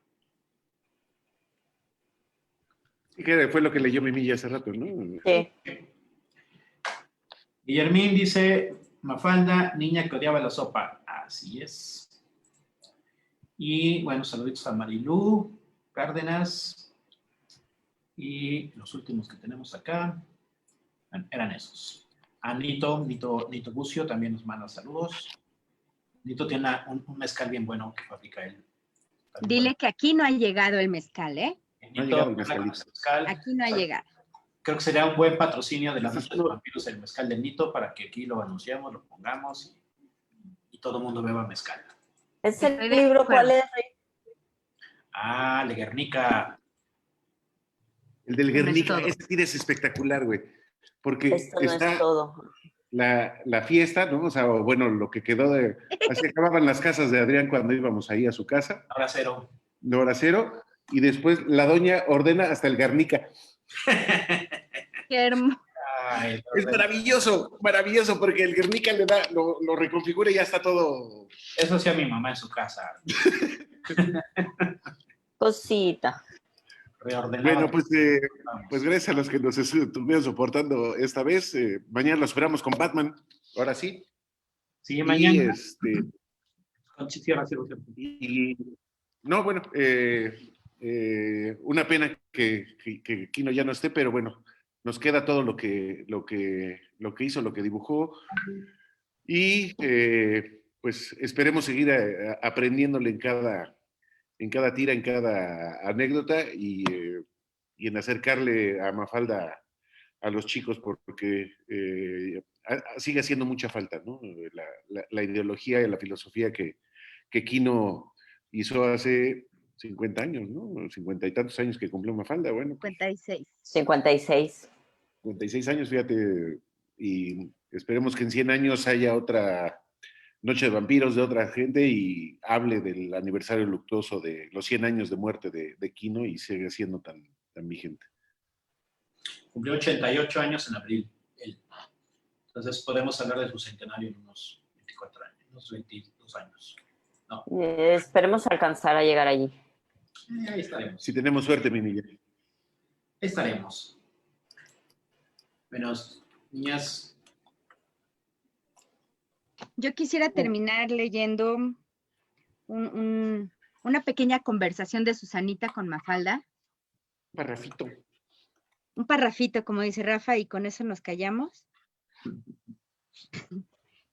Y que fue lo que leyó Mimilla hace rato, ¿no? Sí. Guillermín dice, Mafalda, niña que odiaba la sopa. Así es. Y bueno, saluditos a Marilú, Cárdenas. Y los últimos que tenemos acá eran esos. A Nito Bucio también nos manda saludos. Nito tiene un mezcal bien bueno que fabrica él. Dile bueno. que aquí no ha llegado el mezcal, ¿eh? No ha llegado el mezcalito. Aquí no ha llegado. Creo que sería un buen patrocinio de la Noche de los Vampiros el mezcal de Nito para que aquí lo anunciamos, lo pongamos y todo el mundo beba mezcal. ¿Ese libro cuál es? Ah, Le Guernica. El del No es Guernica, todo. ese tira es espectacular, güey. Porque Esto no está es todo. la fiesta, ¿no? O sea, bueno, lo que quedó de... Así acababan las casas de Adrián cuando íbamos ahí a su casa. Ahora cero. De hora cero. Y después la doña ordena hasta el Guernica. Qué hermoso. Ay, Es maravilloso, maravilloso, porque el Guernica le da, lo reconfigura y ya está todo... Eso hacía mi mamá en su casa. Cosita. Reordenaba. Bueno, pues gracias a los que nos estuvieron soportando esta vez. Mañana los esperamos con Batman. Ahora sí. Sí, mañana. Y no, bueno, una pena que Kino ya no esté, pero bueno, nos queda todo lo que hizo, lo que dibujó. Y pues esperemos seguir aprendiéndole en cada tira, en cada anécdota y en acercarle a Mafalda a los chicos porque sigue haciendo mucha falta, ¿no? La ideología y la filosofía que Quino hizo hace 50 años, ¿no? 50 y tantos años que cumplió Mafalda, bueno. 56. 56. 56 años, fíjate, y esperemos que en 100 años haya otra Noche de Vampiros de otra gente y hable del aniversario luctuoso de los 100 años de muerte de Quino y sigue siendo tan vigente. Cumplió 88 años en abril. Entonces podemos hablar de su centenario en unos 24 años, unos 22 años. No. Esperemos alcanzar a llegar allí. Ahí estaremos. Si tenemos suerte, mi niña. Ahí estaremos. Menos, niñas. Yo quisiera terminar leyendo una pequeña conversación de Susanita con Mafalda. Parrafito. Un parrafito, como dice Rafa, y con eso nos callamos.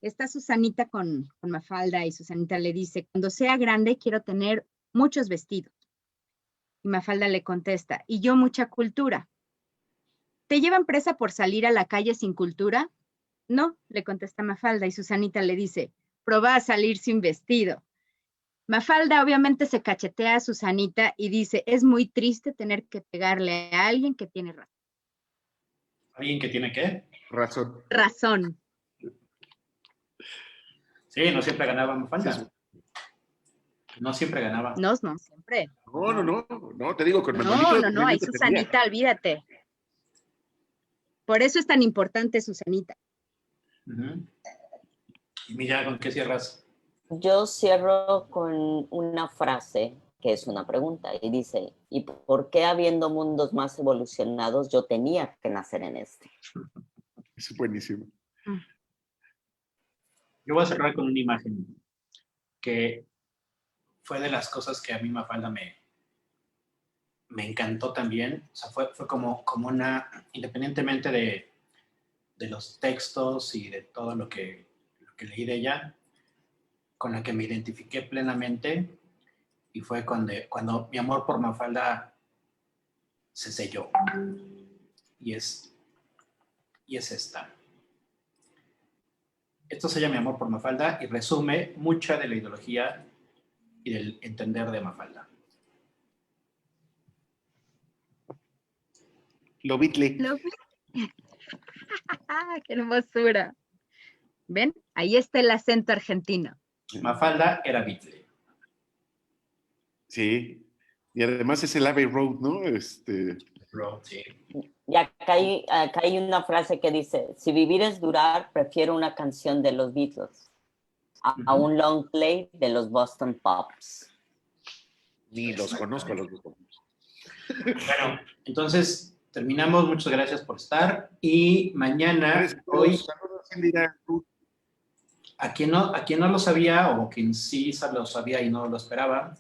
Está Susanita con Mafalda y Susanita le dice, cuando sea grande quiero tener muchos vestidos. Y Mafalda le contesta, y yo mucha cultura. ¿Te llevan presa por salir a la calle sin cultura? No, le contesta Mafalda y Susanita le dice, probá a salir sin vestido. Mafalda obviamente se cachetea a Susanita y dice, es muy triste tener que pegarle a alguien que tiene razón. ¿Alguien que tiene qué? Razón. Razón. Sí, no siempre ganaba Mafalda. No siempre ganaba. No, siempre. No, te digo, con Manolito. No, ahí Susanita, olvídate. Por eso es tan importante Susanita. Uh-huh. Y mira, ¿con qué cierras? Yo cierro con una frase que es una pregunta y dice, ¿y por qué habiendo mundos más evolucionados yo tenía que nacer en este? Es buenísimo. Yo voy a cerrar con una imagen que fue de las cosas que a mí Mafalda me encantó también. O sea, fue como una, independientemente de los textos y de todo lo que leí de ella, con la que me identifiqué plenamente, y fue cuando mi amor por Mafalda se selló. Y es esta. Esto sella mi amor por Mafalda y resume mucha de la ideología y del entender de Mafalda. Lo bitle. ¡Qué hermosura! ¿Ven? Ahí está el acento argentino. Mafalda era Beatle. Sí. Y además es el Abbey Road, ¿no? Road, sí. Y acá hay una frase que dice, si vivir es durar, prefiero una canción de los Beatles a un long play de los Boston Pops. Ni los conozco a los dos. Bueno, entonces terminamos. Muchas gracias por estar. Y mañana, hoy, a quien no lo sabía o quien sí lo sabía y no lo esperaba,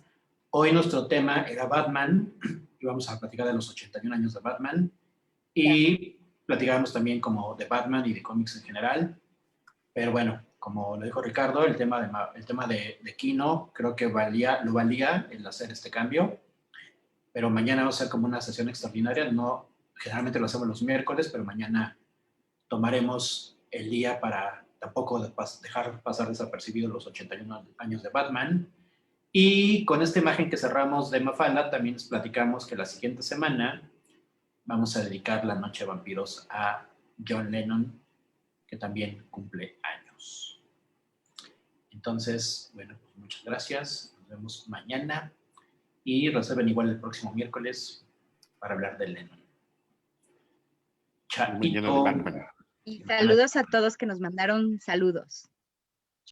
hoy nuestro tema era Batman. Y vamos a platicar de los 81 años de Batman. Y platicábamos también como de Batman y de cómics en general. Pero bueno, como lo dijo Ricardo, el tema de Quino creo que lo valía el hacer este cambio. Pero mañana va a ser como una sesión extraordinaria. No, generalmente lo hacemos los miércoles, pero mañana tomaremos el día para tampoco dejar pasar desapercibidos los 81 años de Batman. Y con esta imagen que cerramos de Mafalda, también les platicamos que la siguiente semana vamos a dedicar la Noche de Vampiros a John Lennon, que también cumple años. Entonces, bueno, pues muchas gracias. Nos vemos mañana. Y reserven igual el próximo miércoles para hablar de Lennon. Chaito. Y saludos a todos que nos mandaron saludos.